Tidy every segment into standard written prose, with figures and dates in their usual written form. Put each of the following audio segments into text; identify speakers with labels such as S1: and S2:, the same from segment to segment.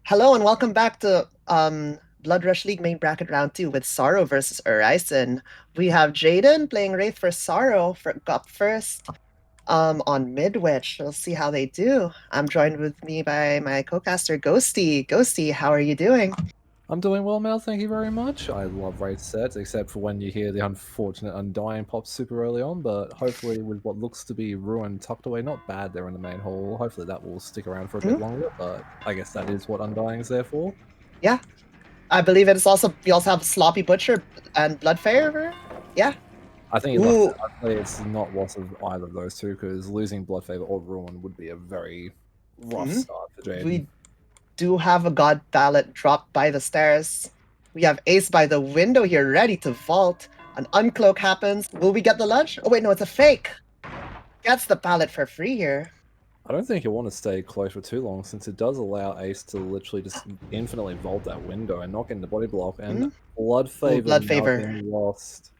S1: Hello and welcome back to Blood Rush League main bracket round 2 with Sorrow versus Orison. We have Jaden playing Wraith for Sorrow for up first on Midwich. We'll see how they do. I'm joined with me by my co-caster Ghosty. Ghosty, how are you doing?
S2: I'm doing well, Mel. Thank you very much. I love raid sets, except for when you hear the unfortunate Undying pop super early on, but hopefully with what looks to be Ruin tucked away, not bad there in the main hall. Hopefully that will stick around for a bit
S1: Mhm.
S2: longer, but I guess that is what Undying is there for.
S1: Yeah, I believe it is also we also have Sloppy Butcher and Bloodfaver. Yeah.
S2: I think
S1: Ooh,
S2: luckily it's not loss of either of those two, because losing Bloodfavor or Ruin would be a very rough
S1: mhm.
S2: start for Jaden.
S1: We do have a God Ballot dropped by the stairs. We have Ace by the window here, ready to vault. An uncloak happens. Will we get the lunge? Oh wait, no, it's a fake. Gets the ballot for free here.
S2: I don't think you want to stay close for too long, since it does allow Ace to literally just infinitely vault that window and not get into body block, and
S1: Hmm?
S2: Blood
S1: Oh,
S2: Favor
S1: blood
S2: now
S1: favor.
S2: getting lost.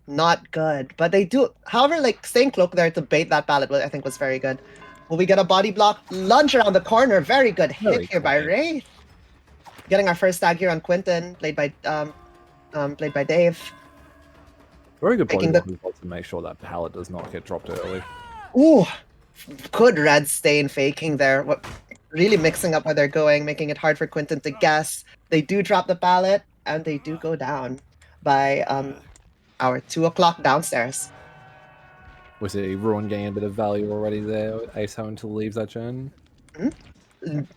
S1: Not good. But they do, however, like staying cloak there to bait that ballot, I think was very good. Will we get a body block? Lunge around the corner. Very good hit
S2: Very
S1: here by
S2: clean.
S1: Wraith. Getting our first tag here on Quinton, played by Dave.
S2: Very good body
S1: Taking the
S2: block as well to make sure that pallet does not get dropped early.
S1: ooh, good red stain faking there. What really mixing up where they're going, making it hard for Quinton to guess. They do drop the ballot and they do go down by our 2 o'clock downstairs.
S2: We see Ruin getting a bit of value already there. Ace having to leave that gen.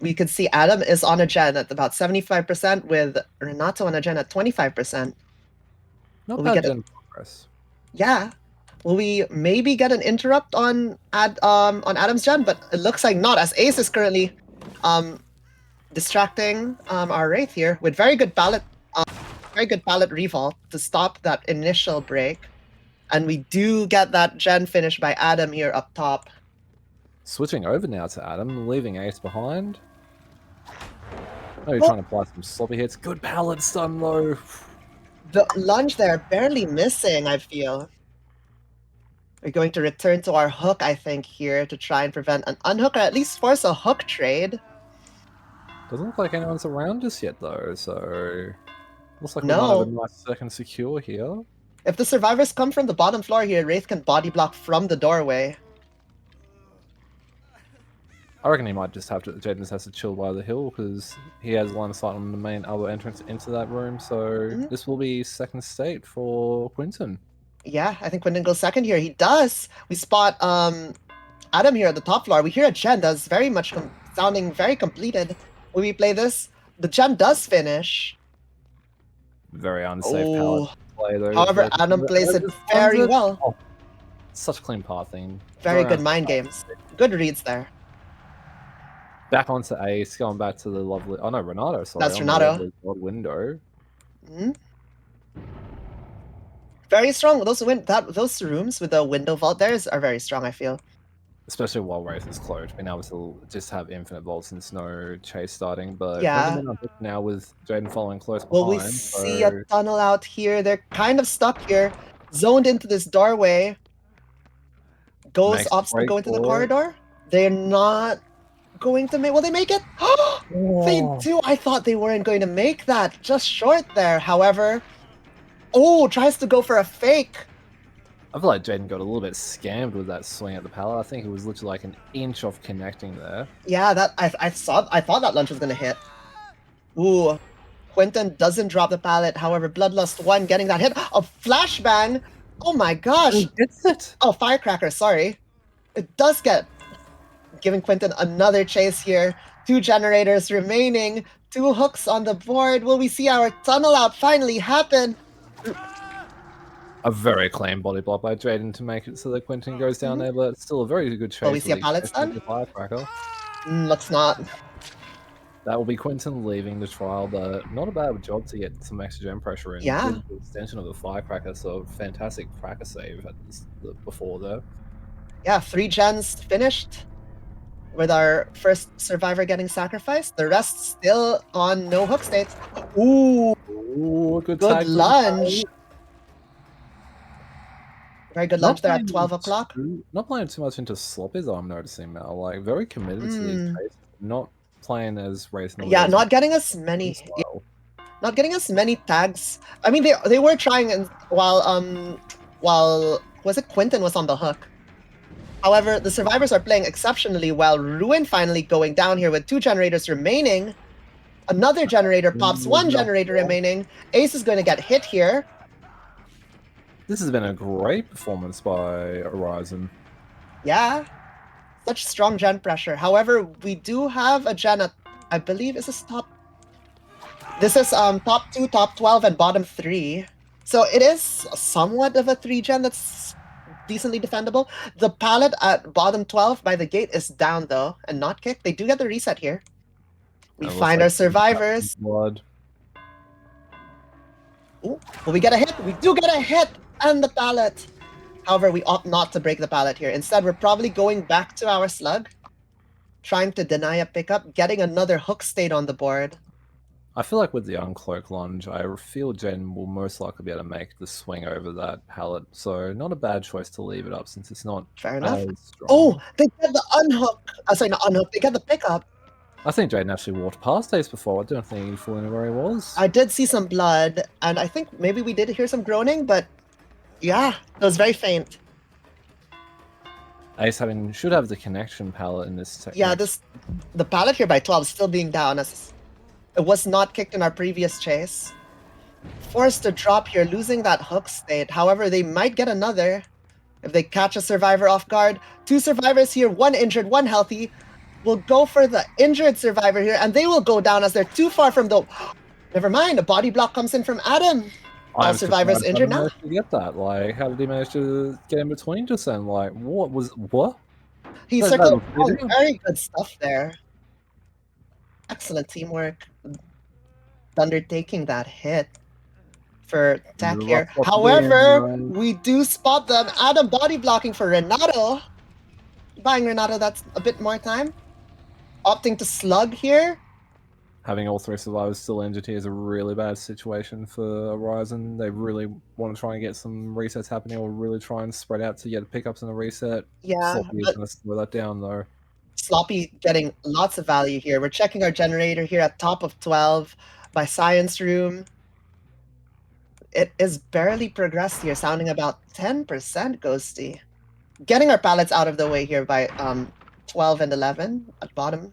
S1: We can see Adam is on a gen at about 75% with Renato on a gen at 25%.
S2: Not
S1: Will we
S2: bad
S1: get it?
S2: gen progress.
S1: Yeah. Will we maybe get an interrupt on Adam's gen? But it looks like not, as Ace is currently um distracting our Wraith here with very good ballot revolt to stop that initial break. And we do get that gen finish by Adam here up top.
S2: Switching over now to Adam, leaving Ace behind. Maybe
S1: Oh,
S2: trying to apply some sloppy hits. Good pallet stun though.
S1: the lunge there barely missing, I feel. We're going to return to our hook, I think, here to try and prevent an unhook or at least force a hook trade.
S2: Doesn't look like anyone's around just yet though, so looks like we might have a
S1: No.
S2: nice second secure here.
S1: If the survivors come from the bottom floor here, Wraith can body block from the doorway.
S2: I reckon he might just have to. Jaden just has to chill by the hill because he has line of sight on the main other entrance into that room. So
S1: Mhm.
S2: this will be second state for Quinton.
S1: Yeah, I think Quinton goes second here. He does. We spot Adam here at the top floor. We hear a gen that's very much sounding very completed. When we play this, the gen does finish.
S2: Very unsafe pallet
S1: Oh,
S2: play though.
S1: however,
S2: Versus
S1: Adam plays it
S2: just stuns
S1: very
S2: it.
S1: well.
S2: Oh, such clean pathing.
S1: Very
S2: Very
S1: good
S2: unsafe
S1: mind
S2: path.
S1: games. Good reads there.
S2: Back onto Ace, going back to the lovely. Oh no, Renato. Sorry,
S1: That's
S2: on the
S1: Renato.
S2: lovely god window.
S1: Mhm. Very strong. Those rooms with the window vault there are very strong, I feel.
S2: Especially while Wraith is closed, being able to just have infinite volts and no chase starting. But Quinton
S1: Yeah.
S2: been on now with Jaden following close
S1: Will we
S2: behind.
S1: see a
S2: So
S1: tunnel out here? They're kind of stuck here, zoned into this doorway. Goes
S2: makes the
S1: Opts to
S2: break
S1: go into the
S2: for it.
S1: corridor. They're not going to make. Will they make it? They
S2: Oh,
S1: do. I thought they weren't going to make that. Just short there. However, oh, tries to go for a fake.
S2: I feel like Jaden got a little bit scammed with that swing at the pallet. I think it was literally like an inch off connecting there.
S1: Yeah, that I saw. I thought that lunge was gonna hit. Ooh, Quentin doesn't drop the pallet. However, Bloodlust 1 getting that hit. A flashbang. Oh my gosh.
S2: Oh, gets it!
S1: Oh, Firecracker. Sorry. It does get giving Quentin another chase here. 2 generators remaining. 2 hooks on the board. Will we see our tunnel out finally happen?
S2: A very clean body block by Jaden to make it so that Quentin goes down there, but still a very good
S1: Will we
S2: chase
S1: see a
S2: with
S1: pallet
S2: the
S1: stun?
S2: firecracker.
S1: Let's not.
S2: That will be Quentin leaving the trial, but not a bad job to get some extra gem pressure in
S1: Yeah.
S2: with the extension of the firecracker. So fantastic cracker save at before there.
S1: Yeah, 3 gens finished with our first survivor getting sacrificed. The rest still on no hook states. Ooh,
S2: Ooh, good
S1: good
S2: tag from
S1: lunge. Very good lunge
S2: Not
S1: there at
S2: playing
S1: 12 o'clock.
S2: not playing too much into sloppies, I'm noticing now. Like very committed to these chases, not playing as race
S1: Yeah,
S2: nowadays.
S1: not getting us many.
S2: Style.
S1: Not getting us many tags. I mean, they were trying and while was it Quentin was on the hook. However, the survivors are playing exceptionally well. Ruin finally going down here with 2 generators remaining. Another generator pops, 1 generator remaining. Ace is going to get hit here.
S2: This has been a great performance by Orison.
S1: Yeah, such strong gen pressure. However, we do have a gen at, I believe, is this top? This is top 2, top 12, and bottom 3. So it is somewhat of a 3 gen that's decently defendable. The pallet at bottom 12 by the gate is down though, and not kicked. They do get the reset here. We find our survivors.
S2: Blood.
S1: Ooh, will we get a hit? We do get a hit and the pallet. However, we opt not to break the pallet here. Instead, we're probably going back to our slug, trying to deny a pickup, getting another hook state on the board.
S2: I feel like with the uncloak lunge, I feel Jen will most likely be able to make the swing over that pallet. So not a bad choice to leave it up since it's not
S1: Fair enough.
S2: as strong.
S1: Oh, they get the unhook. Sorry, not unhook. They get the pickup.
S2: I think Jaden actually walked past Ace before. I don't think he fully knew where he was.
S1: I did see some blood, and I think maybe we did hear some groaning, but yeah, it was very faint.
S2: Ace should have the connection pallet in this technique.
S1: Yeah, the pallet here by 12 is still being down as it was not kicked in our previous chase. Forced to drop here, losing that hook state. However, they might get another if they catch a survivor off guard. 2 survivors here, 1 injured, 1 healthy. We'll go for the injured survivor here, and they will go down as they're too far from the... Never mind, a body block comes in from Adam. All survivors injured now.
S2: To get that, like, how did he manage to get in between just then? Like, what?
S1: He circled very good stuff there. Excellent teamwork. Thunder taking that hit for Tech here. However, we do spot them. Adam body blocking for Renato. Buying Renato that's a bit more time. Opting to slug here.
S2: Having all 3 survivors still injured here is a really bad situation for Orison. They really want to try and get some resets happening or really try and spread out to get pickups in the reset.
S1: Yeah,
S2: Sloppy is going to slow that down though.
S1: Sloppy getting lots of value here. We're checking our generator here at top of 12 by Science Room. It is barely progressed here, sounding about 10% Ghosty. Getting our pallets out of the way here by 12 and 11 at bottom.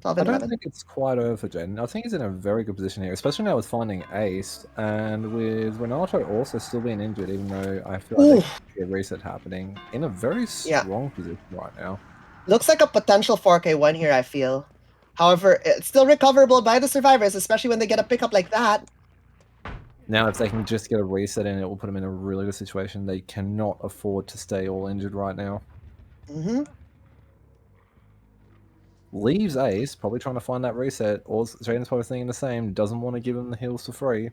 S1: 12 and
S2: I don't
S1: 11.
S2: think it's quite over for Jen. I think he's in a very good position here, especially now with finding Ace and with Renato also still being injured, even though I feel like there's a reset happening. In a very strong position right now.
S1: Looks like a potential 4K1 here, I feel. However, it's still recoverable by the survivors, especially when they get a pickup like that.
S2: Now, if they can just get a reset in, it will put them in a really good situation. They cannot afford to stay all injured right now. Leaves Ace, probably trying to find that reset, or Jaden's probably thinking the same, doesn't want to give them the heals for free.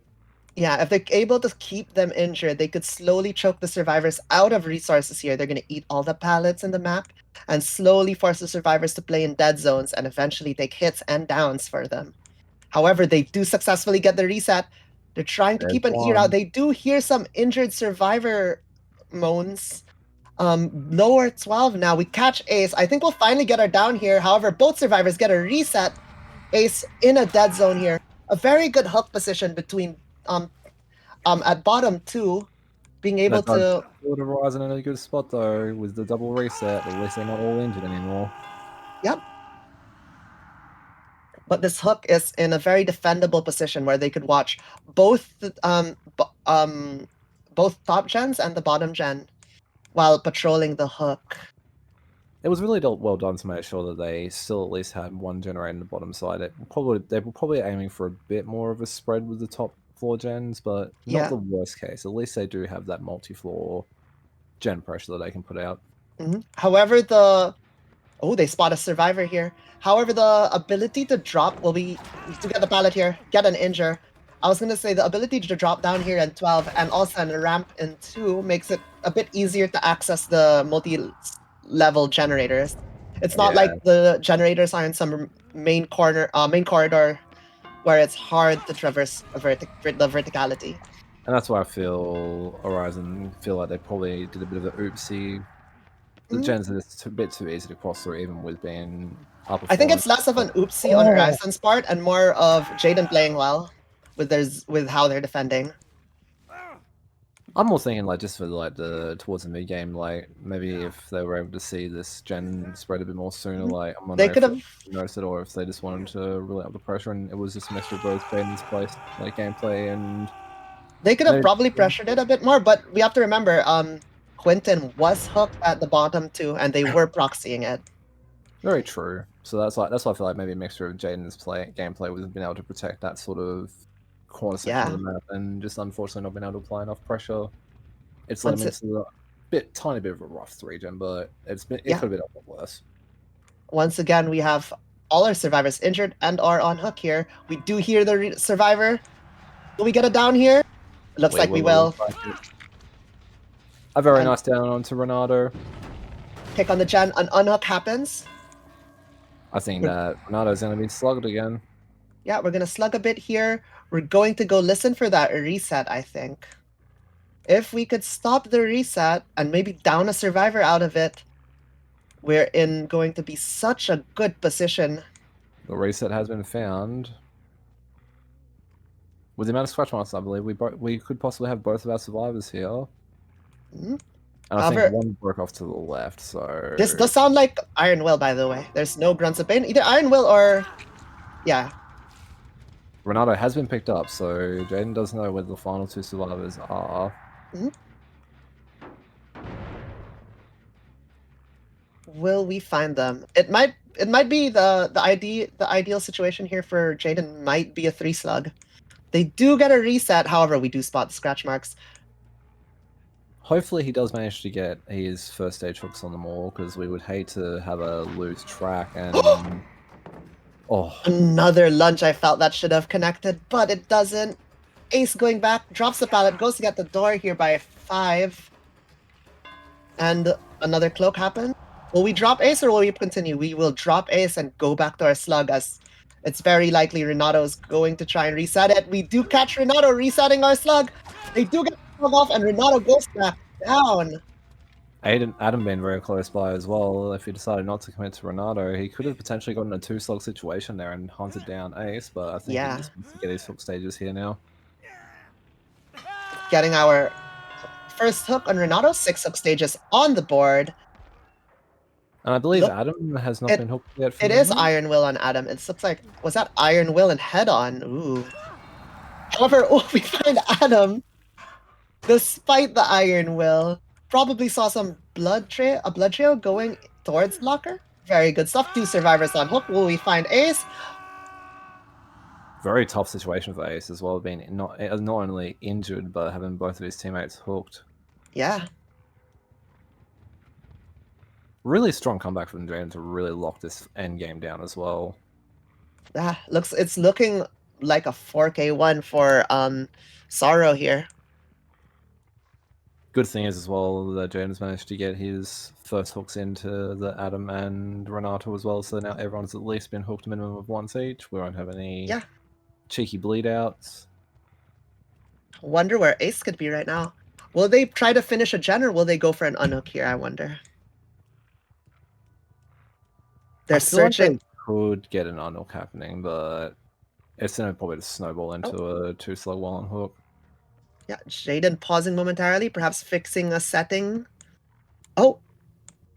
S1: Yeah, if they're able to keep them injured, they could slowly choke the survivors out of resources here. They're going to eat all the pallets in the map and slowly force the survivors to play in dead zones and eventually take hits and downs for them. However, they do successfully get the reset. They're trying to keep an ear out. They do hear some injured survivor moans. Lower 12 now. We catch Ace. I think we'll finally get our down here. However, both survivors get a reset. Ace in a dead zone here. A very good hook position between at bottom 2, being able to
S2: put Orison in a good spot though with the double reset. At least they're not all injured anymore.
S1: Yep. But this hook is in a very defendable position where they could watch both both top gens and the bottom gen while patrolling the hook.
S2: It was really well done to make sure that they still at least had 1 generator in the bottom side. They were probably aiming for a bit more of a spread with the top floor gens, but not the worst case. At least they do have that multi-floor gen pressure that they can put out.
S1: However, they spot a survivor here. However, the ability to drop will be to get the pallet here, get an injure. I was gonna say the ability to drop down here in 12 and also in a ramp in 2 makes it a bit easier to access the multi-level generators. It's not like the generators are in some main corridor where it's hard to traverse the verticality.
S2: And that's why I feel Orison feel like they probably did a bit of an oopsie The gens are just a bit too easy to cross through, even with being upper.
S1: I think it's less of an oopsie on Orison's part and more of Jaden playing well with how they're defending.
S2: I'm more thinking like just for like the towards the mid game, like maybe if they were able to see this gen spread a bit more sooner, like I'm
S1: They
S2: wondering
S1: could
S2: if
S1: have.
S2: they noticed it or if they just wanted to really up the pressure and it was just a mixture of both Jaden's place, like gameplay and
S1: They could have
S2: maybe.
S1: probably pressured it a bit more, but we have to remember, Quinton was hooked at the bottom too, and they were proxying it.
S2: Very true. So that's why I feel like maybe a mixture of Jaden's gameplay with being able to protect that sort of corner section of the map and just unfortunately not being able to apply enough pressure. It's led him into a tiny bit of a rough 3-gen, but it could have been a lot worse.
S1: Once again, we have all our survivors injured and are on hook here. We do hear the survivor. Will we get it down here? Looks like we will.
S2: A very nice down onto Renato.
S1: Pick on the gen. An unhook happens.
S2: I think that Renato's going to be slugged again.
S1: Yeah, we're going to slug a bit here. We're going to go listen for that reset, I think. If we could stop the reset and maybe down a survivor out of it, we're in going to be such a good position.
S2: The reset has been found. With the amount of scratch marks, I believe we could possibly have both of our survivors here.
S1: Mm-hmm.
S2: And I think one broke off to the left, so...
S1: This does sound like Iron Will, by the way. There's no grunts of pain. Either Iron Will or... Yeah.
S2: Renato has been picked up, so Jaden does know where the final two survivors are.
S1: Mm-hmm. Will we find them? It might be the ideal situation here for Jaden might be a 3-slug. They do get a reset, however, we do spot the scratch marks.
S2: Hopefully he does manage to get his first stage hooks on them all, because we would hate to have a loose track and...
S1: Another lunge I felt that should have connected, but it doesn't. Ace going back, drops the pallet, goes to get the door here by 5. And another cloak happened. Will we drop Ace or will we continue? We will drop Ace and go back to our slug, as it's very likely Renato's going to try and reset it. We do catch Renato resetting our slug. They do get the slug off and Renato goes back down.
S2: Adam being very close by as well. If he decided not to commit to Renato, he could have potentially gotten a 2-slug situation there and hunted down Ace, but I think he just wants to get his hook stages here now.
S1: Getting our first hook on Renato, 6 hook stages on the board.
S2: And I believe Adam has not been hooked yet.
S1: It is Iron Will on Adam. It looks like, was that Iron Will and Head On? Ooh. However, we find Adam, despite the Iron Will, probably saw some blood trail going towards Locker. Very good stuff. 2 survivors on hook. Will we find Ace?
S2: Very tough situation for Ace as well, being not only injured, but having both of his teammates hooked.
S1: Yeah.
S2: Really strong comeback from Jaden to really lock this end game down as well.
S1: It's looking like a 4K1 for Sorrow here.
S2: Good thing is as well that Jaden's managed to get his first hooks into the Adam and Renato as well, so now everyone's at least been hooked a minimum of once each. We won't have any cheeky bleed outs.
S1: Wonder where Ace could be right now. Will they try to finish a gen or will they go for an unhook here, I wonder? They're searching.
S2: Like they could get an unhook happening, but it's going to probably just snowball into a 2-slug while on hook.
S1: Yeah, Jaden pausing momentarily, perhaps fixing a setting. Oh,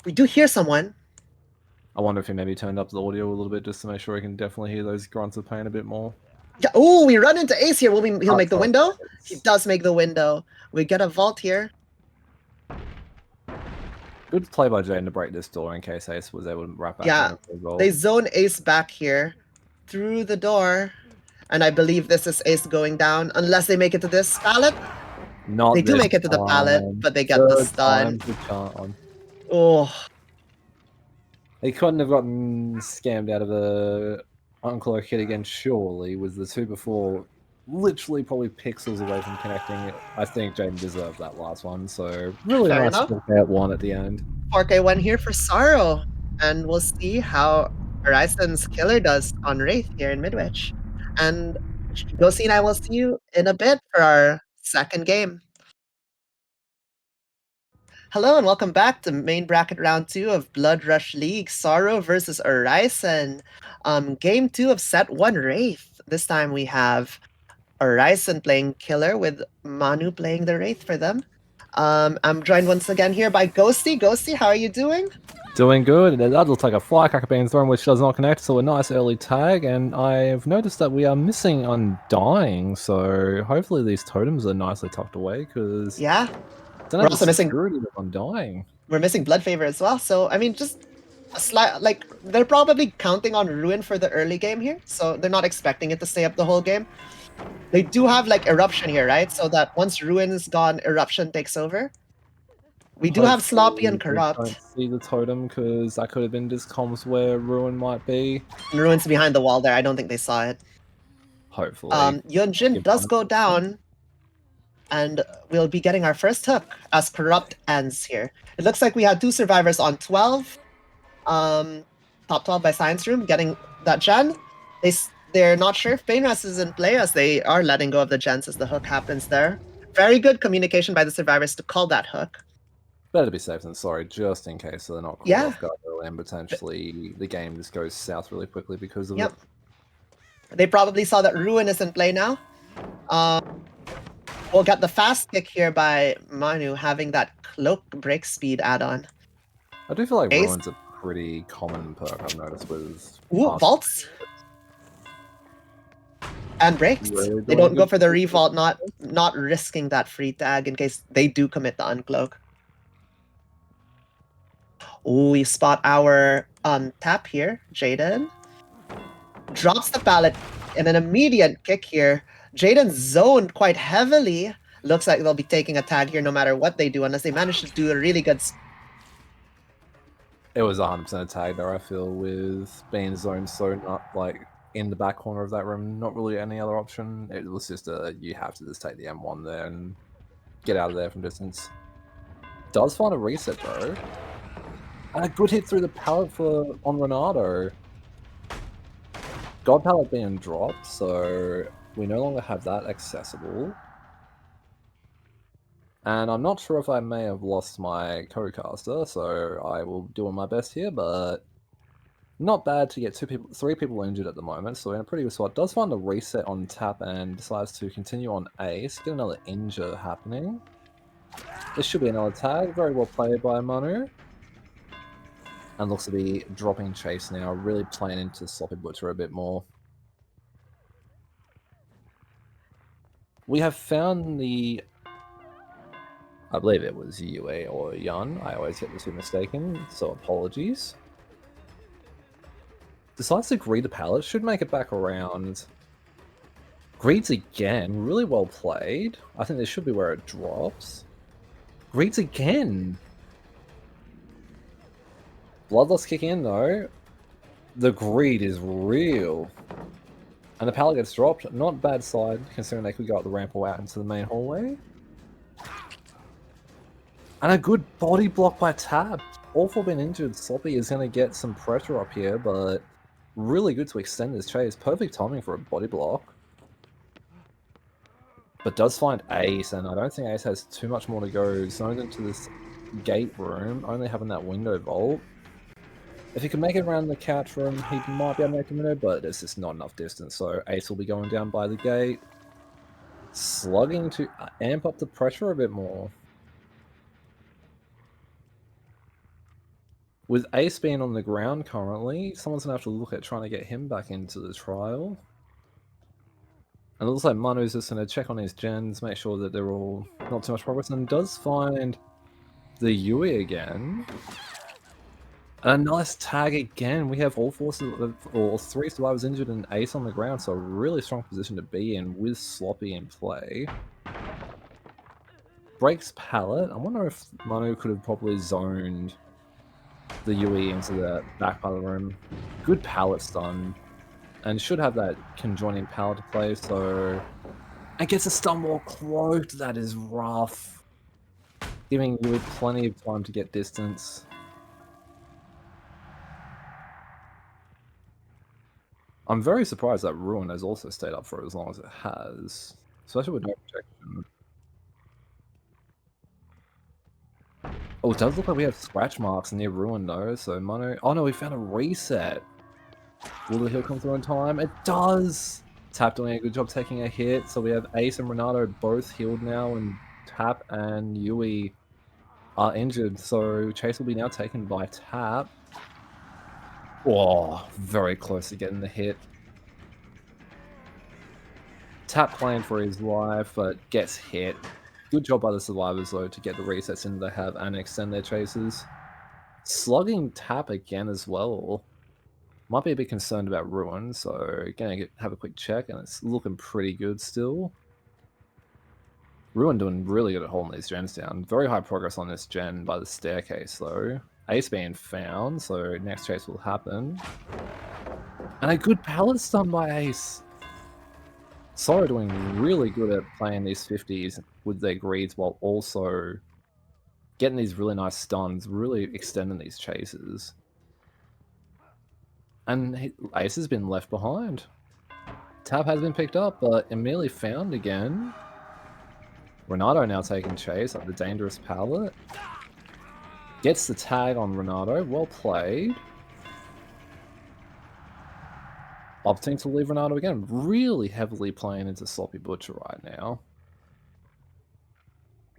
S1: we do hear someone.
S2: I wonder if he maybe turned up the audio a little bit just to make sure he can definitely hear those grunts of pain a bit more.
S1: Yeah. Oh, we run into Ace here. He'll make the window? He does make the window. We get a vault here.
S2: Good play by Jaden to break this door in case Ace was able to wrap back.
S1: Yeah, they zone Ace back here through the door. And I believe this is Ace going down, unless they make it to this pallet. They do make it to the pallet, but they get the stun. Oh.
S2: He couldn't have gotten scammed out of the uncloak hit again, surely, with the 2 before literally probably pixels away from connecting it. I think Jaden deserved that last one, so really nice to get one at the end.
S1: 4K1 here for Sorrow, and we'll see how Orison's killer does on Wraith here in Midwich. And Josie and I will see you in a bit for our second game. Hello and welcome back to main bracket round 2 of Blood Rush League, Sorrow versus Orison. Game 2 of set 1 Wraith. This time we have Orison playing Killer with Manu playing the Wraith for them. I'm joined once again here by Ghosty. Ghosty, how are you doing?
S2: Doing good. That looks like a firecracker being thrown, which does not connect, so a nice early tag. And I've noticed that we are missing Undying, so hopefully these totems are nicely tucked away, because
S1: Yeah,
S2: don't
S1: we're
S2: have the
S1: also missing
S2: security of Undying.
S1: Blood Favor as well. So I mean, just a slight they're probably counting on Ruin for the early game here, so they're not expecting it to stay up the whole game. They do have like Eruption here, right? So that once Ruin is gone, Eruption takes over. We do have Sloppy and
S2: Hopefully they
S1: Corrupt.
S2: don't see the totem, because that could have been discoms where Ruin might be.
S1: And Ruin's behind the wall there. I don't think they saw it.
S2: Hopefully.
S1: Yunjin
S2: Give
S1: does
S2: one-
S1: go down, and we'll be getting our first hook as Corrupt ends here. It looks like we have 2 survivors on 12. Top 12 by Science Room getting that gen. They're not sure if Painrest is in play, as they are letting go of the gens as the hook happens there. Very good communication by the survivors to call that hook.
S2: Better be safe than sorry, just in case so they're not caught
S1: Yeah.
S2: off guard early and potentially the game just goes south really quickly because of
S1: Yep.
S2: it.
S1: They probably saw that Ruin is in play now. We'll get the fast kick here by Manu, having that cloak break speed add-on.
S2: I do feel like
S1: Ace.
S2: Ruin's a pretty common perk I've noticed with
S1: Ooh,
S2: past-
S1: vaults and breaks.
S2: Really
S1: They
S2: doing
S1: don't go
S2: good
S1: for the
S2: things.
S1: revault, not risking that free tag in case they do commit the uncloak. Ooh, we spot our tap here. Jaden drops the pallet and an immediate kick here. Jaden zoned quite heavily. Looks like they'll be taking a tag here no matter what they do, unless they manage to do a really good.
S2: It was 100% a tag there, I feel, with being zoned so not like in the back corner of that room, not really any other option. It was just you have to just take the M1 there and get out of there from distance. Does find a reset though. And a good hit through the pallet on Renato. God pallet being dropped, so we no longer have that accessible. And I'm not sure if I may have lost my co-caster, so I will do my best here, but not bad to get 3 people injured at the moment, so in a pretty good spot. Does find a reset on tap and decides to continue on ace, get another injure happening. This should be another tag, very well played by Manu. And looks to be dropping chase now, really playing into Sloppy Butcher a bit more. We have found the... I believe it was Yue or Yun. I always get the two mistaken, so apologies. Decides to greed the pallet, should make it back around. Greeds again, really well played. I think this should be where it drops. Greeds again! Bloodlust kick in though. The greed is real. And the pallet gets dropped. Not bad side, considering they could go up the ramp or out into the main hallway. And a good body block by Tab. All 4 being injured, Sloppy is going to get some pressure up here, but really good to extend this chase. Perfect timing for a body block. But does find Ace, and I don't think Ace has too much more to go. Zoned into this gate room, only having that window vault. If he can make it around the couch room, he might be able to make the window, but it's just not enough distance, so Ace will be going down by the gate. Slugging to amp up the pressure a bit more. With Ace being on the ground currently, someone's going to have to look at trying to get him back into the trial. And it looks like Manu's just going to check on his gens, make sure that they're all not too much progress, and does find the Yui again. And a nice tag again. We have all 3 survivors injured and Ace on the ground, so a really strong position to be in with Sloppy in play. Breaks pallet. I wonder if Manu could have probably zoned the Yui into the back part of the room. Good pallet stun. And should have that conjoining pallet to play, so... And gets a stun wall cloaked. That is rough. Giving Yui plenty of time to get distance. I'm very surprised that Ruin has also stayed up for as long as it has. Especially with no protection. Oh, it does look like we have scratch marks near Ruin though, so Mono... Oh no, we found a reset! Will the heal come through in time? It does! Tap doing a good job taking a hit, so we have Ace and Renato both healed now, and Tap and Yui are injured, so Chase will be now taken by Tap. Oh, very close to getting the hit. Tap playing for his life, but gets hit. Good job by the survivors, though, to get the resets in they have and extend their chases. Slugging Tap again as well. Might be a bit concerned about Ruin, so gonna have a quick check, and it's looking pretty good still. Ruin doing really good at holding these gens down. Very high progress on this gen by the staircase, though. Ace being found, so next chase will happen. And a good pallet stun by Ace. Sora doing really good at playing these 50s with their greeds while also getting these really nice stuns, really extending these chases. And Ace has been left behind. Tap has been picked up, but immediately found again. Renato now taking chase at the dangerous pallet. Gets the tag on Renato. Well played. Opting to leave Renato again. Really heavily playing into Sloppy Butcher right now.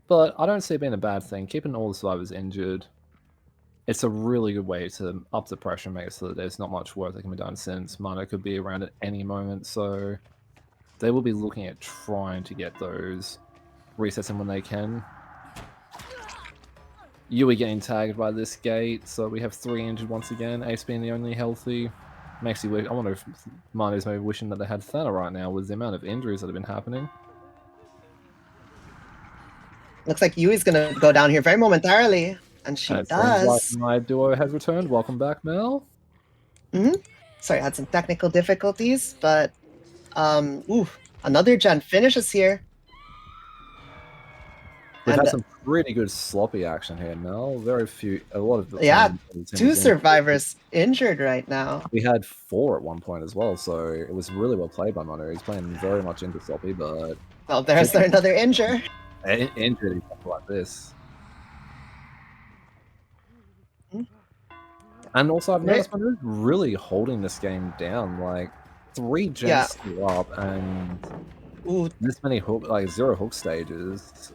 S2: But I don't see it being a bad thing. Keeping all the survivors injured. It's a really good way to up the pressure and make it so that there's not much work that can be done, since Mono could be around at any moment. So they will be looking at trying to get those resets in when they can. Yui getting tagged by this gate, so we have 3 injured once again. Ace being the only healthy. Makes you wish. I wonder if Mono's maybe wishing that they had Thana right now with the amount of injuries that have been happening.
S1: Looks like Yui's gonna go down here very momentarily, and she
S2: And it
S1: does.
S2: seems like my duo has returned. Welcome back, Mel.
S1: Sorry, I had some technical difficulties, but another gen finishes here.
S2: We've
S1: And
S2: had some pretty good sloppy action here, Mel. A lot of
S1: yeah,
S2: the
S1: 2 survivors injured right now.
S2: We had 4 at one point as well, so it was really well played by Mono. He's playing very much into sloppy, but
S1: Well, there's another injured.
S2: Injured like this. And also, I've noticed Mono's really holding this game down. Like 3 gens still up, and this many like 0 hook stages.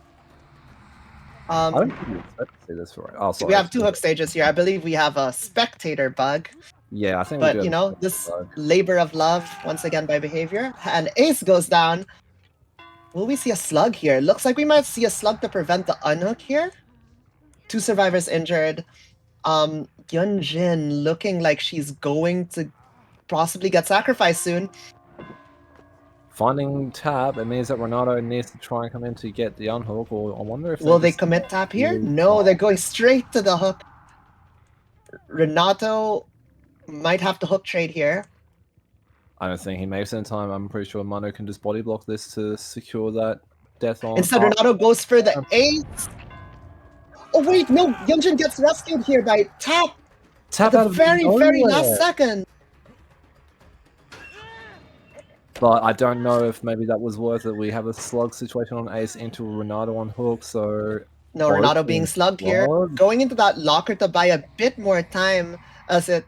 S2: I don't think you expect to see this for it. Oh, sorry.
S1: We have 2 hook stages here. I believe we have a spectator bug.
S2: Yeah, I think.
S1: But you know, this labor of love once again by behavior, and Ace goes down. Will we see a slug here? Looks like we might see a slug to prevent the unhook here. 2 survivors injured. Yunjin looking like she's going to possibly get sacrificed soon.
S2: Finding Tap, it means that Renato needs to try and come in to get the unhook, or I wonder if...
S1: Will they commit Tap here? No, they're going straight to the hook. Renato might have to hook trade here.
S2: I don't think he makes it in time. I'm pretty sure Mono can just body block this to secure that death on...
S1: Instead, Renato goes for the ace. Oh wait, no, Yunjin gets rescued here by Tap.
S2: Tap
S1: at the very last second.
S2: But I don't know if maybe that was worth it. We have a slug situation on Ace into Renato on hook, so...
S1: No, Renato being slugged here. Going into that locker to buy a bit more time, as it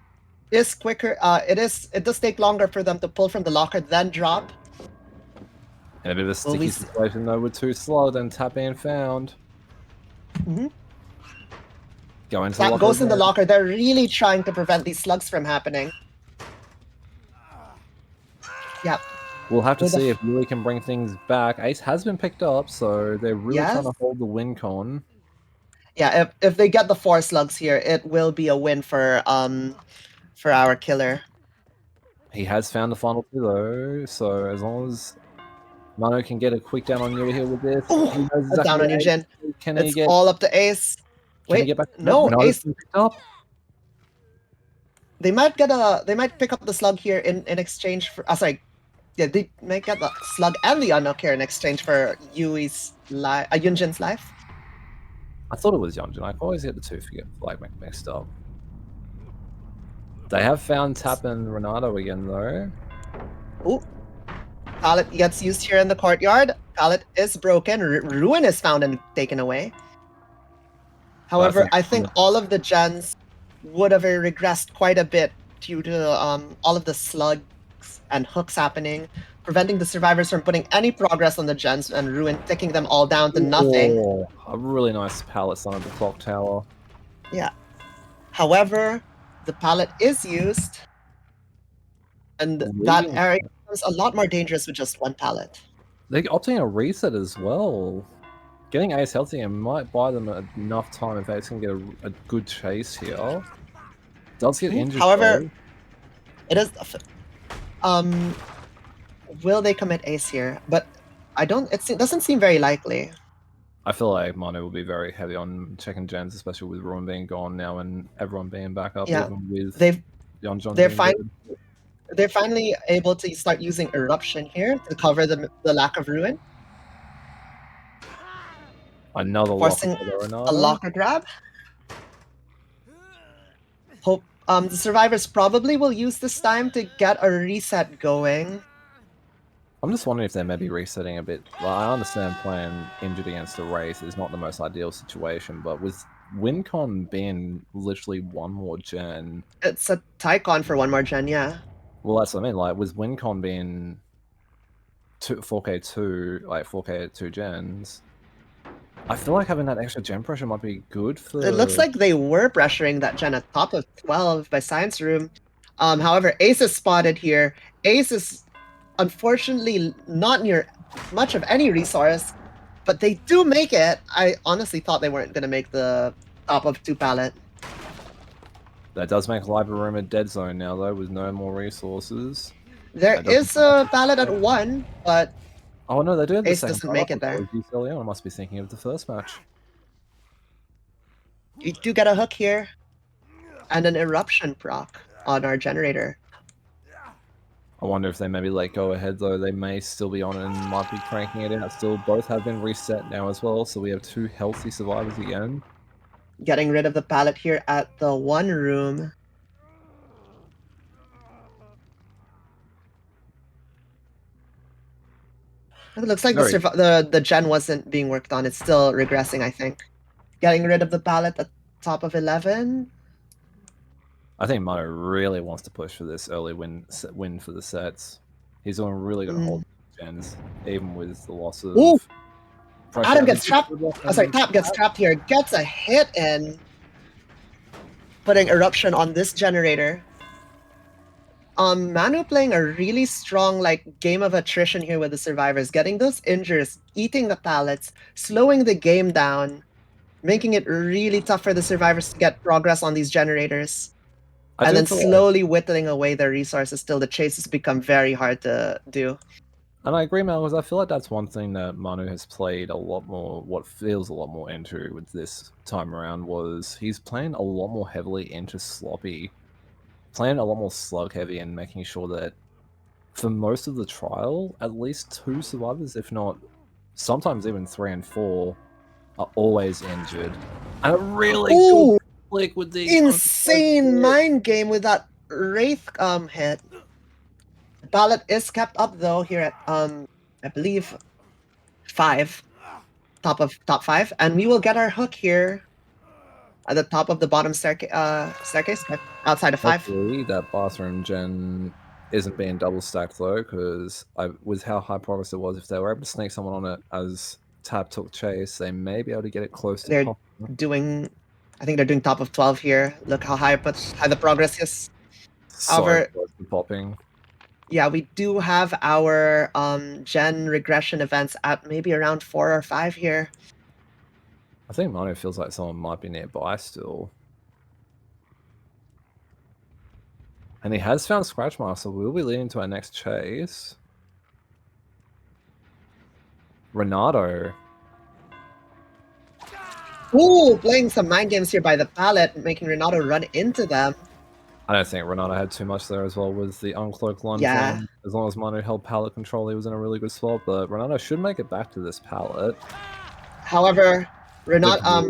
S1: is quicker. It does take longer for them to pull from the locker, then drop.
S2: And a bit of a sticky situation though with 2 slugged and Tap being found. Go into
S1: Tap goes in the locker. They're really trying to prevent these slugs from happening. Yep.
S2: We'll have to see if Yui can bring things back. Ace has been picked up, so they're really trying to hold the win con.
S1: Yeah, if they get the 4 slugs here, it will be a win for our killer.
S2: He has found the final 2 though, so as long as Mono can get a quick down on Yui here with this.
S1: Oh, exactly down on Yujin. It's all up to Ace. Wait, get back no, Ace picked up. They might pick up the slug here in exchange for sorry. Yeah, they might get the slug and the unhook here in exchange for Yui's life, Yunjin's life.
S2: I thought it was Yunjin. I always get the 2 mixed up. They have found Tap and Renato again though.
S1: Ooh. Pallet gets used here in the courtyard. Pallet is broken. Ruin is found and taken away. However, I think all of the gens would have regressed quite a bit due to all of the slugs and hooks happening, preventing the survivors from putting any progress on the gens and taking them all down to nothing.
S2: Oh, a really nice pallet son of the clock tower.
S1: Yeah. However, the pallet is used, and that area becomes a lot more dangerous with just one pallet.
S2: They're opting a reset as well. Getting Ace healthy and might buy them enough time if Ace can get a good chase here. Does get injured.
S1: However,
S2: though.
S1: it is. Will they commit Ace here? But I don't. It doesn't seem very likely.
S2: I feel like Manu will be very heavy on checking gens, especially with Ruin being gone now and everyone being back up.
S1: Yeah,
S2: even with
S1: they're finally able to start using Eruption here to cover the lack of Ruin.
S2: Another
S1: forcing a locker grab. Hope the survivors probably will use this time to get a reset going.
S2: I'm just wondering if they're maybe resetting a bit. Well, I understand playing injured against a Wraith is not the most ideal situation, but with WinCon being literally one more gen...
S1: It's a Tycon for one more gen, yeah.
S2: Well, that's what I mean. Like, with WinCon being 4K2, like 4K at 2 gens, I feel like having that extra gen pressure might be good for...
S1: It looks like they were pressuring that gen at top of 12 by Science Room. However, Ace is spotted here. Ace is unfortunately not near much of any resource, but they do make it. I honestly thought they weren't going to make the top of 2 pallet.
S2: That does make Library Room a dead zone now, though, with no more resources.
S1: There is a pallet at 1, but
S2: oh no, they do have the
S1: Ace
S2: second
S1: doesn't make it there.
S2: I must be thinking of the first match.
S1: You do get a hook here, and an eruption proc on our generator.
S2: I wonder if they maybe let go ahead, though. They may still be on and might be cranking it out still. Both have been reset now as well, so we have 2 healthy survivors again.
S1: Getting rid of the pallet here at the 1 room. It looks like the gen wasn't being worked on. It's still regressing, I think. Getting rid of the pallet at top of 11.
S2: I think Manu really wants to push for this early win for the sets. He's really going to hold gens, even with the loss of...
S1: Ooh! Adam gets trapped. Oh, sorry, Tap gets trapped here. Gets a hit in. Putting Eruption on this generator. Manu playing a really strong game of attrition here with the survivors, getting those injures, eating the pallets, slowing the game down, making it really tough for the survivors to get progress on these generators, and then slowly whittling away their resources till the chases become very hard to do.
S2: And I agree, Mel, because I feel like that's one thing that Manu has played a lot more, what feels a lot more into with this time around, was he's playing a lot more heavily into sloppy. Playing a lot more slug heavy and making sure that for most of the trial, at least 2 survivors, if not sometimes even 3 and 4, are always injured. And a really good flick with the
S1: insane mind game with that Wraith hit. The pallet is kept up though here at I believe 5. Top 5, and we will get our hook here at the top of the bottom staircase outside of 5.
S2: Hopefully that bathroom gen isn't being double stacked though, because with how high progress it was, if they were able to sneak someone on it as Tab took chase, they may be able to get it close to top.
S1: I think they're doing top of 12 here. Look how high the progress is.
S2: However, popping.
S1: Yeah, we do have our gen regression events at maybe around 4 or 5 here.
S2: I think Manu feels like someone might be nearby still. And he has found Scratch Mark, so we'll be leading to our next chase. Renato.
S1: Ooh, playing some mind games here by the pallet, making Renato run into them.
S2: I don't think Renato had too much there as well with the uncloaked lunge.
S1: Yeah.
S2: As long as Manu held pallet control, he was in a really good spot, but Renato should make it back to this pallet.
S1: However, Renato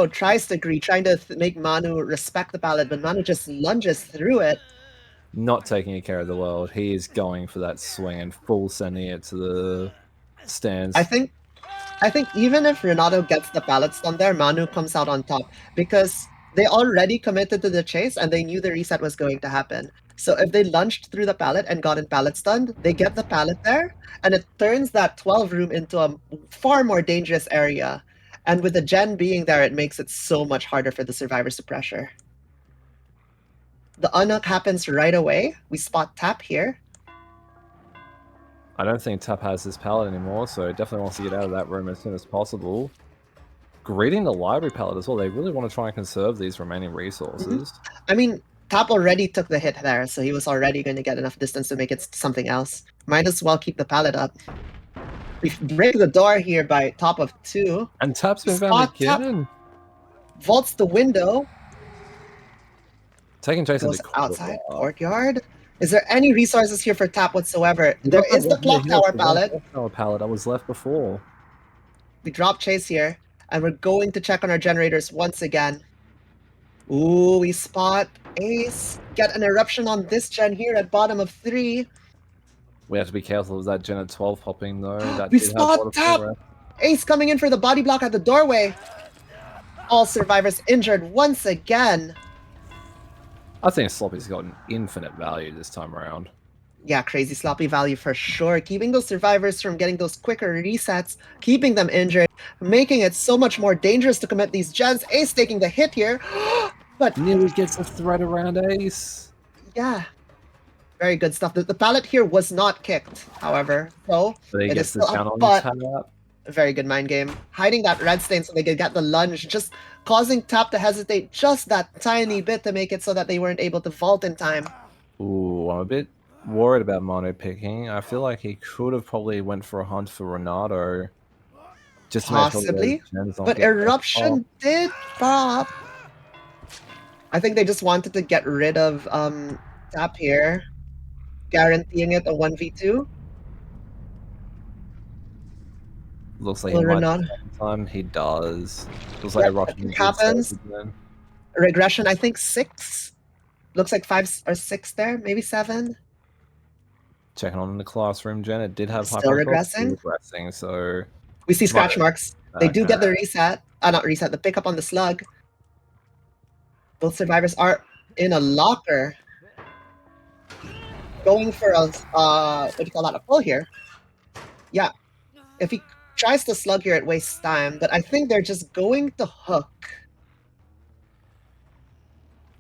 S1: tries to agree, trying to make Manu respect the pallet, but Manu just lunges through it.
S2: Not taking care of the world. He is going for that swing and full sending it to the stands.
S1: I think I think even if Renato gets the pallet stun there, Manu comes out on top because they already committed to the chase and they knew the reset was going to happen. So if they lunged through the pallet and gotten pallet stunned, they get the pallet there, and it turns that 12 room into a far more dangerous area. And with the gen being there, it makes it so much harder for the survivors to pressure. The unhook happens right away. We spot Tap here.
S2: I don't think Tap has this pallet anymore, so definitely wants to get out of that room as soon as possible. Greeting the library pallet as well. They really want to try and conserve these remaining resources.
S1: I mean, Tap already took the hit there, so he was already going to get enough distance to make it something else. Might as well keep the pallet up. We break the door here by top of 2.
S2: And Tap's been found again.
S1: Vaults the window.
S2: Taking Jason
S1: Goes
S2: to
S1: outside courtyard. Is there any resources here for Tap whatsoever? There is the clock tower pallet.
S2: Clock tower that was left before.
S1: We drop Chase here, and we're going to check on our generators once again. Ooh, we spot Ace. Get an eruption on this gen here at bottom of 3.
S2: We have to be careful of that gen at 12 popping though. That
S1: We spot Tap! Ace coming in for the body block at the doorway. All survivors injured once again.
S2: I think Sloppy's got an infinite value this time around.
S1: Yeah, crazy Sloppy value for sure. Keeping those survivors from getting those quicker resets, keeping them injured, making it so much more dangerous to commit these gens. Ace taking the hit here, but
S2: nearly gets a thread around Ace.
S1: Yeah, very good stuff. The pallet here was not kicked, however, so it is still up, but very good mind game. Hiding that red stain so they could get the lunge, just causing Tap to hesitate just that tiny bit to make it so that they weren't able to vault in time.
S2: Ooh, I'm a bit worried about mono picking. I feel like he could have probably went for a hunt for Renato. Just
S1: possibly, but Eruption did pop. I think they just wanted to get rid of Tap here, guaranteeing it a 1v2.
S2: Looks like he might time. He does. Looks like Eruption
S1: happens. Regression, I think 6. Looks like 5 or 6 there, maybe 7.
S2: Checking on in the classroom, Jen. It did have
S1: still regressing.
S2: So
S1: we see scratch marks. They do get the reset. Not reset, the pickup on the slug. Both survivors are in a locker. Going for a what do you call that? A pull here. Yeah. If he tries to slug here, it wastes time, but I think they're just going to hook.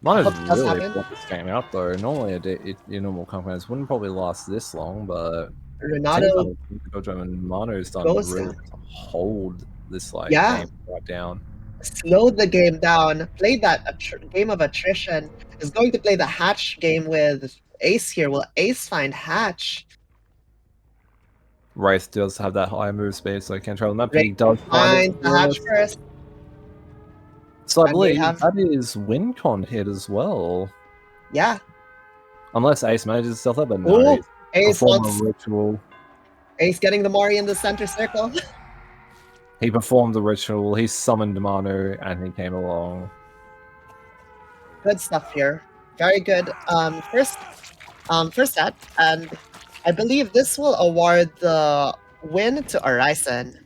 S2: Mono's really brought this game out though. Normally, your normal campaigns wouldn't probably last this long, but
S1: Renato
S2: and Mono's done really to hold this game right down.
S1: Slowed the game down. Played that game of attrition. Is going to play the Hatch game with Ace here. Will Ace find Hatch?
S2: Wraith does have that high move speed, so he can travel the map. He does
S1: find the Hatch first.
S2: So I believe that is WinCon hit as well.
S1: Yeah.
S2: Unless Ace manages to stealth up, but no.
S1: Ooh, Ace wants
S2: ritual.
S1: Ace getting the Mori in the center circle.
S2: He performed the ritual, he summoned Manu, and he came along.
S1: Good stuff here. Very good. First set, and I believe this will award the win to Orison.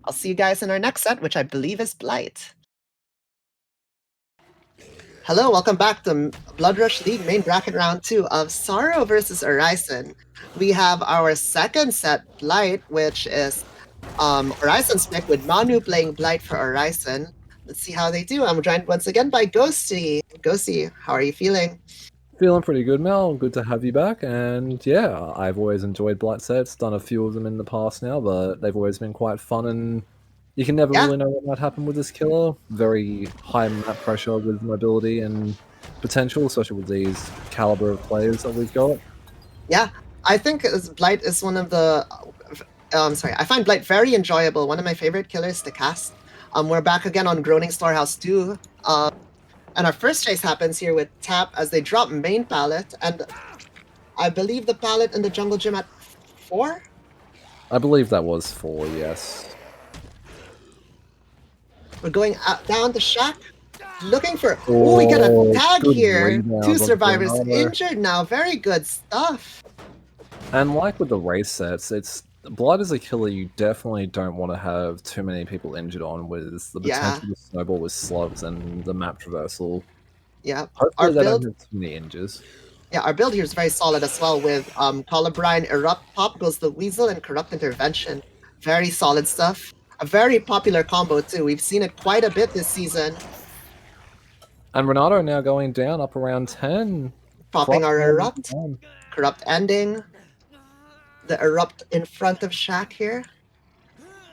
S1: I'll see you guys in our next set, which I believe is Blight. Hello, welcome back to Blood Rush League main bracket round 2 of Sorrow versus Orison. We have our second set, Blight, which is Orison's pick with Manu playing Blight for Orison. Let's see how they do. I'm joined once again by Ghosty. Ghosty, how are you feeling?
S2: Feeling pretty good, Mel. Good to have you back. And yeah, I've always enjoyed Blight sets. Done a few of them in the past now, but they've always been quite fun, and you can never really know what might happen with this killer. Very high map pressure with mobility and potential, especially with these caliber of players that we've got.
S1: Yeah, I think Blight is one of the... I find Blight very enjoyable. One of my favorite killers to cast. We're back again on Groaning Storehouse 2. And our first chase happens here with Tap as they drop main pallet. And I believe the pallet in the jungle gym at 4?
S2: I believe that was 4, yes.
S1: We're going down the shack. Looking for... Oh, we get a tag here. 2 survivors injured now. Very good stuff.
S2: And like with the race sets, it's Blood is a killer you definitely don't want to have too many people injured on, with the
S1: Yeah,
S2: potential to snowball with slugs and the map traversal.
S1: yeah. Our
S2: Hopefully they don't
S1: build,
S2: have too many injures.
S1: yeah, our build here is very solid as well with Colubrine, Erupt, Pop goes the Weasel, and Corrupt Intervention. Very solid stuff. A very popular combo too. We've seen it quite a bit this season.
S2: And Renato now going down, up around 10.
S1: Popping
S2: Crux
S1: our
S2: now
S1: Erupt,
S2: down.
S1: Corrupt ending. The Erupt in front of Shaq here.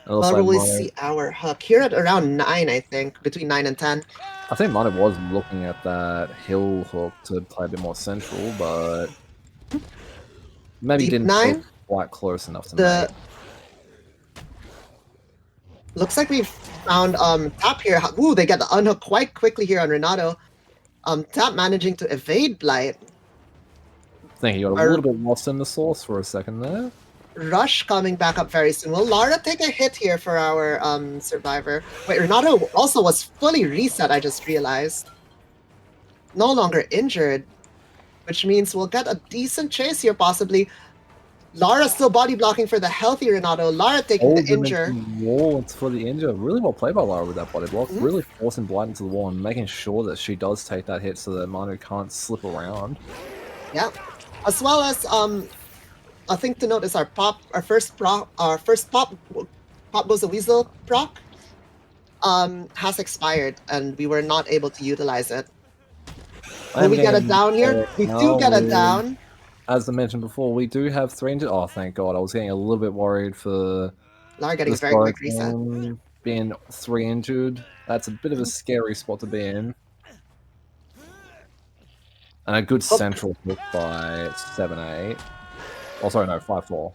S2: It looks
S1: Well,
S2: like
S1: we
S2: Mono.
S1: see our Hook here at around 9, I think, between 9 and 10.
S2: I think Mono was looking at that hill hook to play a bit more central, but maybe
S1: Deep
S2: didn't feel
S1: 9.
S2: quite close enough to
S1: The
S2: make.
S1: looks like we've found Tap here. Ooh, they get the unhook quite quickly here on Renato. Tap managing to evade Blight.
S2: I think he got a
S1: Our
S2: little bit lost in the sauce for a second there.
S1: Rush coming back up very soon. Will Lara take a hit here for our survivor? Wait, Renato also was fully reset, I just realized. No longer injured, which means we'll get a decent chase here, possibly. Lara still body blocking for the healthy Renato. Lara taking the
S2: Hold him
S1: injure.
S2: into the wall for the injure. Really well played by Lara with that body block.
S1: Mhm.
S2: Really forcing Blight into the wall and making sure that she does take that hit so that Manu can't slip around.
S1: Yeah. As well as a thing to note is our first pop goes the Weasel proc has expired and we were not able to utilize it. Will we get a down here? We do get a down.
S2: As I mentioned before, we do have 3 injured. Oh, thank God. I was getting a little bit worried for
S1: Lara getting
S2: the
S1: a very quick
S2: Spark
S1: reset.
S2: being 3 injured. That's a bit of a scary spot to be in. And a good central hook by 7-8. Oh, sorry, no, 5-4.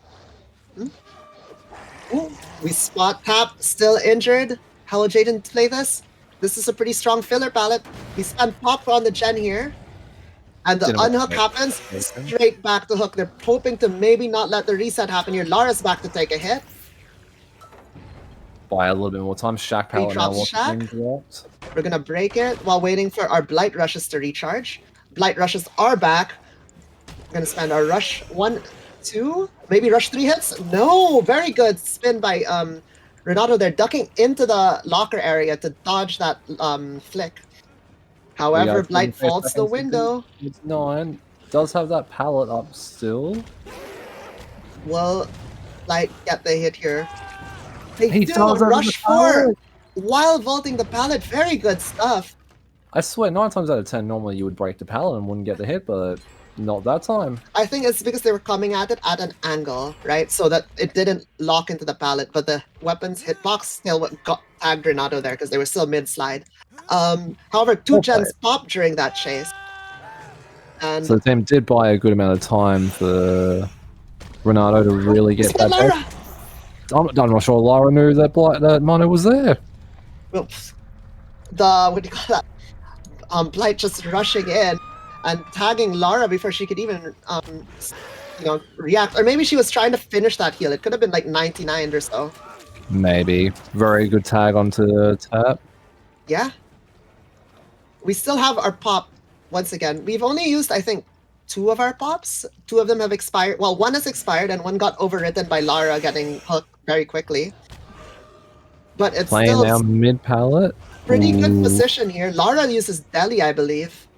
S1: Ooh, we spot Tap, still injured. How will Jaden play this? This is a pretty strong filler palette. We spend Pop on the gen here. And the unhook happens, straight back to hook. They're hoping to maybe not let the reset happen here. Lara's back to take a hit.
S2: By a little bit more time. Shaq palette now wants to dropped.
S1: We're gonna break it while waiting for our Blight Rushes to recharge. Blight Rushes are back. We're gonna spend our Rush 1, 2, maybe Rush 3 hits? No! Very good spin by Renato. They're ducking into the locker area to dodge that flick. However, Blight faults the window.
S2: It's 9. Does have that pallet up still.
S1: Will Blight get the hit here? He do
S2: does
S1: Rush 4 while vaulting the pallet. Very good stuff.
S2: I swear, 9 times out of 10, normally you would break the pallet and wouldn't get the hit, but not that time.
S1: I think it's because they were coming at it at an angle, right? So that it didn't lock into the pallet, but the weapon's hitbox still got tagged Renato there because they were still mid-slide. However, 2 gens popped during that chase. And
S2: so the team did buy a good amount of time for Renato to really get that back. I'm not sure Lara knew that Mono was there.
S1: Well, what do you call that? Blight just rushing in and tagging Lara before she could even, react. Or maybe she was trying to finish that heal. It could have been like 99 or so.
S2: Maybe. Very good tag onto Tap.
S1: Yeah. We still have our pop once again. We've only used, I think, 2 of our pops. 2 of them have expired. Well, 1 has expired and 1 got overwritten by Lara getting hooked very quickly. But it's
S2: playing
S1: still
S2: now mid pallet.
S1: Pretty good position here. Lara uses Deli, I believe.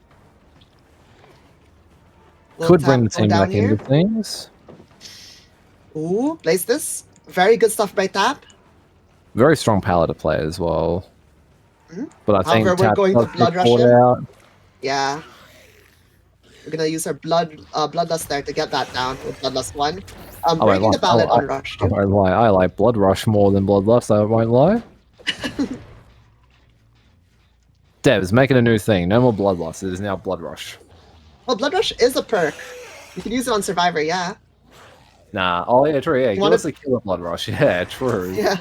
S2: Could bring the team back into things.
S1: Ooh, plays this. Very good stuff by Tap.
S2: Very strong palette to play as well. But I think
S1: we're going to Blood Rush him.
S2: Out.
S1: Yeah. We're gonna use our Bloodlust there to get that down with Bloodlust 1. Breaking the palette on Rush too.
S2: I won't lie, I like Blood Rush more than Bloodlust, I won't lie. Devs, making a new thing. No more Bloodlust, it is now Blood Rush.
S1: Well, Blood Rush is a perk. You can use it on Survivor, yeah.
S2: Nah, oh yeah, true, yeah. Give us a killer Blood Rush, yeah, true.
S1: Yeah.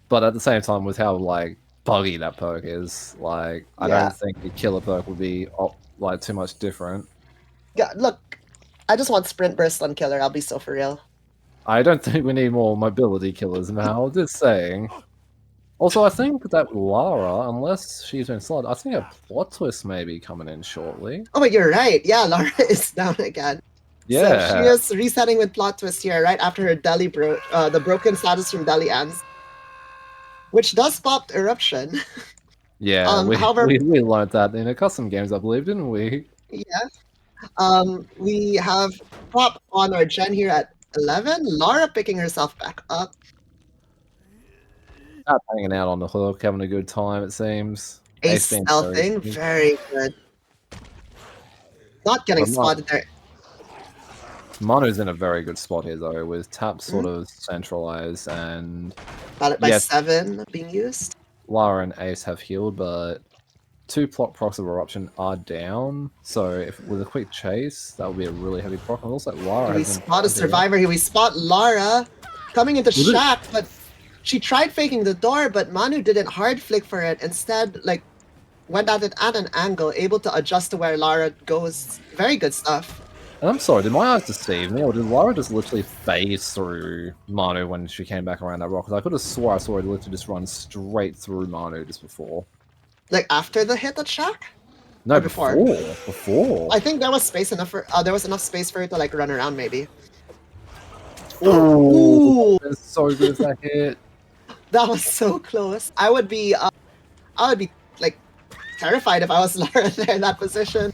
S2: But at the same time, with how, like, buggy that perk is, like, I don't think the killer perk would be, like, too much different.
S1: Yeah, look, I just want Sprint Burst on Killer, I'll be so for real.
S2: I don't think we need more mobility killers now, just saying. Also, I think that Lara, unless she's been slotted, I think a plot twist may be coming in shortly.
S1: Oh, but you're right. Yeah, Lara is down again. So she
S2: Yeah,
S1: is resetting with plot twist here, right after her the broken status from Delhi ends, which does pop eruption.
S2: yeah. We
S1: However,
S2: we learned that in a custom games, I believe, didn't we?
S1: yeah, we have pop on our gen here at 11. Lara picking herself back up.
S2: Not hanging out on the hook, having a good time. It seems. Ace
S1: Ace
S2: being very
S1: stealthing,
S2: sneaky.
S1: very good. Not getting
S2: But
S1: spotted there.
S2: Mono's in a very good spot here, though, with tap sort
S1: Mhm.
S2: of centralized, and
S1: Ballot by
S2: yes,
S1: 7 being used.
S2: Lara and Ace have healed, but two procs of eruption are down. So if with a quick chase, that would be a really heavy proc. And also, Lara
S1: Do we
S2: has been
S1: spot a
S2: trying to.
S1: survivor here? We spot Lara coming into
S2: Was it?
S1: Shack, but she tried faking the door, but Manu didn't hard flick for it. Instead, like, went at it at an angle, able to adjust to where Lara goes. Very good stuff.
S2: And I'm sorry, did my eyes deceive me, or did Lara just literally phase through Manu when she came back around that rock? Because I could have swore I saw her literally just run straight through Manu just before.
S1: Like, after the hit at Shack?
S2: No,
S1: Or before?
S2: before.
S1: I think there was space enough for there was enough space for her to like run around maybe.
S2: Oh,
S1: Ooh,
S2: that's so good if that hit.
S1: that was so close. I would be like terrified if I was Lara there in that position.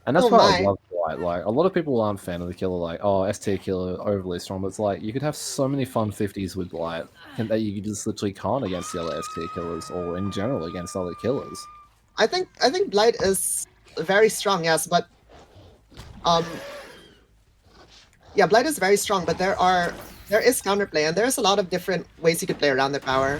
S2: And that's
S1: Oh
S2: why I
S1: my.
S2: love Blight. Like, a lot of people aren't fan of the killer, like, oh, ST killer overly strong, but it's like, you could have so many fun 50s with Blight that you just literally can't against the other ST killers, or in general against other killers.
S1: I think Blight is very strong, yes, but um yeah, Blight is very strong, but there is counterplay and there's a lot of different ways you could play around their power.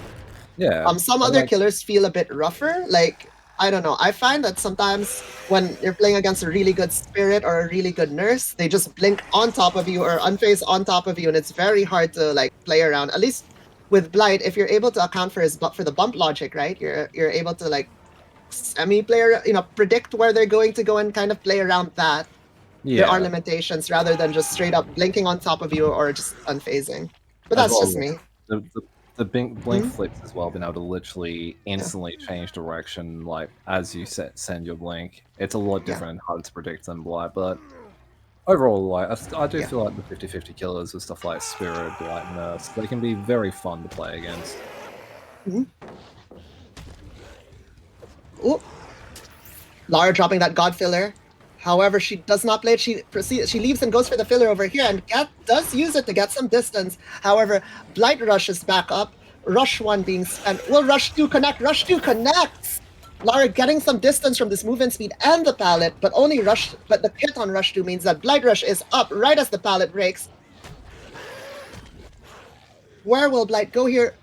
S2: Yeah.
S1: Some
S2: And
S1: other
S2: like,
S1: killers feel a bit rougher. Like, I don't know. I find that sometimes when you're playing against a really good spirit or a really good nurse, they just blink on top of you or unphase on top of you, and it's very hard to like play around. At least with Blight, if you're able to account for for the bump logic, right? You're able to like semi-player, predict where they're going to go and kind of play around that. There are
S2: yeah.
S1: limitations rather than just straight up blinking on top of you or just unphasing. But
S2: As
S1: that's
S2: well
S1: just
S2: as
S1: me.
S2: the blink
S1: Mhm.
S2: flips as well, being able to literally
S1: Yeah.
S2: instantly change direction, like, as you send your blink. It's a lot
S1: Yeah.
S2: different and harder to predict than Blight, but overall, like, I do
S1: Yeah.
S2: feel like the 50-50 killers with stuff like Spirit, Blight, and Nurse, they can be very fun to play against.
S1: Mhm. Ooh. Lara dropping that God filler. However, she does not play it. She proceeds. She leaves and goes for the filler over here and does use it to get some distance. However, Blight rushes back up. Rush 1 being spent. Will Rush 2 connect? Rush 2 connects! Lara getting some distance from this movement speed and the pallet, but the hit on Rush 2 means that Blight Rush is up right as the pallet breaks. Where will Blight go here?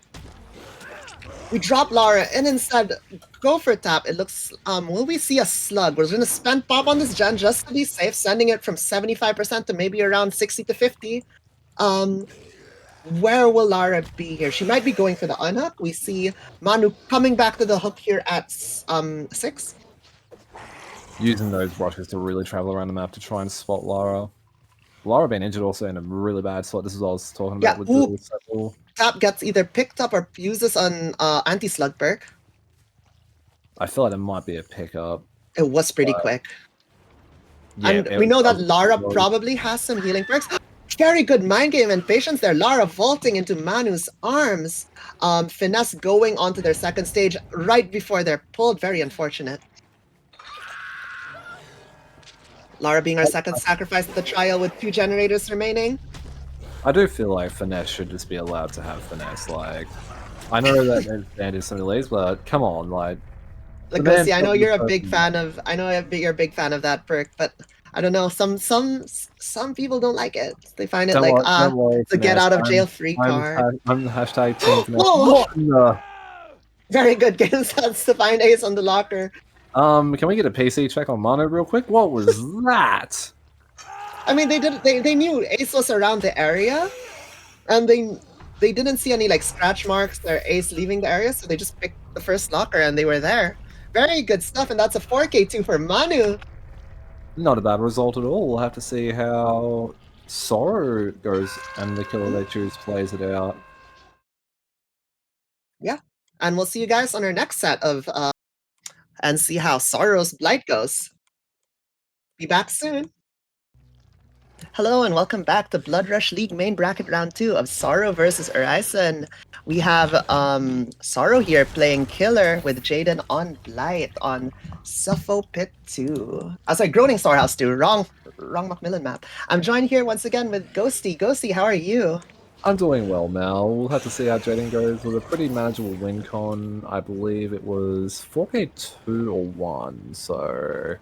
S1: We drop Lara and instead go for tap. It looks, will we see a slug? We're gonna spend pop on this gen just to be safe, sending it from 75% to maybe around 60 to 50. Where will Lara be here? She might be going for the unhook. We see Manu coming back to the hook here at 6.
S2: Using those rushes to really travel around the map to try and spot Lara. Lara being injured also in a really bad spot. This is what I was talking
S1: Yeah,
S2: about with
S1: ooh,
S2: the cycle.
S1: tap gets either picked up or uses an anti-slug perk.
S2: I feel like it might be a pickup.
S1: It was pretty quick.
S2: Yeah,
S1: And we know that Lara
S2: was.
S1: probably has some healing perks. Very good mind game and patience there. Lara vaulting into Manu's arms. Finesse going onto their second stage right before they're pulled. Very unfortunate. Lara being our second sacrifice at the trial with 2 generators remaining.
S2: I do feel like Finesse should just be allowed to have Finesse. Like, I know that there's standard some delays, but come on, like, the man
S1: Legosi, I know
S2: felt the
S1: you're a big
S2: person.
S1: fan of. I know you're a big fan of that perk, but I don't know. Some people don't like it. They find it like
S2: Don't worry,
S1: the get
S2: Finesse.
S1: out of jail free card.
S2: I'm the hashtag Team Finesse.
S1: Whoa!
S2: What in the?
S1: Very good game sense to find Ace on the locker.
S2: Can we get a PC check on Mono real quick? What was that?
S1: I mean, they knew Ace was around the area, and they didn't see any like scratch marks or Ace leaving the area, so they just picked the first locker and they were there. Very good stuff, and that's a 4K2 for Manu.
S2: Not a bad result at all. We'll have to see how Sorrow goes and the killer they choose plays it out.
S1: Yeah, and we'll see you guys on our next set of and see how Sorrow's Blight goes. Be back soon. Hello and welcome back to Blood Rush League main bracket round 2 of Sorrow versus Orison. We have Sorrow here playing Killer with Jaden on Blight on Suffo Pit 2. I was like Groaning Storehouse 2, wrong Macmillan map. I'm joined here once again with Ghosty. Ghosty, how are you?
S2: I'm doing well now. We'll have to see how Jaden goes with a pretty manageable win con. I believe it was 4K2 or 1, so...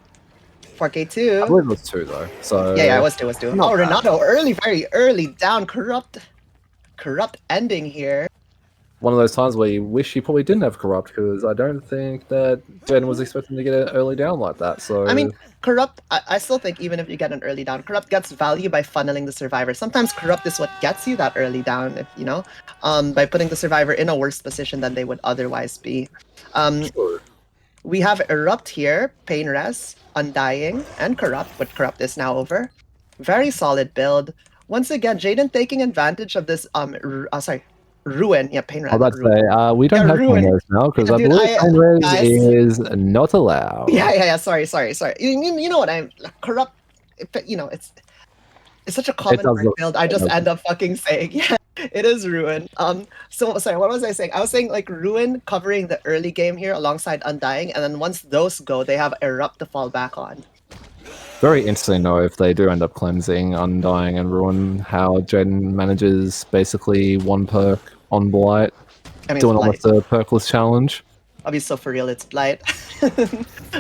S2: I
S1: 4K2.
S2: believe it was 2 though, so...
S1: Yeah, it was 2, it was 2.
S2: Not
S1: Oh,
S2: bad.
S1: Renato, early, very early down. Corrupt ending here.
S2: One of those times where you wish you probably didn't have Corrupt, because I don't think that Jaden was expecting to get an early down like that, so...
S1: I mean, Corrupt, I still think even if you get an early down, Corrupt gets value by funneling the Survivor. Sometimes Corrupt is what gets you that early down, if you know, by putting the Survivor in a worse position than they would otherwise be.
S2: Sure.
S1: We have Erupt here, Pain Res, Undying, and Corrupt, but Corrupt is now over. Very solid build. Once again, Jaden taking advantage of this, Ruin. Yeah, Pain Res.
S2: I was about to say, we don't have
S1: Ruin.
S2: Pain now, because
S1: Yeah,
S2: I
S1: dude,
S2: believe Pain Res
S1: guys.
S2: is not allowed.
S1: Yeah. Sorry. You know what I'm Corrupt. You know, it's such a common build. I just end up fucking saying, yeah, it is Ruin. So sorry, what was I saying? I was saying like Ruin covering the early game here alongside Undying, and then once those go, they have Erupt to fall back on.
S2: Very interesting though if they do end up cleansing, Undying, and Ruin, how Jaden manages basically one perk on Blight, doing almost a perkless challenge.
S1: Obviously, so for real, it's Blight.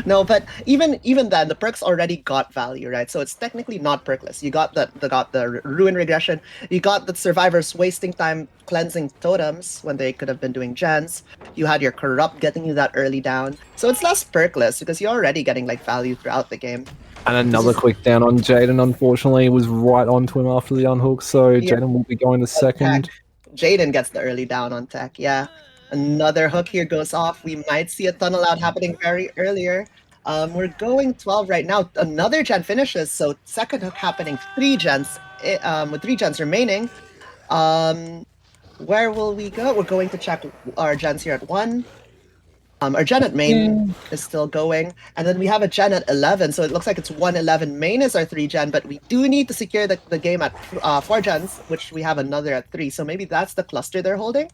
S1: No, but even then, the perks already got value, right? So it's technically not perkless. You got the Ruin regression. You got the survivors wasting time cleansing totems when they could have been doing gens. You had your Corrupt getting you that early down. So it's less perkless because you're already getting like value throughout the game.
S2: And another quick down on Jaden, unfortunately, was right onto him after the unhook, so
S1: Yeah.
S2: Jaden will be going to second.
S1: Jaden gets the early down on tech, yeah. Another hook here goes off. We might see a tunnel out happening very earlier. We're going 12 right now. Another gen finishes, so second hook happening. 3 gens, with 3 gens remaining. Where will we go? We're going to check our gens here at 1. Our gen at main is still going, and then we have a gen at 11, so it looks like it's 111 main is our 3 gen, but we do need to secure the game at 4 gens, which we have another at 3, so maybe that's the cluster they're holding?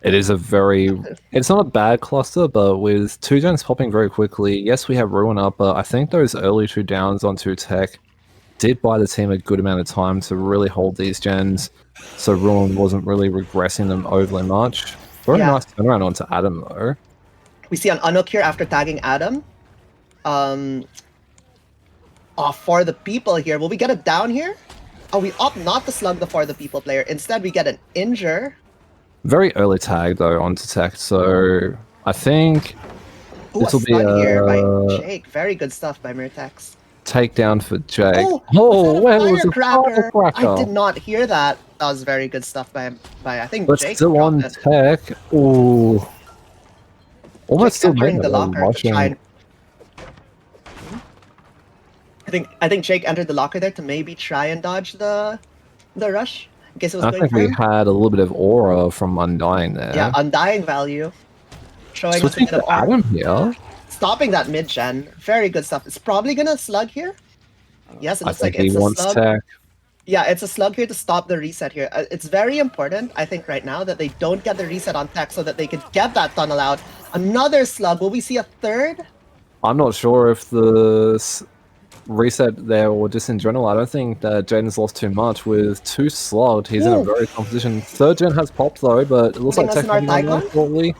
S2: It is it's not a bad cluster, but with 2 gens popping very quickly, yes, we have Ruin up, but I think those early 2 downs on 2 tech did buy the team a good amount of time to really hold these gens, so Ruin wasn't really regressing them overly much. Very nice turnaround onto Adam, though.
S1: We see an unhook here after tagging Adam. For the people here, will we get a down here? Oh, we opt not to slug the for the people player. Instead, we get an injure.
S2: Very early tag though onto tech, so I think
S1: this will be here by Jake. Very good stuff by Myrtex.
S2: Takedown for Jake.
S1: Oh, where was the firecracker? I did not hear that. That was very good stuff by I think
S2: but
S1: Jake.
S2: Still on tech. Ooh. Almost still
S1: entering the locker to try and... I think Jake entered the locker there to maybe try and dodge the rush. In case it was
S2: I think we had a little bit of aura from Undying there.
S1: Yeah, Undying value. Showing
S2: us a bit of Adam here.
S1: Stopping that mid-gen. Very good stuff. It's probably gonna slug here. Yes, it looks like it's
S2: a slug. Tech.
S1: Yeah, it's a slug here to stop the reset here. It's very important, I think, right now that they don't get the reset on tech so that they could get that tunnel out. Another slug. Will we see a third?
S2: I'm not sure if the reset there or just in general. I don't think that Jaden's lost too much with 2 slugged. He's in a very tough position. 3rd gen has popped though, but it looks like technically shortly.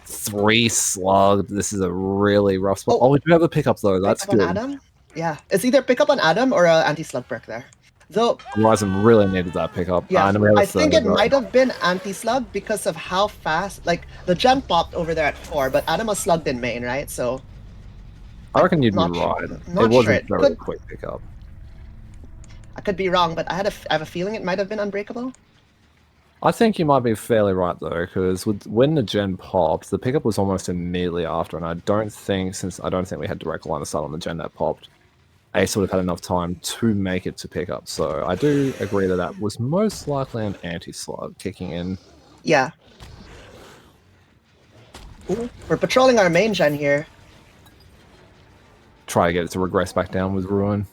S2: 3 slugged. This is a really rough spot. Oh, we do have a pickup though. That's good.
S1: Adam? Yeah, it's either pickup on Adam or an anti-slug perk there. Though
S2: Orison really needed that pickup.
S1: Yeah, I think it might have been anti-slug because of how fast, like the gen popped over there at 4, but Adam was slugged in main, right? So
S2: I reckon you'd be right. It wasn't a very quick pickup.
S1: I could be wrong, but I have a feeling it might have been unbreakable.
S2: I think you might be fairly right though, because when the gen popped, the pickup was almost immediately after, and I don't think we had direct line of sight on the gen that popped, Ace would have had enough time to make it to pick up. So I do agree that was most likely an anti-slug kicking in.
S1: Yeah. Ooh, we're patrolling our main gen here.
S2: Try to get it to regress back down with Ruin.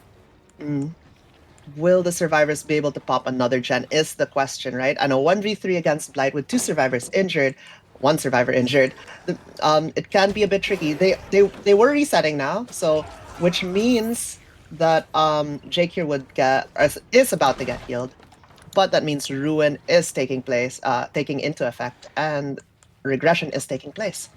S1: will the survivors be able to pop another gen is the question, right? And a 1v3 against Blight with 2 survivors injured, 1 survivor injured, it can be a bit tricky. They were resetting now, so which means that Jake here would get is about to get healed, but that means Ruin is taking into effect, and regression is taking place.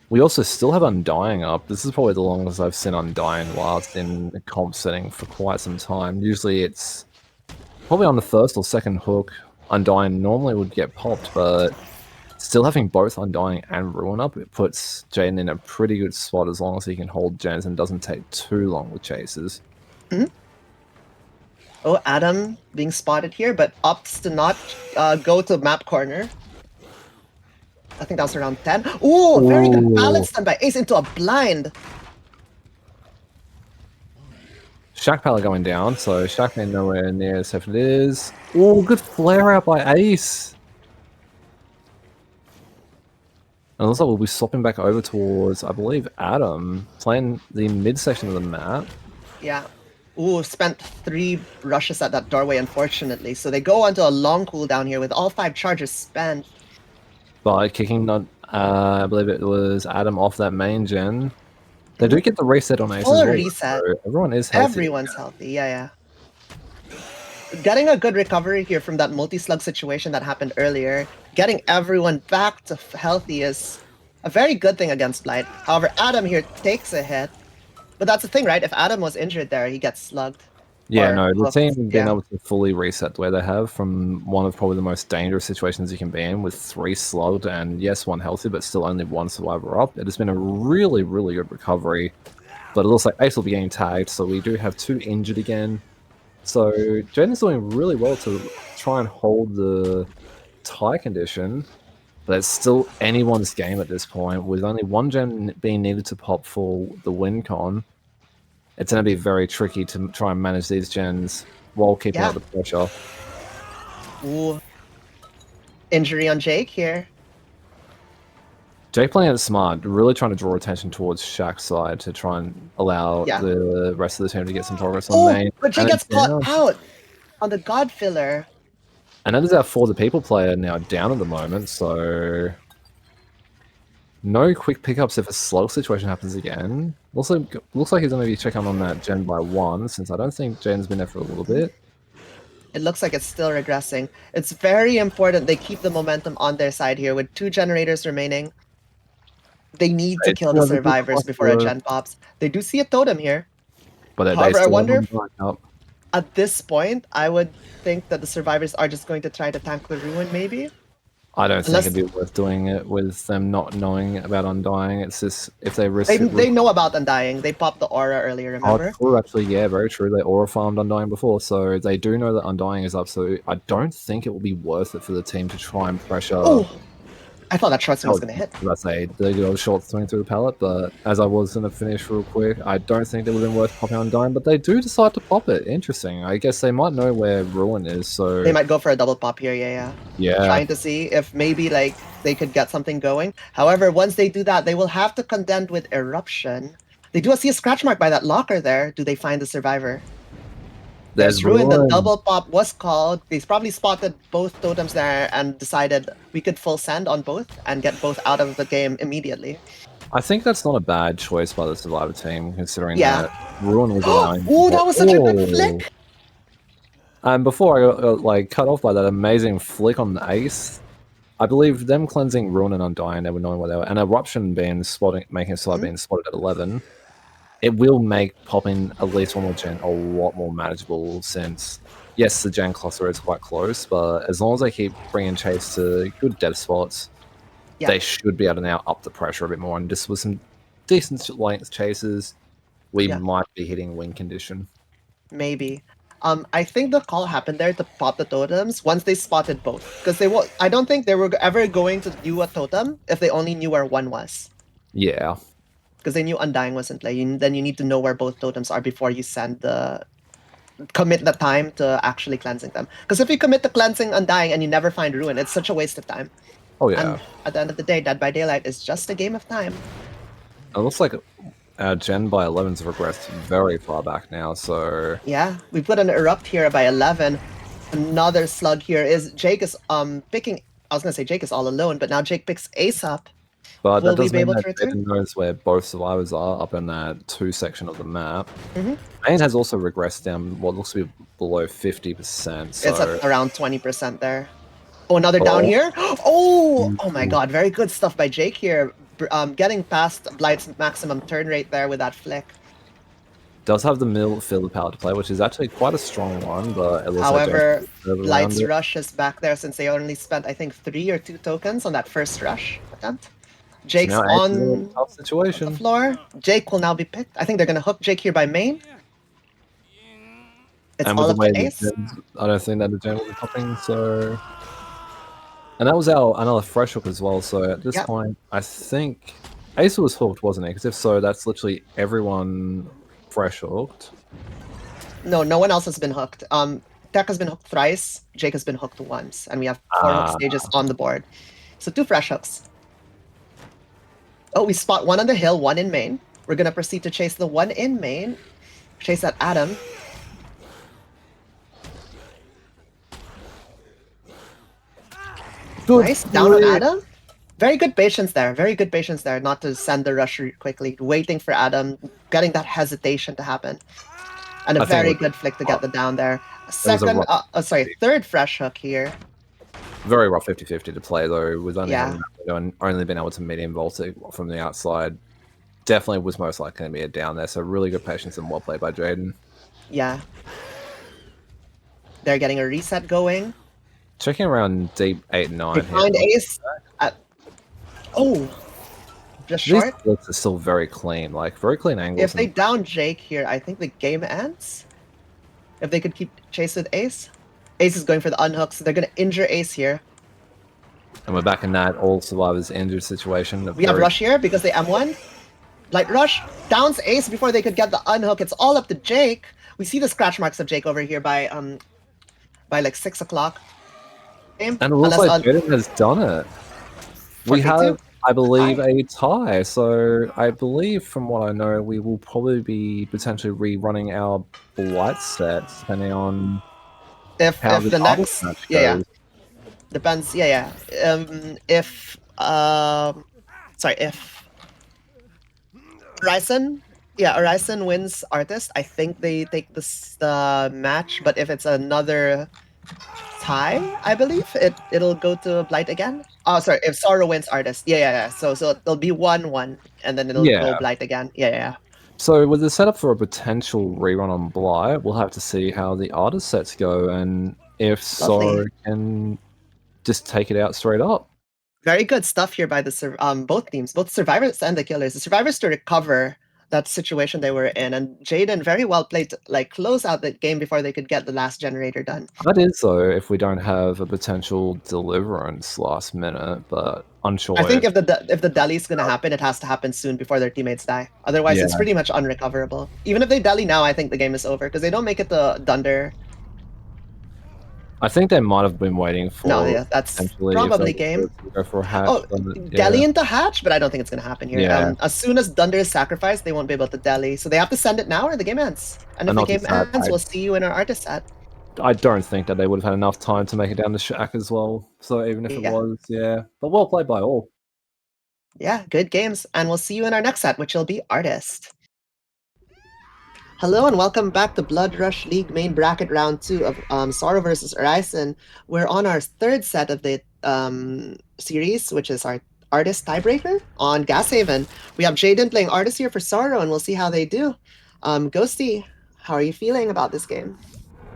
S2: We also still have Undying up. This is probably the longest I've seen Undying last in a comp setting for quite some time. Usually it's probably on the first or second hook. Undying normally would get popped, but still having both Undying and Ruin up, it puts Jaden in a pretty good spot as long as he can hold gens and doesn't take too long with chases.
S1: Oh, Adam being spotted here, but opts to not go to map corner. I think that was around 10. Ooh, very good balance done by Ace into a blind.
S2: Shack Pallet going down, so Shack ain't nowhere near as safe it is. Oh, good flare out by Ace. And it looks like we'll be swapping back over towards, I believe, Adam, playing the mid-section of the map.
S1: Yeah. Ooh, spent 3 rushes at that doorway, unfortunately. So they go onto a long cooldown here with all 5 charges spent.
S2: By kicking, I believe it was Adam off that main gen. They do get the reset on Ace
S1: Full
S2: as well,
S1: reset.
S2: so everyone is healthy.
S1: Everyone's healthy, yeah. Getting a good recovery here from that multi-slug situation that happened earlier. Getting everyone back to healthy is a very good thing against Blight. However, Adam here takes a hit. But that's the thing, right? If Adam was injured there, he gets slugged.
S2: Yeah,
S1: Or
S2: no, the
S1: hooked,
S2: team being
S1: yeah.
S2: able to fully reset the way they have from one of probably the most dangerous situations you can be in with 3 slugged and yes, 1 healthy, but still only 1 survivor up. It has been a really, really good recovery. But it looks like Ace will be getting tagged, so we do have 2 injured again. So Jaden's doing really well to try and hold the tie condition, but it's still anyone's game at this point. With only 1 gen being needed to pop for the win con, it's going to be very tricky to try and manage these gens while keeping up the pressure.
S1: Ooh. Injury on Jake here.
S2: Jake playing it smart, really trying to draw attention towards Shaq's side to try and allow the rest of the team to get some progress on main.
S1: But Jake gets caught out on the God Filler.
S2: And that is our For the People player now down at the moment, so no quick pickups if a slow situation happens again. Also, looks like he's going to be checking on that gen by 1, since I don't think Jen's been there for a little bit.
S1: It looks like it's still regressing. It's very important they keep the momentum on their side here with 2 generators remaining. They need to kill the survivors before a gen pops. They do see a totem here.
S2: But
S1: however, I wonder if at this point, I would think that the survivors are just going to try to tank the Ruin, maybe?
S2: I don't think it'd be worth doing it with them not knowing about Undying. It's just, if they risk
S1: it... They know about Undying. They popped the aura earlier, remember?
S2: Oh, true, actually, yeah, very true. They aura farmed Undying before, so they do know that Undying is up, so I don't think it will be worth it for the team to try and pressure...
S1: Oh! I thought that short swing was going to hit.
S2: Let's say they go short swing through the pallet, but as I was going to finish real quick, I don't think it would have been worth popping Undying, but they do decide to pop it. Interesting. I guess they might know where Ruin is, so...
S1: They might go for a double pop here, yeah. Trying to see if maybe, like, they could get something going. However, once they do that, they will have to contend with Eruption. They do see a scratch mark by that locker there. Do they find the survivor? There's Ruin. The double pop was called. They probably spotted both totems there and decided we could full send on both and get both out of the game immediately.
S2: I think that's not a bad choice by the Survivor team, considering that Ruin was allowing...
S1: Oh, that was such a good flick!
S2: And before I got like cut off by that amazing flick on the Ace, I believe them cleansing Ruin and Undying, they were knowing where they were, and Eruption being making a slide being spotted at 11, it will make popping at least 1 more gen a lot more manageable, since yes, the gen cluster is quite close, but as long as they keep bringing chase to good dev spots, they should be able to now up the pressure a bit more, and just with some decent length chases, we might be hitting win condition.
S1: Maybe. I think the call happened there to pop the totems once they spotted both, because they will. I don't think they were ever going to do a totem if they only knew where 1 was.
S2: Yeah.
S1: Because they knew Undying was in play. Then you need to know where both totems are before you commit the time to actually cleansing them. Because if you commit to cleansing Undying and you never find Ruin, it's such a waste of time.
S2: Oh yeah.
S1: And at the end of the day, Dead by Daylight is just a game of time.
S2: It looks like Our gen by 11's regressed very far back now, so
S1: Yeah, we put an erupt here by 11. Another slug here is Jake is picking. I was gonna say Jake is all alone, but now Jake picks Ace up.
S2: but that
S1: Will we
S2: does
S1: be
S2: mean
S1: able
S2: that
S1: to return?
S2: Jaden knows where both survivors are up in that 2 section of the map.
S1: Mm-hmm.
S2: Main has also regressed down what looks to be below 50%,
S1: It's at
S2: so
S1: around 20% there. Oh, another down
S2: oh,
S1: here. Oh my God! Very good stuff by Jake here. Getting past Blight's maximum turn rate there with that flick.
S2: does have the mill field power to play, which is actually quite a strong one, but it looks like Jaden
S1: However,
S2: curve around
S1: Blight's
S2: it.
S1: rush is back there since they only spent, I think, 3 or 2 tokens on that first rush attempt.
S2: So
S1: Jake's
S2: now Ace is in a
S1: on
S2: tough
S1: the
S2: situation.
S1: floor. Jake will now be picked. I think they're gonna hook Jake here by main. It's
S2: And with
S1: all
S2: the
S1: up
S2: way
S1: to
S2: the
S1: Ace.
S2: gens, I don't think that the gen will be popping, so... And that was our another fresh hook as well, so at this
S1: Yep.
S2: point, I think Ace was hooked, wasn't he? Because if so, that's literally everyone fresh hooked.
S1: No, no one else has been hooked. Tech has been hooked thrice. Jake has been hooked once, and we have 4 hook stages on the board. So 2 fresh hooks. Oh, we spot 1 on the hill, 1 in main. We're gonna proceed to chase the 1 in main. Chase that Adam.
S2: Good
S1: Nice. Down on
S2: play.
S1: Adam. Very good patience there. Very good patience there. Not to send the rush quickly. Waiting for Adam. Getting that hesitation to happen. And a
S2: I think
S1: very good flick to get the down there.
S2: it was a
S1: Second,
S2: rough,
S1: third fresh hook here.
S2: very rough 50-50 to play though, with only
S1: Yeah.
S2: having only been able to medium vault it from the outside. Definitely was most likely going to be a down there, so really good patience and well played by Jaden.
S1: Yeah. They're getting a reset going.
S2: Checking around deep 8 and 9
S1: They
S2: here.
S1: find Ace. Oh, just
S2: These
S1: short.
S2: splits are still very clean, like very clean angles.
S1: If they down Jake here, I think the game ends. If they could keep chase with Ace. Ace is going for the unhook, so they're going to injure Ace here.
S2: And we're back in that all survivors injured situation.
S1: We have Rush here because they M1. Light Rush downs Ace before they could get the unhook. It's all up to Jake. We see the scratch marks of Jake over here by like 6 o'clock.
S2: And it looks like Jaden has done it. We have, I believe, a tie. So I believe, from what I know, we will probably be potentially rerunning our Blight set, depending on how the next match goes.
S1: Depends. If Orison wins Artist, I think they take the match. But if it's another tie, I believe it'll go to Blight again. Oh, sorry. If Sorrow wins Artist, So it'll be 1-1, and then it'll go Blight again.
S2: So with the setup for a potential rerun on Blight, we'll have to see how the Artist sets go, and if Sorrow can just take it out straight up.
S1: Very good stuff here by the both teams, both survivors and the killers. The survivors to recover that situation they were in, and Jaden very well played to, like, close out the game before they could get the last generator done.
S2: That is, though, if we don't have a potential deliverance last minute, but unsure.
S1: I think if the deli's gonna happen, it has to happen soon before their teammates die. Otherwise, it's pretty much unrecoverable. Even if they deli now, I think the game is over because they don't make it to Dunder.
S2: I think they might have been waiting for.
S1: No, yeah, that's probably game.
S2: Go for a hatch.
S1: Oh, deli into hatch, but I don't think it's gonna happen here.
S2: Yeah.
S1: As soon as Dunder is sacrificed, they won't be able to deli, so they have to send it now, or the game ends. And if the game ends, we'll see you in our artist set.
S2: I don't think that they would have had enough time to make it down to Shack as well. So even if it was, but well played by all.
S1: Yeah, good games, and we'll see you in our next set, which will be artist. Hello and welcome back to Blood Rush League main bracket round 2 of Sorrow versus Orison. We're on our third set of the series, which is our artist tiebreaker on Gashaven. We have Jaden playing artist here for Sorrow, and we'll see how they do. Ghosty, how are you feeling about this game?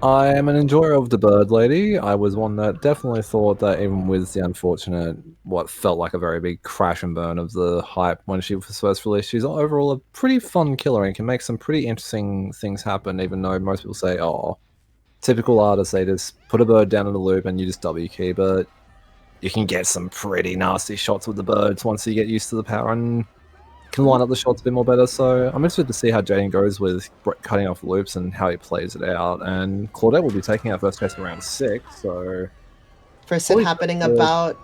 S2: I am an enjoyer of the Bird Lady. I was one that definitely thought that even with the unfortunate, what felt like a very big crash and burn of the hype when she was first released, she's overall a pretty fun killer and can make some pretty interesting things happen, even though most people say, oh, typical artists, they just put a bird down in a loop and you just W key, but you can get some pretty nasty shots with the birds once you get used to the power and can line up the shots a bit more better. So I'm interested to see how Jaden goes with cutting off loops and how he plays it out. And Claudette will be taking our first test around 6. So
S1: first hit happening about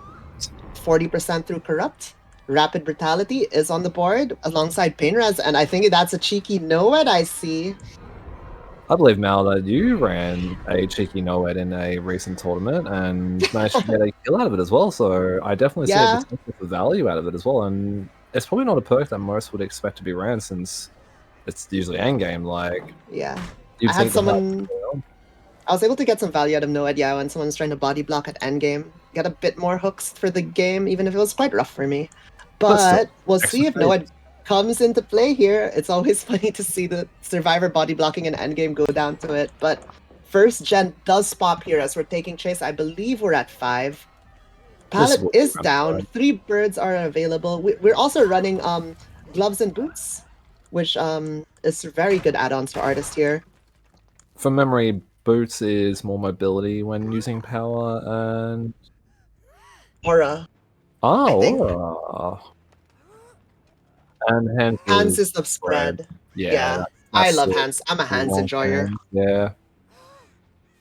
S1: 40% through corrupt. Rapid Brutality is on the board alongside Painraz, and I think that's a cheeky Noed I see.
S2: I believe, Mal, that you ran a cheeky Noed in a recent tournament and managed to get a kill out of it as well. So I definitely see a
S1: Yeah,
S2: potential for value out of it as well. And it's probably not a perk that most would expect to be ran since it's usually endgame. Like,
S1: yeah. I
S2: you'd
S1: had
S2: think the hype
S1: someone. I was able to get some value out of Noed, yeah, when someone's trying to body block at endgame. Get a bit more hooks for the game, even if it was quite rough for me.
S2: but still,
S1: But we'll
S2: extra
S1: see if
S2: phase.
S1: Noed comes into play here. It's always funny to see the survivor body blocking in endgame go down to it. But first gen does pop here as we're taking chase. I believe we're at 5.
S2: This
S1: Pallet
S2: will
S1: is
S2: be
S1: down. 3 birds are available. We're also running gloves and boots, which is very good add-ons for artists here.
S2: from memory. Boots is more mobility when using power, and
S1: Aura, I think.
S2: oh, and hands
S1: Hands
S2: is
S1: is the
S2: spread.
S1: spread.
S2: Yeah,
S1: Yeah, I
S2: that's
S1: love
S2: the
S1: hands. I'm a hands
S2: long
S1: enjoyer.
S2: hands. Yeah.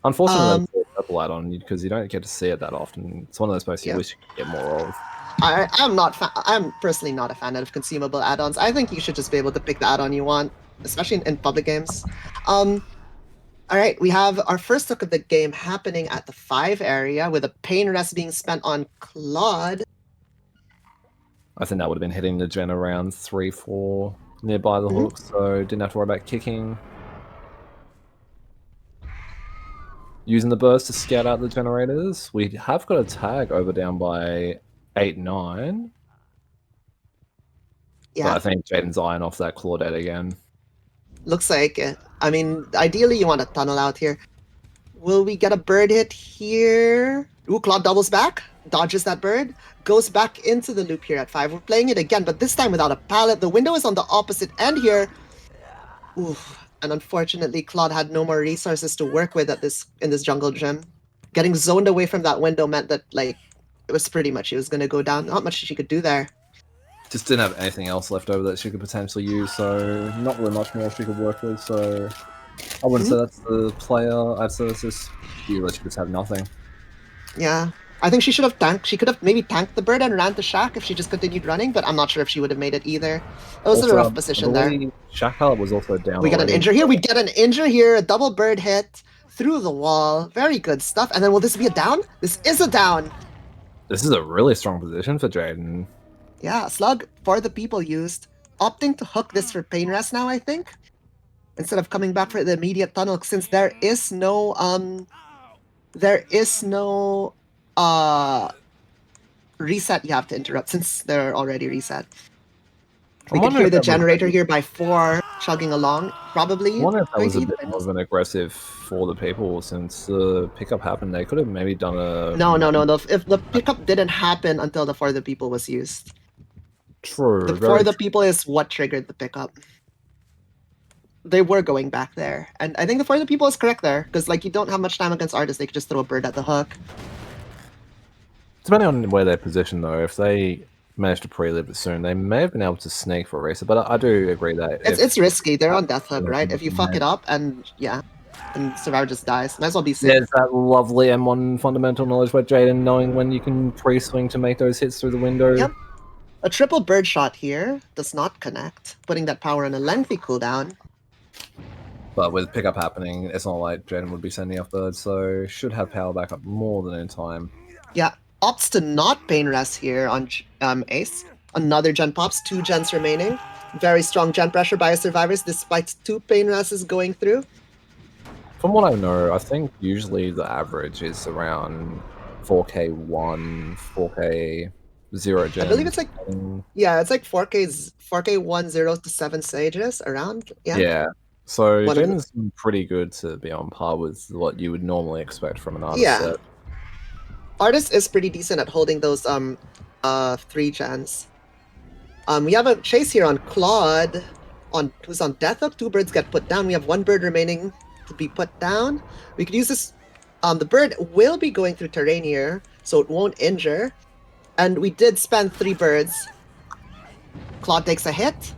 S2: Unfortunately,
S1: Um,
S2: that's a purple add-on because you don't get to see it that often. It's one of those posts you
S1: yeah.
S2: wish you could get more of.
S1: I'm personally not a fan of consumable add-ons. I think you should just be able to pick the add-on you want, especially in public games. All right, we have our first look of the game happening at the 5 area with a pain rest being spent on Claude.
S2: I think that would have been hitting the gen around 3, 4 nearby the hook, so didn't have to worry about kicking. Using the burst to scout out the generators. We have got a tag over down by 8, 9.
S1: Yeah,
S2: But I think Jaden's eyeing off that Claudette again.
S1: looks like it. I mean, ideally you want a tunnel out here. Will we get a bird hit here? Ooh, Claude doubles back, dodges that bird, goes back into the loop here at 5. We're playing it again, but this time without a pallet. The window is on the opposite end here. Ooh, and unfortunately, Claude had no more resources to work with at in this jungle gym. Getting zoned away from that window meant that like it was pretty much he was gonna go down. Not much she could do there.
S2: Just didn't have anything else left over that she could potentially use, so not really much more she could work with, so I wouldn't say that's the player. I'd say it's just you let you just have nothing.
S1: Yeah. I think she should have tanked. She could have maybe tanked the bird and ran to Shack if she just continued running, but I'm not sure if she would have made it either. It was
S2: Also,
S1: a rough
S2: I
S1: position there.
S2: believe Shack Pallet was also down
S1: We get an
S2: already.
S1: injure here. We get an injure here. A double bird hit through the wall. Very good stuff. And then will this be a down? This is a down.
S2: This is a really strong position for Jaden.
S1: Yeah, slug for the people used. Opting to hook this for pain rest now, I think. Instead of coming back for the immediate tunnel, since there is no reset you have to interrupt since they're already reset. We could hear the generator here by 4 chugging along, probably.
S2: I wonder if that
S1: Going
S2: was
S1: to
S2: a
S1: eat
S2: bit more of an aggressive for the people since the pickup happened. They could have maybe done a
S1: No. If the pickup didn't happen until the For the People was used.
S2: true.
S1: The
S2: Very
S1: For the People is what triggered the pickup. They were going back there, and I think the For the People is correct there because like you don't have much time against artists. They could just throw a bird at the hook.
S2: Depending on where they're positioned, though, if they managed to pre-live it soon, they may have been able to sneak for a racer. But I do agree that
S1: It's risky. They're on death hook, right? If you fuck it up, and Survivor just dies. Might as well be safe.
S2: There's that lovely M1 fundamental knowledge by Jaden, knowing when you can pre-swing to make those hits through the window.
S1: Yep. A triple bird shot here does not connect, putting that power on a lengthy cooldown.
S2: But with pickup happening, it's not like Jaden would be sending off birds, so should have power backup more than in time.
S1: Yeah, opts to not pain rest here on Ace. Another gen pops, 2 gens remaining. Very strong gen pressure by survivors despite 2 pain rests going through.
S2: From what I know, I think usually the average is around 4K1, 4K 0 gen.
S1: I believe it's like it's like 4K 1 0 to 7 sages around.
S2: Yeah. So Jaden's pretty good to be on par with what you would normally expect from an artist set.
S1: Artist is pretty decent at holding those 3 gens. We have a chase here on Claude, who's on death hook. 2 birds get put down. We have 1 bird remaining to be put down. We could use this. The bird will be going through terrain here, so it won't injure. And we did spend 3 birds. Claude takes a hit,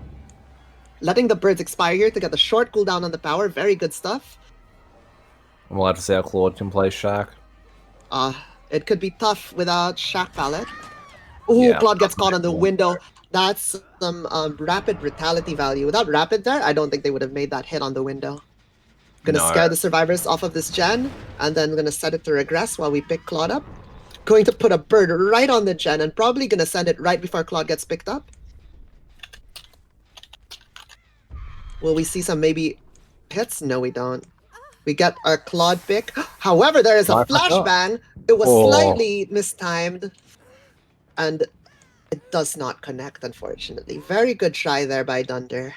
S1: letting the birds expire here to get the short cooldown on the power. Very good stuff.
S2: And we'll have to see how Claude can play Shack.
S1: It could be tough without Shack Pallet. Ooh,
S2: Yeah,
S1: Claude gets caught on the
S2: one.
S1: window. That's some rapid brutality value. Without rapid there, I don't think they would have made that hit on the window. Gonna
S2: No.
S1: scare the survivors off of this gen, and then gonna set it to regress while we pick Claude up. Going to put a bird right on the gen, and probably gonna send it right before Claude gets picked up. Will we see some maybe hits? No, we don't. We get our Claude pick. However, there is a flashbang. It was slightly mistimed, and it does not connect, unfortunately. Very good try there by Dunder.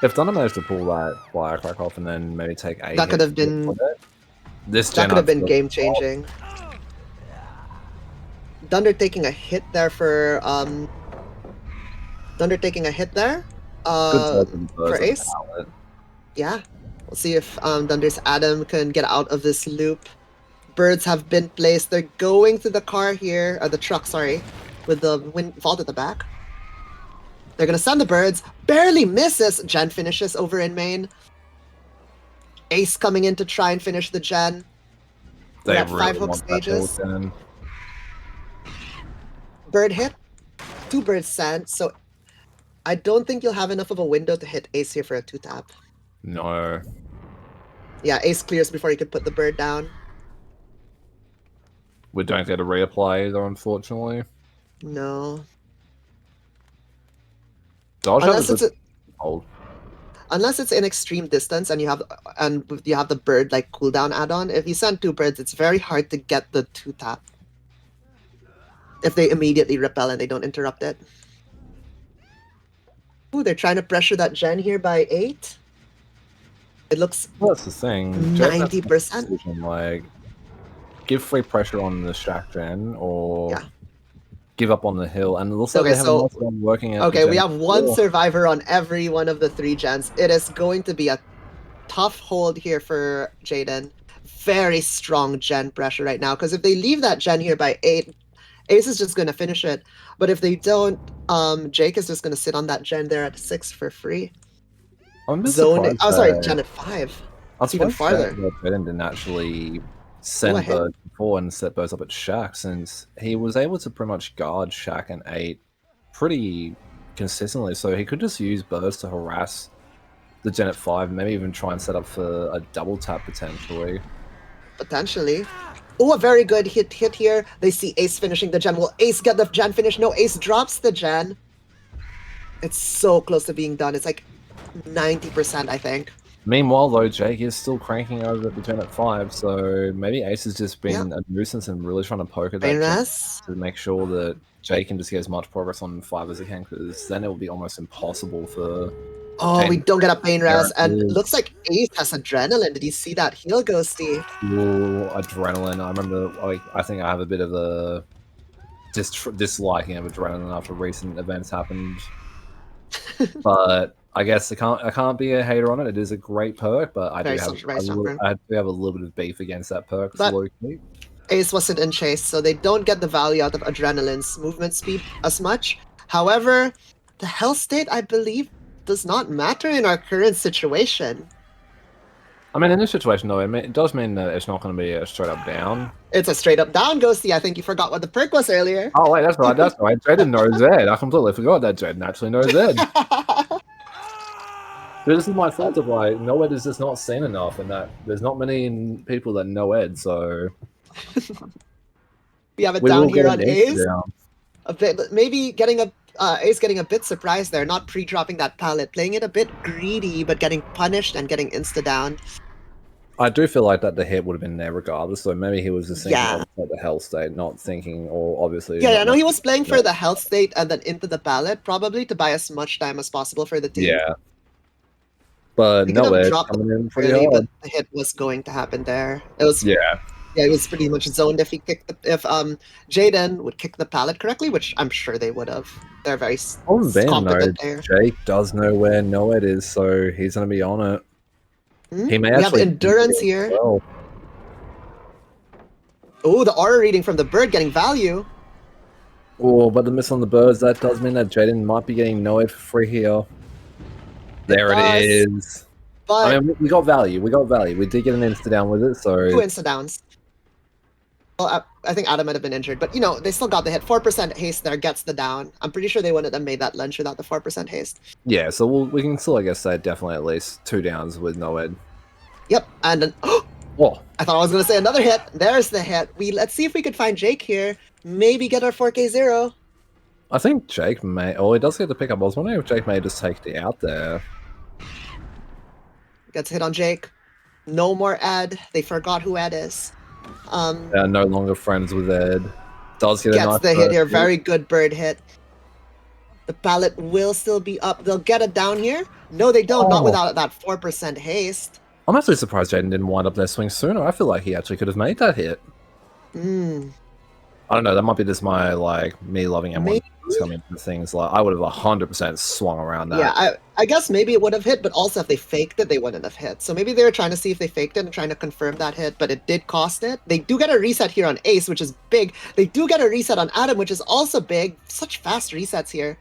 S2: If Thunder managed to pull that firecracker off and then maybe take a
S1: That could
S2: hit
S1: have been
S2: this
S1: that
S2: gen
S1: could have been
S2: feel-
S1: game changing. Dunder taking a hit there for Dunder taking a hit there.
S2: Good
S1: For Ace. Yeah. We'll see if Dunder's Adam can get out of this loop. Birds have been placed. They're going to the car here, or the truck, sorry, with the vault at the back. They're gonna send the birds. Barely misses. Gen finishes over in main. Ace coming in to try and finish the gen.
S2: They
S1: We're at
S2: really
S1: 5 hook
S2: want that hill
S1: stages.
S2: gen.
S1: Bird hit. 2 birds sent. So I don't think you'll have enough of a window to hit Ace here for a 2-tap.
S2: No.
S1: Yeah, Ace clears before he could put the bird down.
S2: We don't get a reapply either, unfortunately.
S1: No.
S2: Dodge
S1: Unless it's in extreme distance and you have the bird like cooldown add-on. If you send 2 birds, it's very hard to get the 2-tap. If they immediately repel and they don't interrupt it. Ooh, they're trying to pressure that gen here by 8. It looks
S2: that's the thing.
S1: 90%.
S2: Like, give free pressure on the Shack gen or give up on the hill. And it looks like they have a nice one working at
S1: we have 1 survivor on every one of the 3 gens. It is going to be a tough hold here for Jaden. Very strong gen pressure right now, because if they leave that gen here by 8, Ace is just going to finish it. But if they don't, Jake is just going to sit on that gen there at 6 for free.
S2: I'm just surprised.
S1: Oh, sorry, gen at 5. It's even farther.
S2: Jaden didn't actually send birds before and set birds up at Shack, since he was able to pretty much guard Shack and 8 pretty consistently. So he could just use birds to harass the gen at 5, maybe even try and set up for a double tap potentially.
S1: Potentially. Oh, a very good hit here. They see Ace finishing the gen. Will Ace get the gen finish? No, Ace drops the gen. It's so close to being done. It's like 90%, I think.
S2: Meanwhile, though, Jake is still cranking over at the gen at 5, so maybe Ace has just been a nuisance and really trying to poke at that gen to make sure that Jake can just get as much progress on 5 as he can, because then it will be almost impossible for...
S1: Oh, we don't get a pain res, and it looks like Ace has adrenaline. Did you see that heal, Ghosty?
S2: Ooh, adrenaline. I remember, I think I have a bit of a disliking of adrenaline after recent events happened. But I guess I can't be a hater on it. It is a great perk, but I do have a little bit of beef against that perk.
S1: Ace wasn't in chase, so they don't get the value out of adrenaline's movement speed as much. However, the health state, I believe, does not matter in our current situation.
S2: I mean, in this situation, though, it does mean that it's not going to be a straight up down.
S1: It's a straight up down, Ghosty. I think you forgot what the perk was earlier.
S2: Oh, wait, that's right. Jaden knows Zed. I completely forgot that Jaden actually knows Zed. This is my fault of no Ed is just not seen enough, and that there's not many people that know Ed, so...
S1: We have it down here on Ace. A bit, maybe getting Ace getting a bit surprised there, not pre-dropping that pallet, playing it a bit greedy, but getting punished and getting insta-down.
S2: I do feel like that the hit would have been there regardless, so maybe he was just thinking of the health state, not thinking, or obviously...
S1: Yeah, no, he was playing for the health state and then into the pallet, probably, to buy as much time as possible for the team.
S2: Yeah. But no Ed coming in pretty hard.
S1: But the hit was going to happen there. It was... Yeah, it was pretty much zoned if Jaden would kick the pallet correctly, which I'm sure they would have. They're very competent there.
S2: Jake does know where Noed is, so he's going to be on it. He may
S1: we have endurance here. Oh, the aura reading from the bird getting value.
S2: Oh, but the miss on the birds, that does mean that Jaden might be getting Noed for free here. There it is. But I mean, we got value. We did get an insta-down with it, so...
S1: 2 insta-downs. I think Adam might have been injured, but you know, they still got the hit. 4% haste there gets the down. I'm pretty sure they wouldn't have made that lunge without the 4% haste.
S2: Yeah, so we can still, I guess, say definitely at least 2 downs with no ed.
S1: Yep, and then
S2: Oh,
S1: I thought I was gonna say another hit. There's the hit. Let's see if we could find Jake here. Maybe get our 4K0.
S2: I think Jake may. Oh, he does get the pickup. I was wondering if Jake may just take it out there.
S1: Gets hit on Jake. No more Ed. They forgot who Ed is.
S2: They're no longer friends with Ed. Does get a
S1: Gets
S2: nice
S1: the hit here.
S2: hit.
S1: Very good bird hit. The pallet will still be up. They'll get it down here. No, they don't. Not without that 4% haste.
S2: I'm actually surprised Jaden didn't wind up their swing sooner. I feel like he actually could have made that hit. I don't know. That might be just my me loving M1 coming into things. Like I would have 100% swung around that.
S1: Yeah, I guess maybe it would have hit, but also if they faked it, they wouldn't have hit. So maybe they were trying to see if they faked it and trying to confirm that hit, but it did cost it. They do get a reset here on Ace, which is big. They do get a reset on Adam, which is also big. Such fast resets here.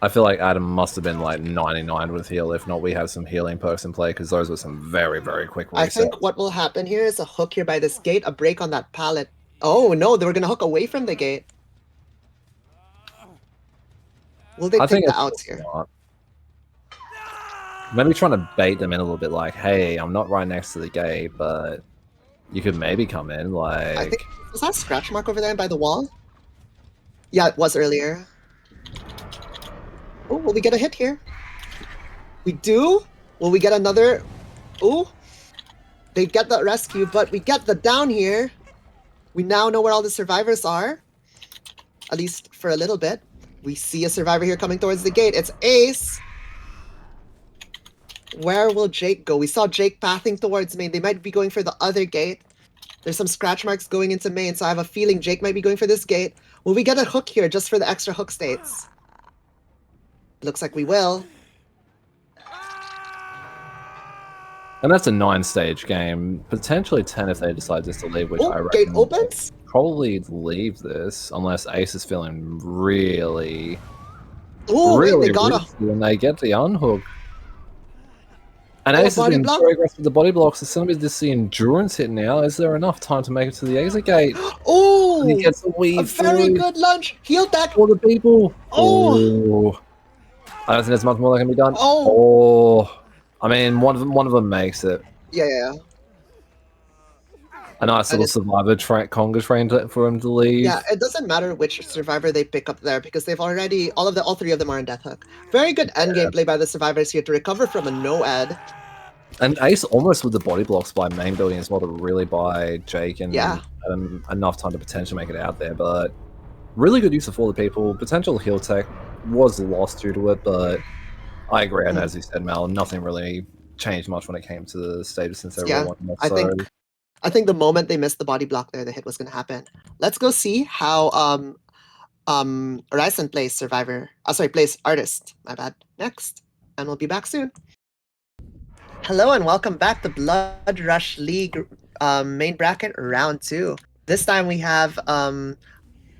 S2: I feel like Adam must have been like 99 with heal. If not, we have some healing perks in play because those were some very, very quick resets.
S1: I think what will happen here is a hook here by this gate, a break on that pallet. Oh no, they were going to hook away from the gate. Will they take the outs here?
S2: Smart. Maybe trying to bait them in a little bit like, hey, I'm not right next to the gate, but you could maybe come in.
S1: I think, was that a scratch mark over there by the wall? Yeah, it was earlier. Oh, will we get a hit here? We do? Will we get another? Oh, they get the rescue, but we get the down here. We now know where all the survivors are. At least for a little bit. We see a survivor here coming towards the gate. It's Ace. Where will Jake go? We saw Jake pathing towards main. They might be going for the other gate. There's some scratch marks going into main, so I have a feeling Jake might be going for this gate. Will we get a hook here just for the extra hook states? Looks like we will.
S2: And that's a 9-stage game. Potentially 10 if they decide just to leave, which I reckon.
S1: Gate opens?
S2: Probably leave this, unless Ace is feeling really...
S1: Oh, really they got
S2: when they get the unhook. And Ace has been very aggressive with the body blocks. It's going to be just the endurance hit now. Is there enough time to make it to the exit gate?
S1: Oh!
S2: And he gets a weave
S1: very good lunge. Heal deck.
S2: For the people.
S1: Oh!
S2: I don't think there's much more that can be done.
S1: Oh!
S2: I mean, one of them makes it.
S1: Yeah.
S2: A nice little survivor conga train for him to leave.
S1: Yeah, it doesn't matter which survivor they pick up there because they've already all 3 of them are in death hook. Very good end game play by the survivors here to recover from a no ed.
S2: And Ace almost with the body blocks by main building as well to really buy Jake and enough time to potentially make it out there. But really good use of all the people. Potential heal tech was lost due to it, but I agree. And as you said, Mel, nothing really changed much when it came to the stages since everyone.
S1: Yeah, I think the moment they missed the body block there, the hit was going to happen. Let's go see how Orison plays Survivor. Plays Artist. My bad. Next, and we'll be back soon. Hello and welcome back to Blood Rush League main bracket round 2. This time we have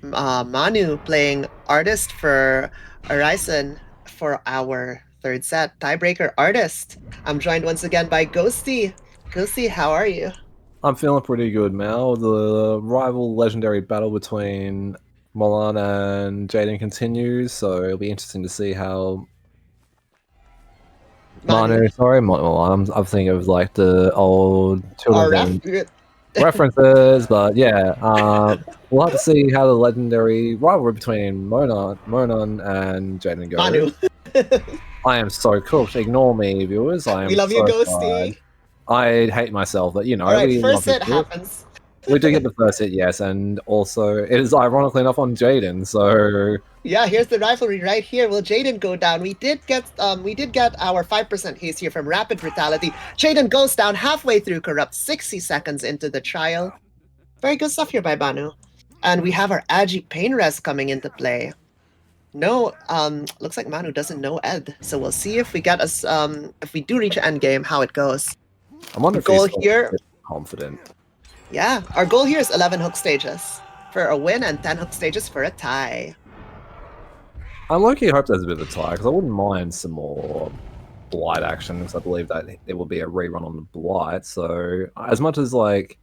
S1: Manu playing Artist for Orison for our 3rd set. Tiebreaker Artist. I'm joined once again by Ghosty. Ghosty, how are you?
S2: I'm feeling pretty good, Mal. The rival legendary battle between Molan and Jaden continues, so it'll be interesting to see how Molan. I'm thinking of like the old children's references, but yeah, we'll have to see how the legendary rivalry between Monan and Jaden goes.
S1: Manu.
S2: I am so cooked. Ignore me, viewers.
S1: We love you, Ghosty.
S2: I hate myself, but you know.
S1: Alright, first hit happens.
S2: We did get the first hit, yes, and also it is ironically enough on Jaden, so
S1: yeah, here's the rivalry right here. Will Jaden go down? We did get our 5% haste here from Rapid Brutality. Jaden goes down halfway through Corrupt, 60 seconds into the trial. Very good stuff here by Banu. And we have our Agi Pain Res coming into play. No, looks like Manu doesn't know Ed, so we'll see if we get us if we do reach end game, how it goes.
S2: I'm wondering
S1: goal here.
S2: Confident.
S1: Yeah, our goal here is 11 hook stages for a win and 10 hook stages for a tie.
S2: I low-key hope there's a bit of a tie because I wouldn't mind some more Blight action because I believe that it will be a rerun on the Blight. So as much as like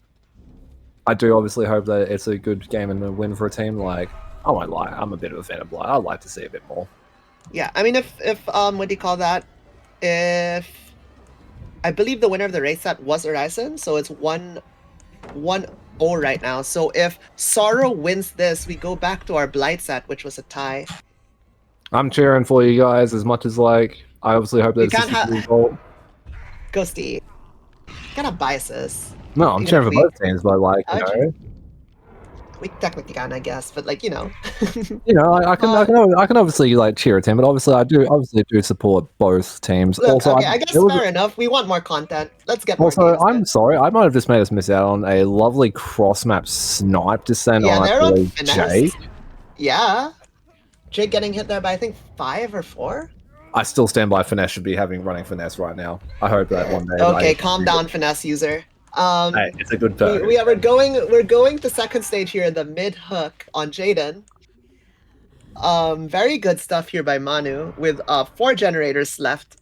S2: I do obviously hope that it's a good game and a win for a team. Like, I won't lie, I'm a bit of a fan of Blight. I'd like to see a bit more.
S1: Yeah, I mean, if what do you call that? If I believe the winner of the race set was Orison, so it's 1-0 right now. So if Sorrow wins this, we go back to our Blight set, which was a tie.
S2: I'm cheering for you guys as much as like I obviously hope that
S1: You
S2: it's
S1: can't
S2: just a
S1: have
S2: good result.
S1: Ghosty. You can't have biases.
S2: No, I'm
S1: Even
S2: cheering
S1: if
S2: for
S1: we,
S2: both teams, but like
S1: we technically can, I guess, but like
S2: I can obviously like cheer a team, but obviously I do support both teams.
S1: Look,
S2: Also,
S1: okay, I guess fair enough. We want more content. Let's get more games.
S2: I'm sorry, I might have just made us miss out on a lovely cross map snipe descent
S1: Yeah,
S2: on I
S1: they're on
S2: believe
S1: finesse.
S2: Jake.
S1: Yeah, Jake getting hit there by I think 5 or 4.
S2: I still stand by finesse should be running finesse right now. I hope that one day.
S1: Okay, calm down, finesse user.
S2: Hey, it's a good perk.
S1: We're going to second stage here in the mid hook on Jaden. Very good stuff here by Manu with 4 generators left.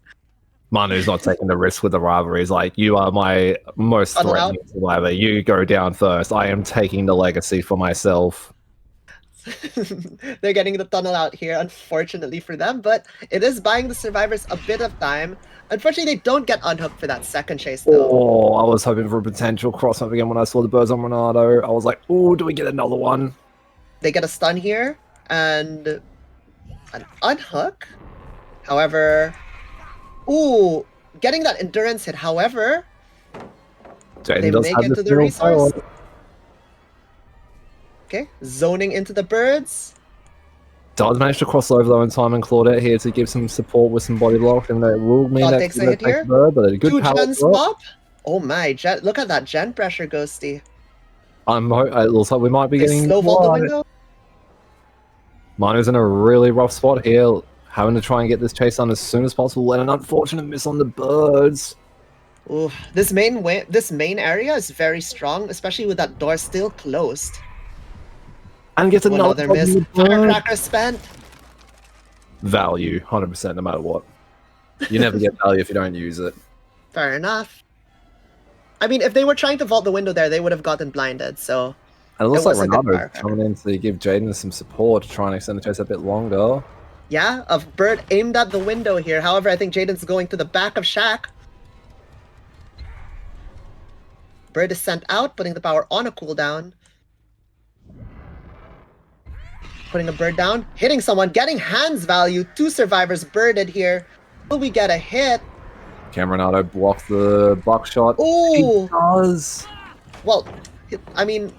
S2: Manu's not taking the risk with the rivalry. He's like, you are my most
S1: Funnel
S2: threatening survivor. You go down first. I am taking the legacy for myself.
S1: They're getting the tunnel out here, unfortunately for them, but it is buying the survivors a bit of time. Unfortunately, they don't get unhooked for that second chase, though.
S2: Oh, I was hoping for a potential cross up again when I saw the birds on Renato. I was like, oh, do we get another one?
S1: They get a stun here, and an unhook. However, ooh, getting that endurance hit. However,
S2: Jaden
S1: they
S2: does
S1: make
S2: have
S1: it
S2: this
S1: to the
S2: middle
S1: resource.
S2: power.
S1: Okay, zoning into the birds.
S2: Does manage to cross over though in time and Claudette here to give some support with some body block, and that will mean that
S1: Takes a hit here.
S2: bird, but a good
S1: 2
S2: power
S1: gens
S2: drop.
S1: pop. Oh my, gen, look at that gen pressure, Ghosty.
S2: It looks like we might be
S1: They
S2: getting
S1: slow vault the window.
S2: Manu's in a really rough spot here, having to try and get this chase done as soon as possible, and an unfortunate miss on the birds.
S1: Ooh, this main area is very strong, especially with that door still closed.
S2: And gets
S1: Another miss. Firecracker spent.
S2: Value, 100% no matter what. You never get value if you don't use it.
S1: Fair enough. I mean, if they were trying to vault the window there, they would have gotten blinded, so...
S2: And it looks like Renato's coming in to give Jaden some support to try and extend the chase a bit longer.
S1: Yeah, a bird aimed at the window here. However, I think Jaden's going to the back of Shack. Bird is sent out, putting the power on a cooldown. Putting a bird down, hitting someone, getting hands value. 2 survivors birded here. Will we get a hit?
S2: Renato blocked the buckshot.
S1: Ooh!
S2: He does!
S1: Well, I mean,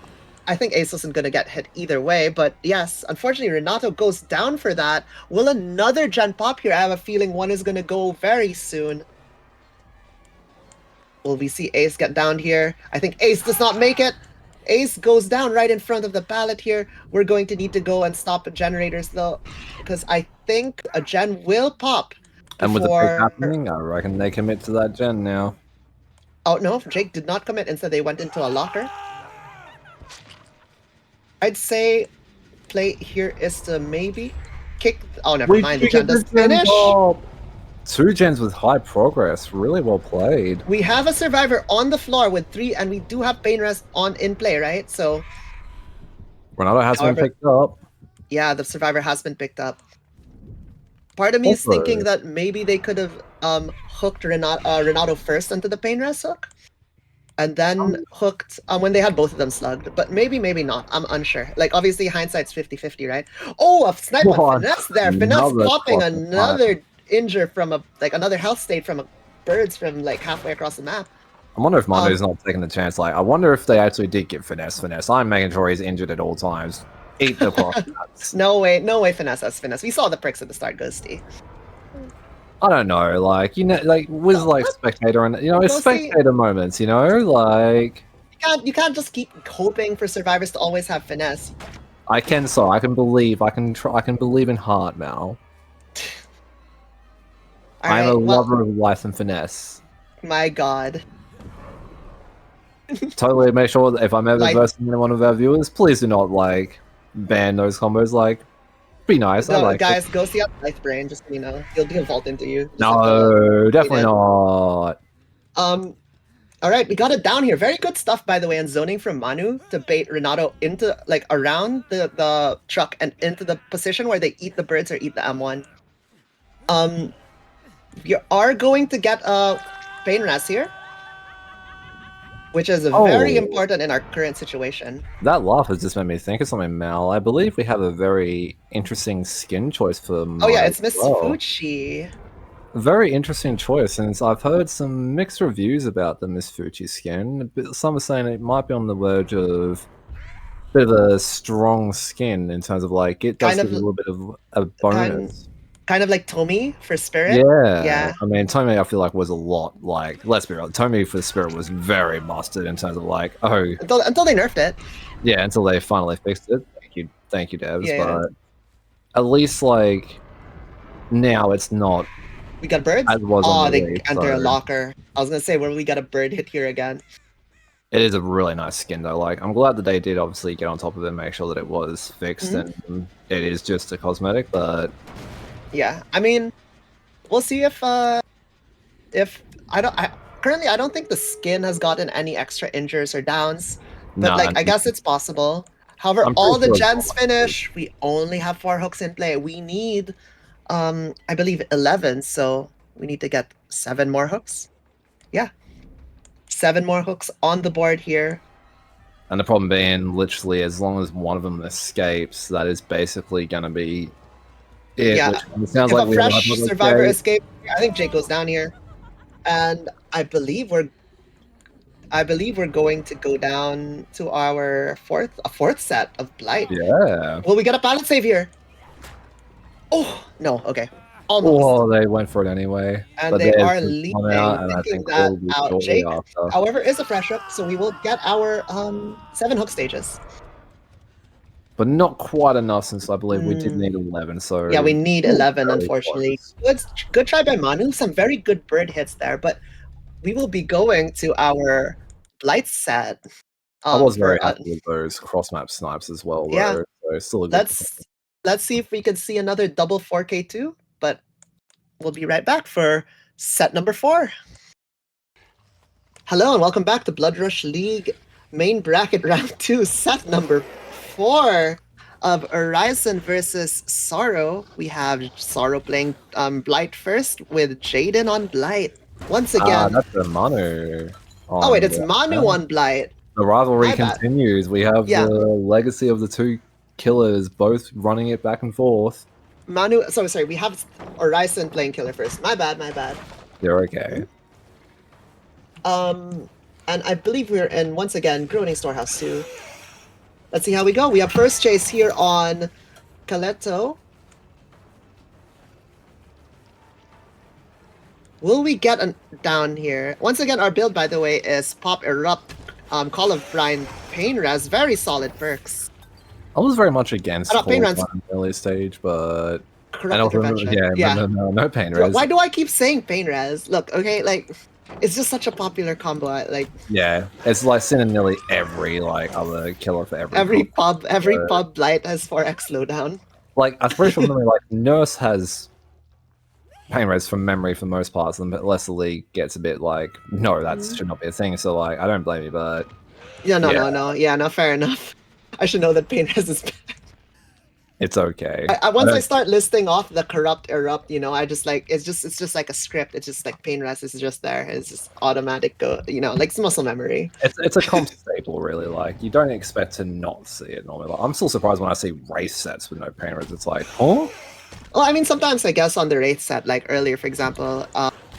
S1: I think Ace isn't going to get hit either way, but yes, unfortunately, Renato goes down for that. Will another gen pop here? I have a feeling one is going to go very soon. Will we see Ace get down here? I think Ace does not make it. Ace goes down right in front of the pallet here. We're going to need to go and stop generators, though, because I think a gen will pop.
S2: And with the pick happening, I reckon they commit to that gen now.
S1: Oh, no, Jake did not commit. Instead, they went into a locker. I'd say play here is to maybe kick... Oh, never mind. The gen does finish.
S2: 2 gens with high progress. Really well played.
S1: We have a survivor on the floor with 3, and we do have Pain Rest in play, right? So...
S2: Renato has been picked up.
S1: Yeah, the survivor has been picked up. Part of me is thinking that maybe they could have hooked Renato first into the Pain Rest hook. And then hooked when they had both of them slugged. But maybe not. I'm unsure. Like, obviously, hindsight's 50-50, right? Oh, a snipe on Finesse there. Finesse popping another injure from another health state from a birds from, like, halfway across the map.
S2: I wonder if Manu's not taking the chance. Like, I wonder if they actually did get Finesse. I'm making sure he's injured at all times. Eat the cross.
S1: No way Finesse has Finesse. We saw the pricks at the start, Ghosty.
S2: I don't know, like, with spectator and spectator moments, like
S1: you can't just keep hoping for survivors to always have finesse.
S2: I can believe in heart, Mal. I'm a lover of life and finesse.
S1: My god.
S2: Totally make sure that if I'm ever versing any one of our viewers, please do not ban those combos. Like, be nice.
S1: No,
S2: I like
S1: guys, go see out Life Brain. Just he'll vault into you.
S2: No, definitely not.
S1: All right, we got it down here. Very good stuff, by the way, and zoning from Manu to bait Renato into, like, around the truck and into the position where they eat the birds or eat the M1. You are going to get a Pain Ras here, which is very important in our current situation.
S2: That laugh has just made me think of something, Mal. I believe we have a very interesting skin choice for
S1: Oh yeah,
S2: Manu
S1: it's Miss
S2: as well.
S1: Fuchi.
S2: Very interesting choice, since I've heard some mixed reviews about the Miss Fuchi skin. Some are saying it might be on the verge of a bit of a strong skin in terms of, like, it does
S1: Kind
S2: give a
S1: of,
S2: little bit of a
S1: kind,
S2: bonus.
S1: kind of like Tomi for Spirit.
S2: Yeah. I mean, Tommy, I feel like, was a lot, like, let's be real, Tommy for Spirit was very busted in terms of, like,
S1: Until they nerfed it.
S2: yeah, until they finally fixed it. Thank you, devs.
S1: Yeah.
S2: But at least, like, now it's not
S1: We got birds?
S2: as it was
S1: Oh,
S2: on the
S1: they
S2: Wii,
S1: enter a
S2: so
S1: locker. I was gonna say, where we got a bird hit here again.
S2: it is a really nice skin, though. Like, I'm glad that they did obviously get on top of it and make sure that it was fixed, and it is just a cosmetic, but
S1: yeah, I mean, we'll see if currently I don't think the skin has gotten any extra injures or downs, but
S2: nah,
S1: like I guess it's possible. However,
S2: I'm
S1: all
S2: pretty
S1: the
S2: sure it's
S1: gens
S2: not.
S1: finish. We only have 4 hooks in play. We need, I believe 11. So we need to get 7 more hooks. Yeah, 7 more hooks on the board here.
S2: And the problem being, literally, as long as one of them escapes, that is basically going to be it.
S1: Yeah,
S2: Which sounds
S1: if
S2: like
S1: a
S2: we have
S1: fresh
S2: another
S1: survivor
S2: escape.
S1: escapes, I think Jake goes down here, and I believe we're going to go down to our fourth set of Blight.
S2: Yeah.
S1: Will we get a pallet save here? Oh, no, okay. Almost.
S2: Oh, they went for it anyway.
S1: And
S2: But
S1: they
S2: there's
S1: are
S2: the
S1: leaving,
S2: one out, and I
S1: thinking
S2: think
S1: that
S2: we'll be
S1: out.
S2: shortly
S1: Jake,
S2: after.
S1: however, is a fresh hook, so we will get our 7 hook stages.
S2: But not quite enough, since I believe we did need 11, so
S1: Yeah, we need 11,
S2: very
S1: unfortunately.
S2: close.
S1: Good try by Manu. Some very good bird hits there, but we will be going to our Blight set.
S2: I was
S1: For
S2: very happy with those cross-map snipes as well,
S1: yeah,
S2: though. So still a good performance.
S1: let's see if we can see another double 4K2, but we'll be right back for set number 4. Hello and welcome back to Blood Rush League main bracket round 2, set number 4 of Orison versus Sorrow. We have Sorrow playing Blight first with Jaden on Blight. Once again.
S2: That's a Manu.
S1: Oh wait, it's Manu on Blight.
S2: The rivalry
S1: My bad.
S2: continues. We have the legacy of the two killers both running it back and forth.
S1: Manu, sorry, we have Orison playing killer first. My bad.
S2: You're okay.
S1: And I believe we're in, once again, Groaning Storehouse 2. Let's see how we go. We have first chase here on Kaleto. Will we get down here? Once again, our build, by the way, is Pop Erupt, Call of Brine, Pain Res. Very solid perks.
S2: I was very much against
S1: Pain Res.
S2: in the early stage, but
S1: Corrupt Intervention.
S2: No Pain Res.
S1: Why do I keep saying Pain Res? Look, okay, like, it's just such a popular combo. Like,
S2: yeah, it's like seen in nearly every other killer for every
S1: pub Blight has 4x slowdown.
S2: Like, I'm pretty sure like Nurse has Pain Res from memory for most parts, but Lesser League gets a bit like, no, that should not be a thing. So like, I don't blame you, but
S1: no, fair enough. I should know that Pain Res is bad.
S2: It's okay.
S1: Once I start listing off the corrupt erupt, I just like it's just like a script. It's just like Pain Res is just there. It's just automatic go, like it's muscle memory.
S2: It's a comp staple, really. Like, you don't expect to not see it normally. Like, I'm still surprised when I see race sets with no Pain Res. It's like, huh?
S1: Well, I mean, sometimes I guess on the race set, like earlier, for example,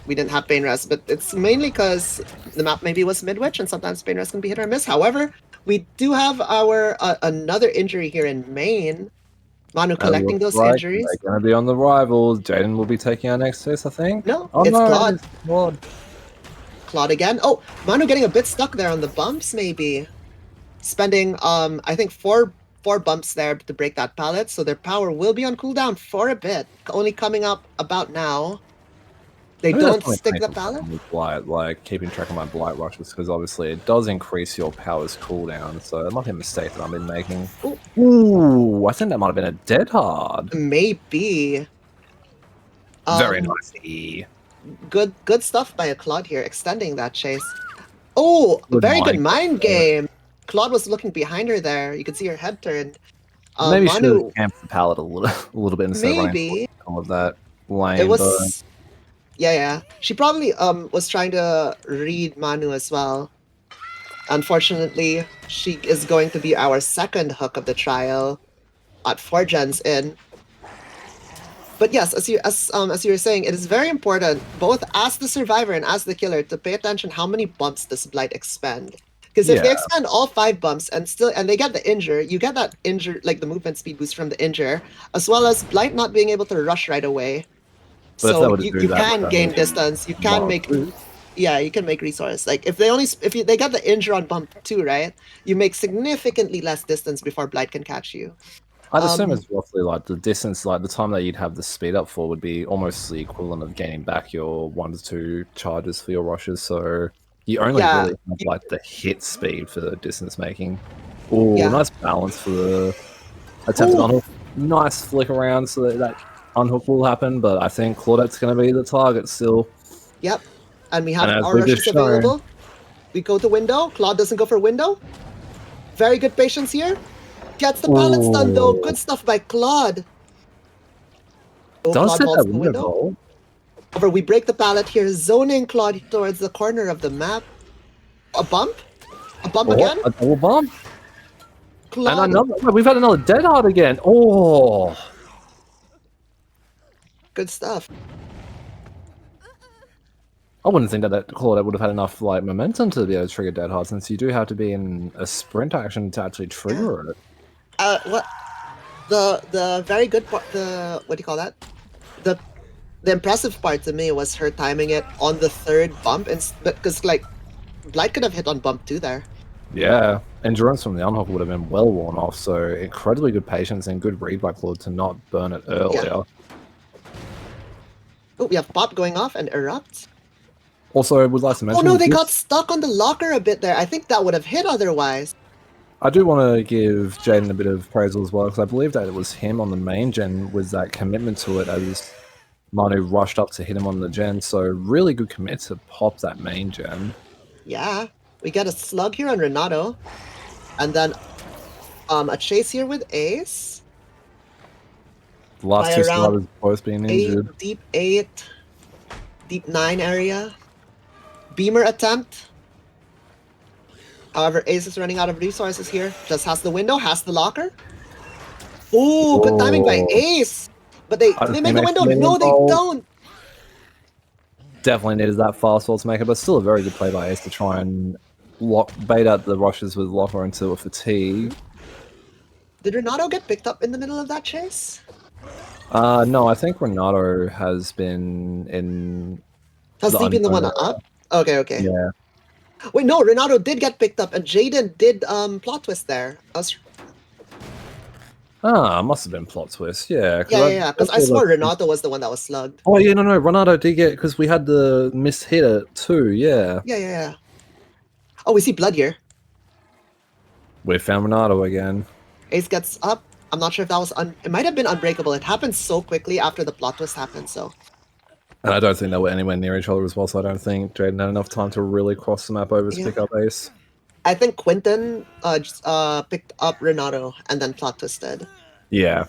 S1: we didn't have Pain Res, but it's mainly because the map maybe was mid-witch, and sometimes Pain Res can be hit or miss. However, we do have our another injury here in main. Manu collecting those injuries.
S2: They're going to be on the rivals. Jaden will be taking our next test, I think.
S1: No, it's Claude. Claude again. Oh, Manu getting a bit stuck there on the bumps, maybe. Spending, I think, four bumps there to break that pallet, so their power will be on cooldown for a bit. Only coming up about now. They don't stick the pallet?
S2: Blight, like, keeping track of my Blight rushes, because obviously it does increase your power's cooldown, so it might be a mistake that I've been making. Ooh, I think that might have been a dead hard.
S1: Maybe.
S2: Very nice.
S1: Good stuff by a Claude here, extending that chase. Oh,
S2: Good
S1: very good
S2: mind
S1: mind game. Claude was looking behind her there. You could see her head turned.
S2: Maybe you should have
S1: Manu,
S2: camped the pallet a little bit instead of running
S1: maybe
S2: all of that
S1: it
S2: lane, but
S1: was. Yeah, yeah. She probably was trying to read Manu as well. Unfortunately, she is going to be our second hook of the trial at 4 gens in. But yes, as you were saying, it is very important, both as the survivor and as the killer, to pay attention how many bumps does Blight expend. Because if
S2: yeah.
S1: they expend all 5 bumps and they get the injure, you get that injure, like the movement speed boost from the injure, as well as Blight not being able to rush right away.
S2: But if they
S1: So
S2: were to do
S1: you
S2: that
S1: can
S2: with
S1: gain
S2: only
S1: distance. You
S2: one
S1: can
S2: or
S1: make,
S2: two,
S1: yeah, you can make resource. Like if they get the injure on bump 2, right? You make significantly less distance before Blight can catch you.
S2: I'd assume
S1: Um,
S2: it's roughly like the distance, like the time that you'd have the speed up for would be almost the equivalent of gaining back your 1 to 2 charges for your rushes. So you only
S1: yeah,
S2: really have like the hit speed for the distance making. Oh,
S1: yeah.
S2: nice balance for the attempted
S1: Ooh,
S2: unhook. Nice flick around so that unhook will happen, but I think Claudette's going to be the target still.
S1: yep. And we
S2: And
S1: have
S2: as
S1: our
S2: we just
S1: rushes
S2: shown,
S1: available. We go to window. Claude doesn't go for window. Very good patience here. Gets the pallet stun though.
S2: oh,
S1: Good stuff by Claude. Oh,
S2: does
S1: Claude
S2: hit
S1: vaults
S2: that
S1: the
S2: window
S1: window.
S2: goal.
S1: However, we break the pallet here, zoning Claude towards the corner of the map. A bump? A bump
S2: Oh,
S1: again?
S2: a double bomb. And
S1: Claude.
S2: another, we've had another dead hard again. Oh,
S1: Good stuff.
S2: I wouldn't think that Claudette would have had enough like momentum to be able to trigger dead hard, since you do have to be in a sprint action to actually trigger it.
S1: What? The very good part, what do you call that? The the impressive part to me was her timing it on the third bump, and because like Blight could have hit on bump 2 there.
S2: Yeah, endurance from the unhook would have been well worn off, so incredibly good patience and good read by Claude to not burn it earlier.
S1: Yeah. Oh, we have pop going off and erupt.
S2: Also, would like to
S1: Oh
S2: mention
S1: no, they
S2: this,
S1: got stuck on the locker a bit there. I think that would have hit otherwise.
S2: I do want to give Jaden a bit of praise as well, because I believe that it was him on the main gen with that commitment to it as Manu rushed up to hit him on the gen, so really good commit to pop that main gen.
S1: Yeah, we get a slug here on Renato, and then a chase here with Ace.
S2: The last
S1: By
S2: two
S1: around
S2: survivors both being injured.
S1: deep 8, deep 9 area. Beamer attempt. However, Ace is running out of resources here. Just has the window, has the locker. Ooh, good timing by
S2: Oh,
S1: Ace. But they
S2: I don't
S1: they
S2: think he
S1: make the
S2: makes
S1: window.
S2: the medium
S1: No, they
S2: goal.
S1: don't.
S2: Definitely needed that fastball to make it, but still a very good play by Ace to try and bait out the rushes with locker into a fatigue.
S1: Did Renato get picked up in the middle of that chase?
S2: No, I think Renato has been in
S1: Has
S2: the
S1: he been the
S2: unknown
S1: one
S2: area.
S1: up? Okay, okay.
S2: Yeah.
S1: Wait, no, Renato did get picked up, and Jaden did plot twist there.
S2: Must have been plot twist. Yeah,
S1: Yeah. Because I swore Renato was the one that was slugged.
S2: Oh yeah, no, Renato did get, because we had the missed hitter too. Yeah,
S1: Yeah. Oh, we see blood here.
S2: we found Renato again.
S1: Ace gets up. I'm not sure if that was it might have been unbreakable. It happened so quickly after the plot twist happened, so.
S2: And I don't think they were anywhere near each other as well, so I don't think Jaden had enough time to really cross the map over to
S1: Yeah.
S2: pick up Ace.
S1: I think Quinton picked up Renato and then plot twisted.
S2: Yeah.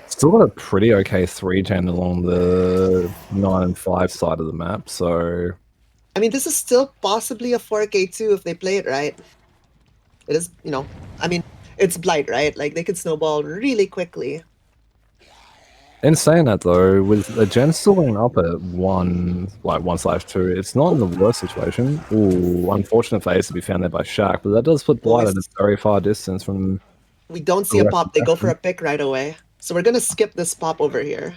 S2: Still got a pretty okay 3-gen along the 9 and 5 side of the map, so...
S1: I mean, this is still possibly a 4K too if they play it right. It is, I mean, it's Blight, right? Like, they could snowball really quickly.
S2: In saying that though, with the gen still going up at 1/2, it's not in the worst situation. Ooh, unfortunate for Ace to be found there by Shaq, but that does put Blight at a very far distance from...
S1: We don't see a pop. They go for a pick right away. So we're gonna skip this pop over here.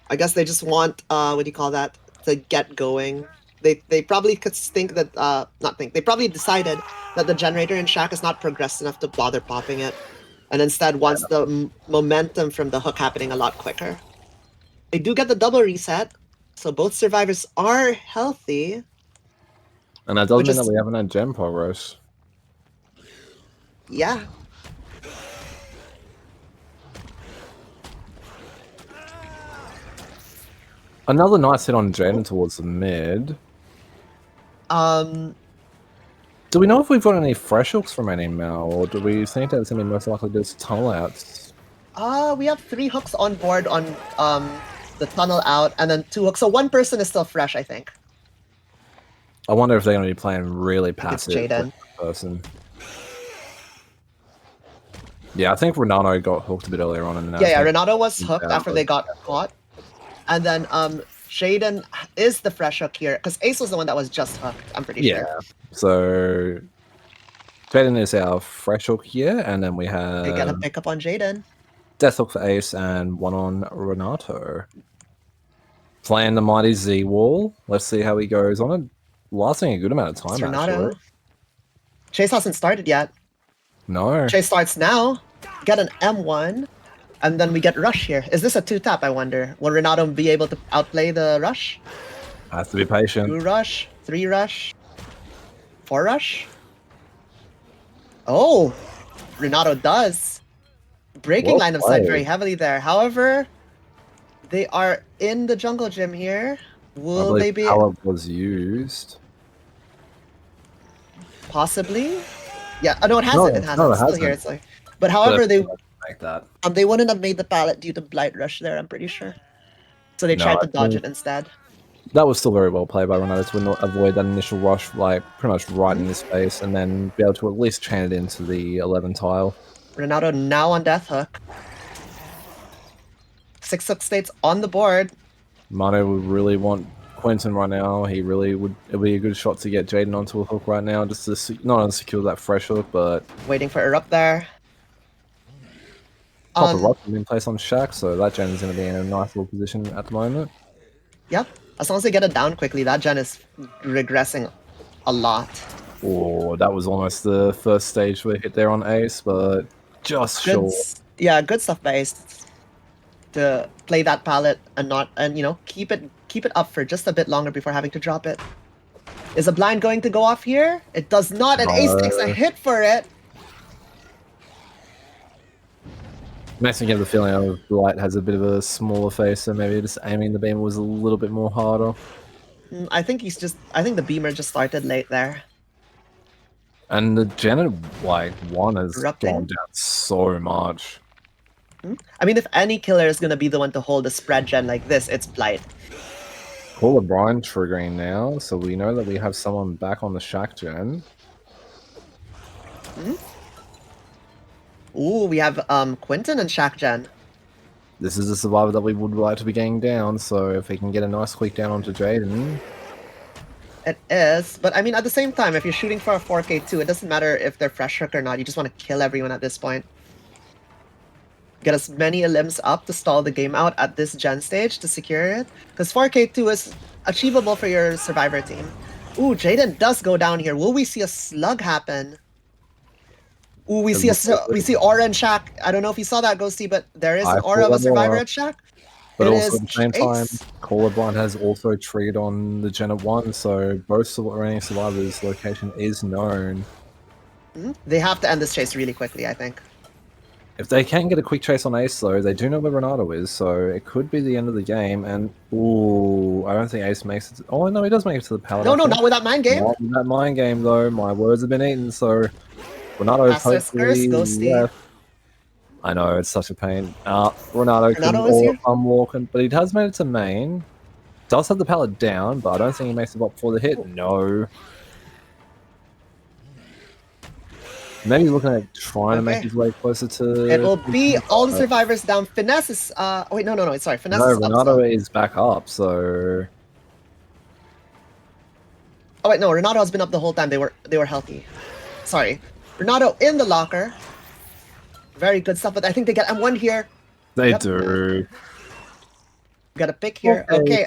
S1: I guess they just want, what do you call that? To get going. They probably could think that, not think, they probably decided that the generator in Shaq is not progressed enough to bother popping it. And instead wants the momentum from the hook happening a lot quicker. They do get the double reset, so both survivors are healthy.
S2: And that doesn't mean that we haven't had gen progress.
S1: Yeah.
S2: Another nice hit on Jaden towards the mid.
S1: Um,
S2: Do we know if we've got any fresh hooks remaining now, or do we think that it's going to be most likely just tunnel outs?
S1: we have 3 hooks on board on the tunnel out, and then 2 hooks. So 1 person is still fresh, I think.
S2: I wonder if they're going to be playing really
S1: I think it's
S2: passive
S1: Jaden.
S2: with that person. Yeah, I think Renato got hooked a bit earlier on. And
S1: Yeah, Renato was hooked after they got caught. And then Jaden is the fresh hook here, because Ace was the one that was just hooked, I'm pretty sure.
S2: Yeah, so Jaden is our fresh hook here, and then we have...
S1: They get a pick up on Jaden.
S2: Death hook for Ace and 1 on Renato. Playing the mighty Z wall. Let's see how he goes on it. Lasting a good amount of time,
S1: It's Renato.
S2: actually.
S1: Chase hasn't started yet.
S2: No.
S1: Chase starts now. Get an M1. And then we get Rush here. Is this a 2-tap, I wonder? Will Renato be able to outplay the Rush?
S2: Has to be patient.
S1: 2 Rush, 3 Rush, 4 Rush? Oh! Renato does. Breaking line of sight very heavily there. However, they are in the jungle gym here. Will they be...
S2: Power was used.
S1: Possibly? Yeah, no, it hasn't. It hasn't.
S2: No, it
S1: It's still
S2: hasn't.
S1: here. It's like... But however, they
S2: make that.
S1: they wouldn't have made the pallet due to Blight Rush there, I'm pretty sure. So they tried to dodge it instead.
S2: That was still very well played by Renato to avoid that initial rush, like pretty much right in his face, and then be able to at least chain it into the 11 tile.
S1: Renato now on Death Hook. 6 hook states on the board.
S2: Mano would really want Quentin right now. He really would. It would be a good shot to get Jaden onto a hook right now, just to not only secure that fresh hook, but
S1: waiting for Erupt there.
S2: Pop a rock in place on Shaq, so that gen is going to be in a nice little position at the moment.
S1: Yep. As long as they get it down quickly, that gen is regressing a lot.
S2: Oh, that was almost the first stage we hit there on Ace, but just
S1: good,
S2: short.
S1: Yeah, good stuff by Ace to play that pallet and not, and you know, keep it up for just a bit longer before having to drop it. Is a blind going to go off here? It does not, and Ace takes a hit for it.
S2: Makes me get the feeling of Blight has a bit of a smaller face, so maybe just aiming the beam was a little bit more harder.
S1: I think the beamer just started late there.
S2: And the gen like 1 has gone down so much.
S1: I mean, if any killer is going to be the one to hold a spread gen like this, it's Blight.
S2: Call of Brian triggering now, so we know that we have someone back on the Shaq gen.
S1: Ooh, we have Quentin and Shaq gen.
S2: This is a survivor that we would like to be getting down, so if we can get a nice quick down onto Jaden.
S1: It is, but I mean, at the same time, if you're shooting for a 4K2, it doesn't matter if they're fresh hook or not, you just want to kill everyone at this point. Get as many limbs up to stall the game out at this gen stage to secure it, because 4K2 is achievable for your survivor team. Ooh, Jaden does go down here. Will we see a slug happen? Ooh, we see Aura and Shaq. I don't know if you saw that, Ghosty, but there is an Aura of a survivor at Shaq.
S2: But also at the same time, Caller Blind has also triggered on the Gen of 1, so both remaining survivors' location is known.
S1: They have to end this chase really quickly, I think.
S2: If they can get a quick chase on Ace, though, they do know where Renato is, so it could be the end of the game. And ooh, I don't think Ace makes it. Oh no, he does make it to the pallet.
S1: No, not with that mind game.
S2: Not with that mind game, though. My words have been eaten. So Renato hopefully left. I know it's such a pain. Renato couldn't unwalk, but he has made it to main. Does have the pallet down, but I don't think he makes it up before the hit. No. Maybe he's looking at trying to make his way closer to...
S1: It will be all the survivors down. Finesse is... oh, wait, no, sorry. Finesse is up.
S2: Renato is back up, so...
S1: Oh, wait, no. Renato has been up the whole time. They were healthy. Sorry. Renato in the locker. Very good stuff, but I think they get M1 here.
S2: They do.
S1: Got a pick here. Okay.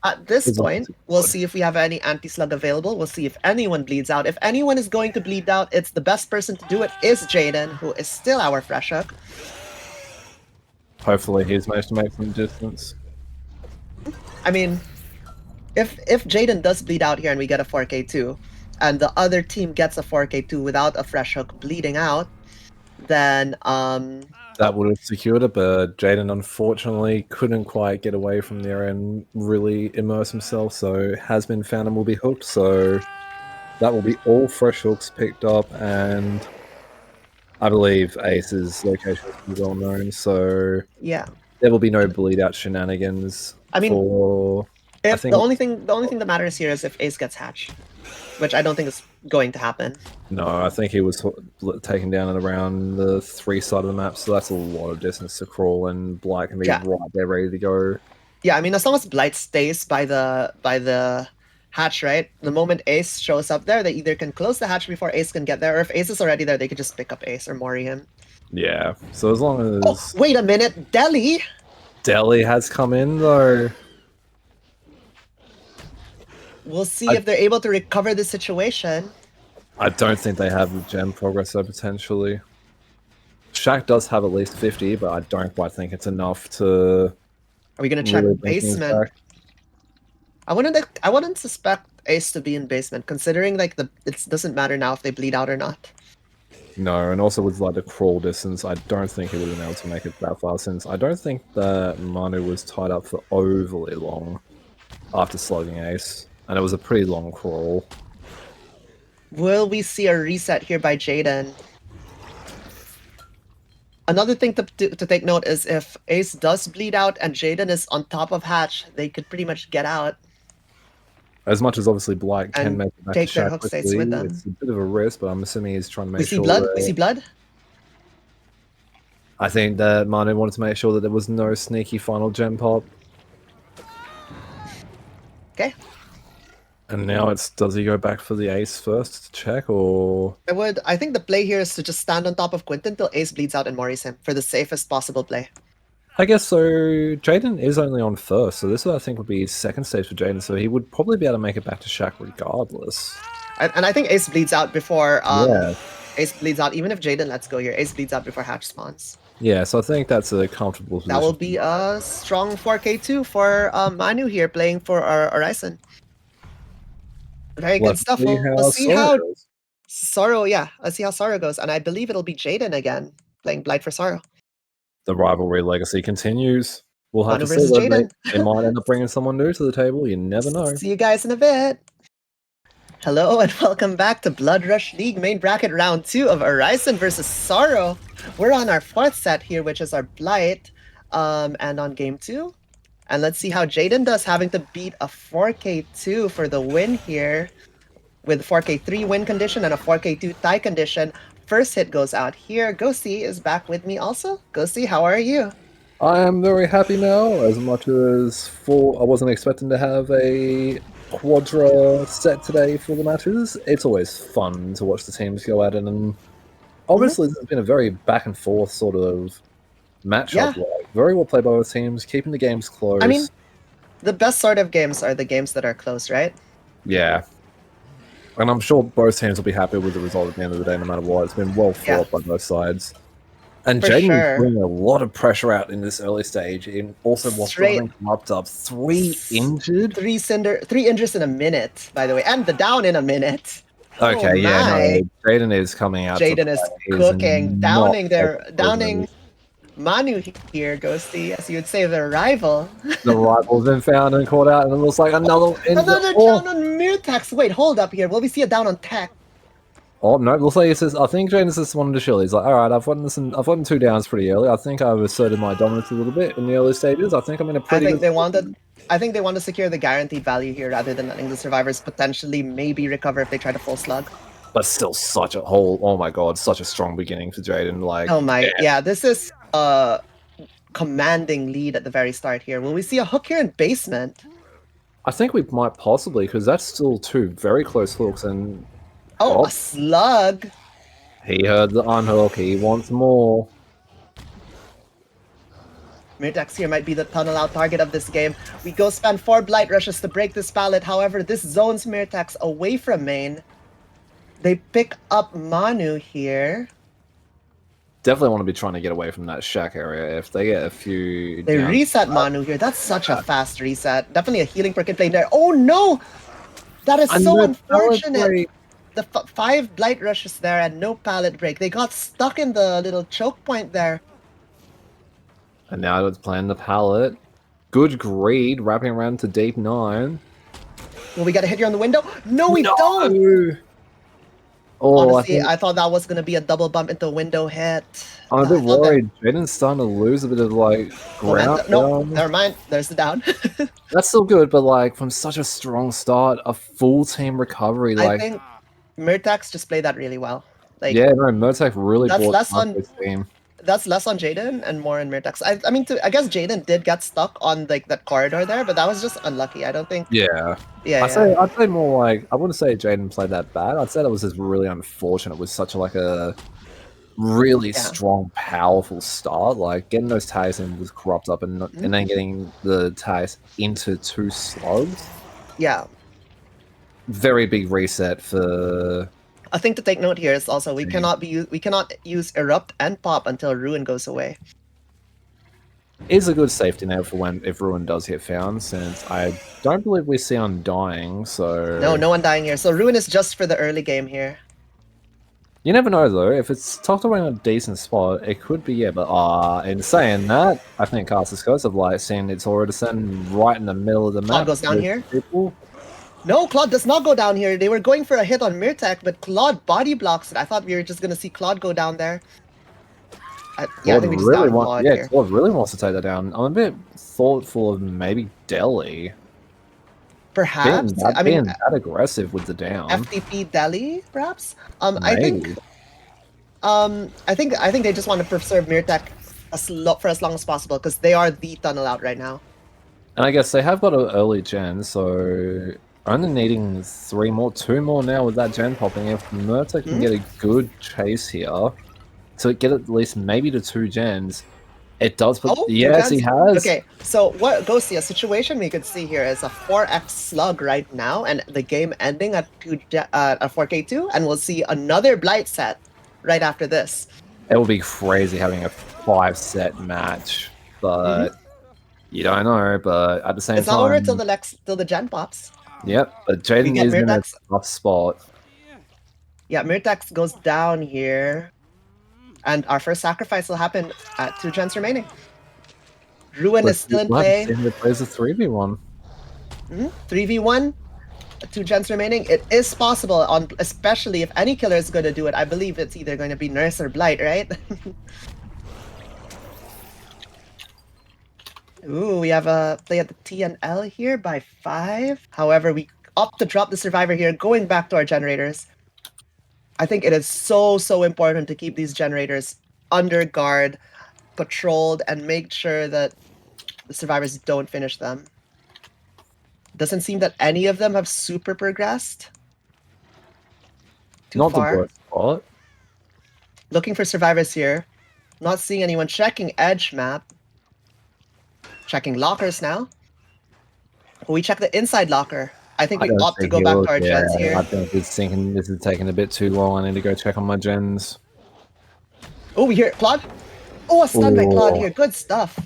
S1: At this point, we'll see if we have any anti-slug available. We'll see if anyone bleeds out. If anyone is going to bleed out, it's the best person to do it is Jaden, who is still our fresh hook.
S2: Hopefully he's managed to make some distance.
S1: I mean, if Jaden does bleed out here and we get a 4K2, and the other team gets a 4K2 without a fresh hook bleeding out, then
S2: That would have secured it, but Jaden unfortunately couldn't quite get away from there and really immerse himself, so has been found and will be hooked, so that will be all fresh hooks picked up, and I believe Ace's location is pretty well known, so
S1: Yeah.
S2: there will be no bleed out shenanigans
S1: I mean,
S2: for I
S1: if
S2: think
S1: the only thing that matters here is if Ace gets hatched, which I don't think is going to happen.
S2: no, I think he was taken down at around the 3 side of the map, so that's a lot of distance to crawl, and Blight can be
S1: Yeah.
S2: right there ready to go.
S1: Yeah, I mean, as long as Blight stays by the hatch, right? The moment Ace shows up there, they either can close the hatch before Ace can get there, or if Ace is already there, they could just pick up Ace or Mori him.
S2: Yeah, so as long
S1: Oh,
S2: as
S1: wait a minute, Deli!
S2: Delhi has come in, though.
S1: We'll see if they're able to recover the situation.
S2: I don't think they have the gem progress, though, potentially. Shaq does have at least 50, but I don't quite think it's enough to
S1: Are we gonna check
S2: really bring things
S1: basement?
S2: back.
S1: I wouldn't suspect Ace to be in basement, considering like it doesn't matter now if they bleed out or not.
S2: No, and also with like the crawl distance, I don't think he would have been able to make it that far, since I don't think that Manu was tied up for overly long after slugging Ace, and it was a pretty long crawl.
S1: Will we see a reset here by Jaden? Another thing to take note is if Ace does bleed out and Jaden is on top of hatch, they could pretty much get out.
S2: As much as obviously Blight can
S1: And
S2: make it back
S1: take
S2: to
S1: their
S2: Shaq
S1: hook states
S2: quickly,
S1: with them.
S2: it's a bit of a risk, but I'm assuming he's trying to make
S1: We see
S2: sure
S1: blood.
S2: that...
S1: We see blood.
S2: I think that Manu wanted to make sure that there was no sneaky final gem pop.
S1: Okay.
S2: And now it's, does he go back for the Ace first to check, or...
S1: I think the play here is to just stand on top of Quinton till Ace bleeds out and Mori's him for the safest possible play.
S2: I guess so. Jaden is only on first, so this I think would be his second stage for Jaden, so he would probably be able to make it back to Shaq regardless.
S1: And I think Ace bleeds out before
S2: Yeah.
S1: Ace bleeds out, even if Jaden lets go here. Ace bleeds out before hatch spawns.
S2: Yeah, so I think that's a comfortable position.
S1: That will be a strong 4K2 for Manu here playing for our Orison. Very good stuff. We'll see how Sorrow, yeah, let's see how Sorrow goes. And I believe it'll be Jaden again playing Blight for Sorrow.
S2: The rivalry legacy continues. We'll have
S1: Manu
S2: to see
S1: versus
S2: though.
S1: Jaden.
S2: They might end up bringing someone new to the table. You never know.
S1: See you guys in a bit. Hello and welcome back to Blood Rush League main bracket round 2 of Orison versus Sorrow. We're on our 4th set here, which is our Blight, and on game 2. And let's see how Jaden does, having to beat a 4K2 for the win here, with 4K3 win condition and a 4K2 tie condition. First hit goes out here. Ghosty is back with me also. Ghosty, how are you?
S2: I am very happy now, as much as I wasn't expecting to have a quadra set today for the matches. It's always fun to watch the teams go at it, and obviously this has been a very back and forth sort of matchup.
S1: Yeah.
S2: Like, very well played by both teams, keeping the games close.
S1: I mean, the best sort of games are the games that are close, right?
S2: Yeah. And I'm sure both teams will be happy with the result at the end of the day, no matter what. It's been well fought by both sides. And Jaden is bringing a lot of pressure out in this early stage. And also, what's running up 3 injured?
S1: 3 injuries in a minute, by the way, and the down in a minute.
S2: Okay, yeah, no, Jaden is coming out.
S1: Jaden is cooking, downing Manu here, Ghosty, as you would say, their rival.
S2: The rival's been found and caught out, and it looks like another
S1: down on Mirtax. Wait, hold up here. Will we see a down on Tech?
S2: Oh no, looks like he says, I think Jaden just wanted to chill. He's like, alright, I've gotten 2 downs pretty early. I think I've asserted my dominance a little bit in the early stages. I think I'm in a pretty good
S1: I think they want to secure the guaranteed value here rather than letting the survivors potentially maybe recover if they try to full slug.
S2: But still such a oh my god, such a strong beginning for Jaden. Like,
S1: oh my, yeah, this is a commanding lead at the very start here. Will we see a hook here in basement?
S2: I think we might possibly, because that's still 2 very close hooks, and
S1: a slug.
S2: He heard the unhook. He wants more.
S1: Mirtax here might be the tunnel out target of this game. We go spend 4 Blight Rushes to break this pallet. However, this zones Mirtax away from main. They pick up Manu here.
S2: Definitely want to be trying to get away from that Shaq area. If they get a few...
S1: They reset Manu here. That's such a fast reset. Definitely a healing per kid playing there. Oh no! That is so unfortunate. The 5 Blight Rushes there and no pallet break. They got stuck in the little choke point there.
S2: And now it's playing the pallet. Good greed, wrapping around to deep 9.
S1: Will we get a hit here on the window? No, we
S2: No!
S1: don't!
S2: Oh,
S1: Honestly, I thought that was going to be a double bump into window hit.
S2: I'm a
S1: I
S2: bit
S1: thought that
S2: worried. Jaden's starting to lose a bit of like ground.
S1: momentum. No, never mind. There's the down.
S2: That's still good, but like from such a strong start, a full team recovery.
S1: I
S2: Like,
S1: think Murtax just played that really well. Like,
S2: yeah, no, Murtek really
S1: that's
S2: brought
S1: less
S2: up
S1: on
S2: his team.
S1: that's less on Jaden and more on Murtax. I mean, I guess Jaden did get stuck on like that corridor there, but that was just unlucky. I don't think.
S2: Yeah.
S1: Yeah.
S2: I'd say more like I wouldn't say Jaden played that bad. I'd say that was just really unfortunate with such like a really strong, powerful start. Like getting those tags in was corrupt up and then getting the tags into 2 slugs.
S1: Yeah.
S2: Very big reset for.
S1: A thing to take note here is also we cannot use erupt and pop until ruin goes away.
S2: Is a good safety net for when if ruin does get found, since I don't believe we see undying. So
S1: No one dying here. So ruin is just for the early game here.
S2: You never know though. If it's tucked away in a decent spot, it could be, yeah. But in saying that, I think Castle's Ghost of Light, seeing its Orison right in the middle of the map.
S1: Claude goes down here.
S2: People.
S1: No, Claude does not go down here. They were going for a hit on Murtek, but Claude body blocks it. I thought we were just gonna see Claude go down there. Yeah, I think we just downed Claude here.
S2: Claude really wants to take that down. I'm a bit thoughtful of maybe Delhi.
S1: Perhaps.
S2: Being that aggressive with the down.
S1: FTP Delhi, perhaps.
S2: Maybe.
S1: I think they just want to preserve Murtek for as long as possible because they are the tunnel out right now.
S2: And I guess they have got an early gen, so only needing 2 more now with that gen popping. If Murta can get a good chase here to get at least maybe to 2 gens, it does put.
S1: Oh,
S2: yes, he has.
S1: Okay, so what Ghosty, a situation we could see here is a 4x slug right now, and the game ending at 4K2, and we'll see another Blight set right after this.
S2: It will be crazy having a 5-set match, but you don't know. But at the same time,
S1: it's not over till the gen pops.
S2: Yep, but Jaden is in a tough spot.
S1: Yeah, Murtax goes down here. And our first sacrifice will happen at 2 gens remaining. Ruin is still in play.
S2: It plays a 3v1.
S1: 3v1, 2 gens remaining. It is possible, especially if any killer is going to do it. I believe it's either going to be Nurse or Blight, right? Ooh, we have a play at the TNL here by 5. However, we opt to drop the survivor here, going back to our generators. I think it is so important to keep these generators under guard, patrolled, and make sure that the survivors don't finish them. Doesn't seem that any of them have super progressed. Too
S2: Not
S1: far.
S2: the worst spot.
S1: Looking for survivors here. Not seeing anyone. Checking edge map. Checking lockers now. We check the inside locker. I think we opt to go back to our gens here.
S2: I think it's thinking this is taking a bit too long. I need to go check on my gens.
S1: Oh, we hear Claude. Oh, a stun by Claude here. Good stuff.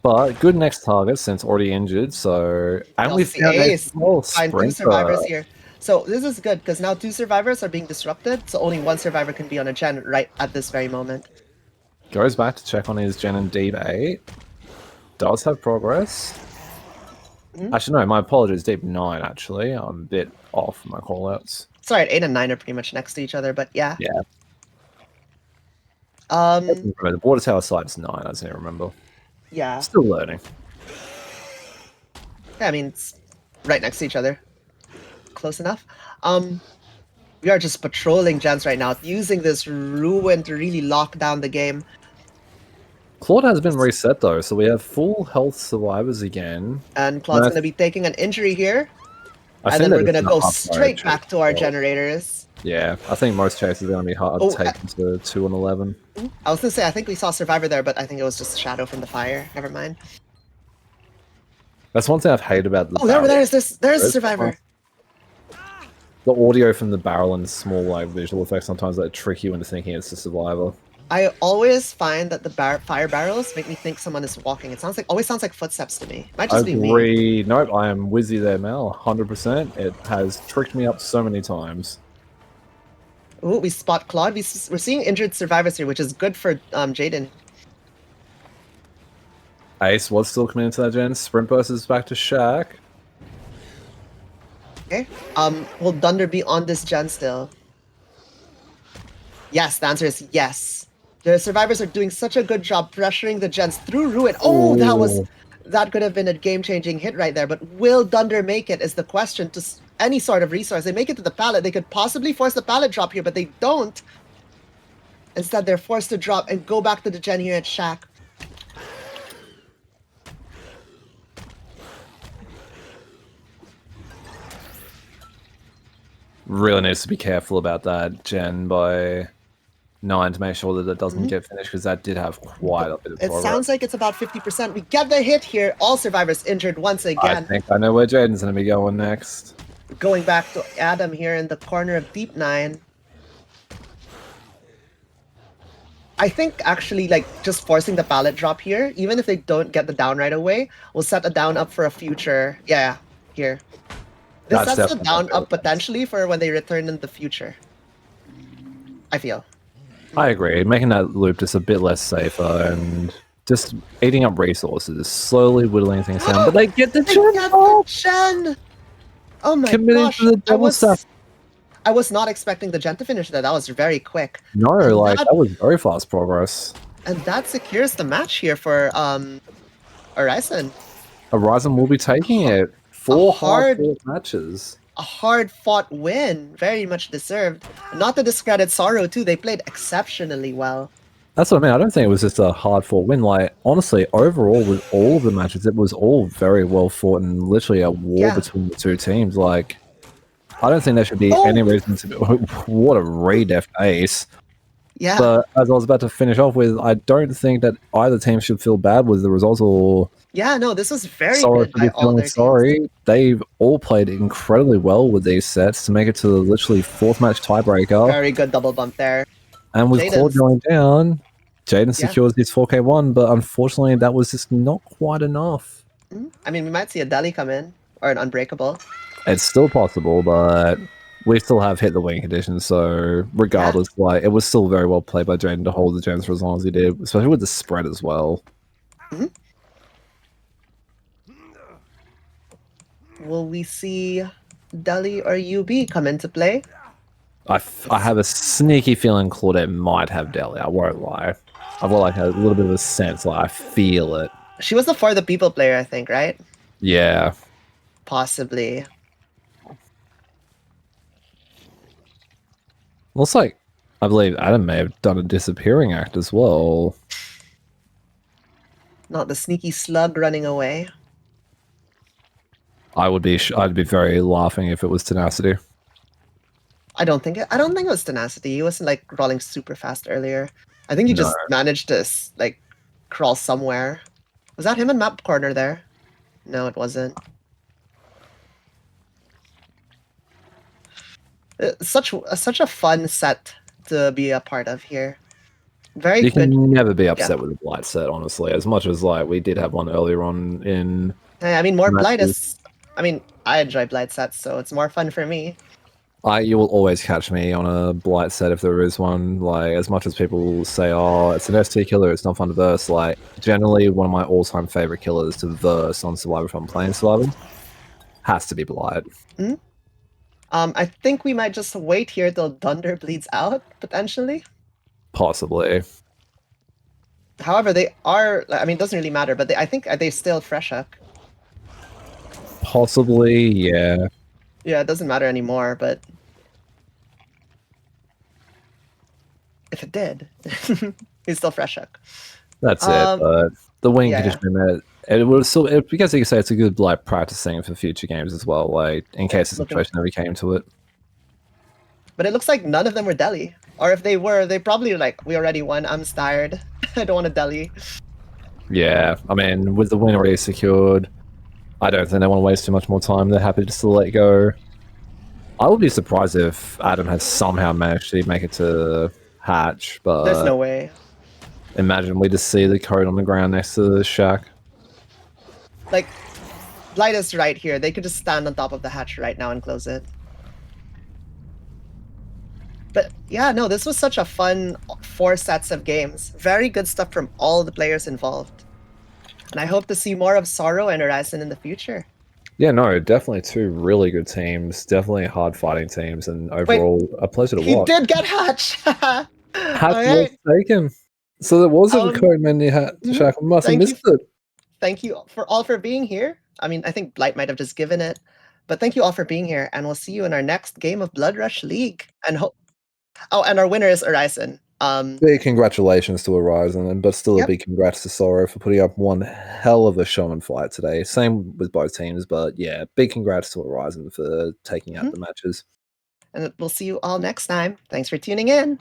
S2: But good next target since already injured. So and we found a small
S1: find 2 survivors here. So this is good because now 2 survivors are being disrupted. So only 1 survivor can be on a gen right at this very moment.
S2: Goes back to check on his gen in Deep 8. Does have progress. Actually, no, my apologies. Deep 9, actually. I'm a bit off my callouts.
S1: Sorry, 8 and 9 are pretty much next to each other, but yeah.
S2: Yeah. The water tower side is 9, I just don't remember.
S1: Yeah.
S2: Still learning.
S1: Yeah, I mean, it's right next to each other. Close enough. We are just patrolling gens right now, using this ruin to really lock down the game.
S2: Claude has been reset though, so we have full health survivors again.
S1: And Claude's going to be taking an injury here. And then we're going to go straight back to our generators.
S2: Yeah, I think most chases are going to be hard to take into 2 and 11.
S1: I was going to say, I think we saw Survivor there, but I think it was just a shadow from the fire. Never mind.
S2: That's one thing I've hated about the
S1: there's a Survivor.
S2: The audio from the barrel and small like visual effects sometimes that trick you into thinking it's a Survivor.
S1: I always find that the fire barrels make me think someone is walking. It always sounds like footsteps to me. Might just be me.
S2: Nope, I am with you there, Mel. 100%. It has tricked me up so many times.
S1: Ooh, we spot Claude. We're seeing injured survivors here, which is good for Jaden.
S2: Ace was still committed to that gen. Sprint burst is back to Shaq.
S1: Okay. Will Dunder be on this gen still? Yes, the answer is yes. The survivors are doing such a good job pressuring the gens through Ruin. Oh, that could have been a game-changing hit right there. But will Dunder make it is the question to any sort of resource. They make it to the pallet. They could possibly force the pallet drop here, but they don't. Instead, they're forced to drop and go back to the gen here at Shaq.
S2: Really needs to be careful about that gen by 9 to make sure that it doesn't get finished, because that did have quite a bit of progress.
S1: It sounds like it's about 50%. We get the hit here. All survivors injured once again.
S2: I think I know where Jaden's going to be going next.
S1: Going back to Adam here in the corner of Deep 9. I think actually, like, just forcing the pallet drop here, even if they don't get the down right away, will set a down up for a future. Yeah, here. This sets the down up potentially for when they return in the future. I feel.
S2: I agree. Making that loop just a bit less safer and just eating up resources, slowly whittling things down. But they get the
S1: gen! Oh my
S2: gosh. To the double stuff.
S1: I was not expecting the gen to finish that. That was very quick.
S2: No, and like that was very fast progress.
S1: And that secures the match here for Orison.
S2: Orison will be taking it. 4 hard-fought matches.
S1: A hard-fought win. Very much deserved. Not to discredit Sorrow, too. They played exceptionally well.
S2: That's what I mean. I don't think it was just a hard-fought win. Like, honestly, overall, with all of the matches, it was all very well fought and literally a war between the two teams. Like, I don't think there should be any reason to be... What a redeft ace.
S1: Yeah.
S2: But as I was about to finish off with, I don't think that either team should feel bad with the results or...
S1: Yeah, no, this was very good by all their
S2: teams. They've all played incredibly well with these sets to make it to the literally 4th match tiebreaker.
S1: Very good double bump there.
S2: And with Claude going down, Jaden secures his 4K1, but unfortunately that was just not quite enough.
S1: I mean, we might see a Deli come in, or an Unbreakable.
S2: It's still possible, but we still have hit the win conditions, so regardless, like, it was still very well played by Jaden to hold the gens for as long as he did, especially with the spread as well.
S1: Will we see Deli or UB come into play?
S2: I have a sneaky feeling Claudette might have Deli, I won't lie. I've got like a little bit of a sense, like I feel it.
S1: She was the For the People player, I think, right?
S2: Yeah.
S1: Possibly.
S2: Looks like, I believe Adam may have done a disappearing act as well.
S1: Not the sneaky slug running away.
S2: I'd be very laughing if it was Tenacity.
S1: I don't think it was Tenacity. He wasn't like crawling super fast earlier. I think he just managed to like crawl somewhere. Was that him in map corner there? No, it wasn't. Such a fun set to be a part of here. Very good.
S2: You can never be upset with a Blight set, honestly. As much as like we did have one earlier on in.
S1: I mean, more Blight is. I mean, I enjoy Blight sets, so it's more fun for me.
S2: You will always catch me on a Blight set if there is one. Like, as much as people say, "Oh, it's an ST killer, it's not fun to verse." Like, generally, one of my all-time favorite killers to verse on Survivor if I'm playing Survivor has to be Blight.
S1: I think we might just wait here till Dunder bleeds out, potentially.
S2: Possibly.
S1: However, they are... I mean, it doesn't really matter, but I think they still fresh up.
S2: Possibly, yeah.
S1: Yeah, it doesn't matter anymore, but... If it did, he's still fresh up.
S2: That's it, but the wing condition, it would still... because you can say it's a good, like, practicing for future games as well, like, in case the situation never came to it.
S1: But it looks like none of them were Deli. Or if they were, they probably like, we already won, I'm tired. I don't want a Deli.
S2: Yeah, I mean, with the win already secured, I don't think they want to waste too much more time. They're happy just to let go. I would be surprised if Adam has somehow managed to make it to Hatch, but...
S1: There's no way.
S2: Imagine we just see the code on the ground next to the shack.
S1: Like, Blight is right here. They could just stand on top of the hatch right now and close it. But yeah, no, this was such a fun 4 sets of games. Very good stuff from all the players involved. And I hope to see more of Sorrow and Orison in the future.
S2: Yeah, no, definitely two really good teams. Definitely hard fighting teams, and
S1: Wait,
S2: overall a pleasure to
S1: he
S2: watch.
S1: did get Hatch!
S2: Hatch was
S1: Alright.
S2: taken. So there was a
S1: Um,
S2: code menu hat.
S1: mhm.
S2: Shaq must have
S1: Thank you
S2: missed it.
S1: thank you for being here. I mean, I think Blight might have just given it, but thank you all for being here, and we'll see you in our next game of Blood Rush League. And and our winner is Orison.
S2: Big congratulations to Orison, but still a
S1: Yep.
S2: big congrats to Sorrow for putting up one hell of a show and fight today. Same with both teams, but yeah, big congrats to Orison for taking out
S1: Mhm.
S2: the matches.
S1: And we'll see you all next time. Thanks for tuning in.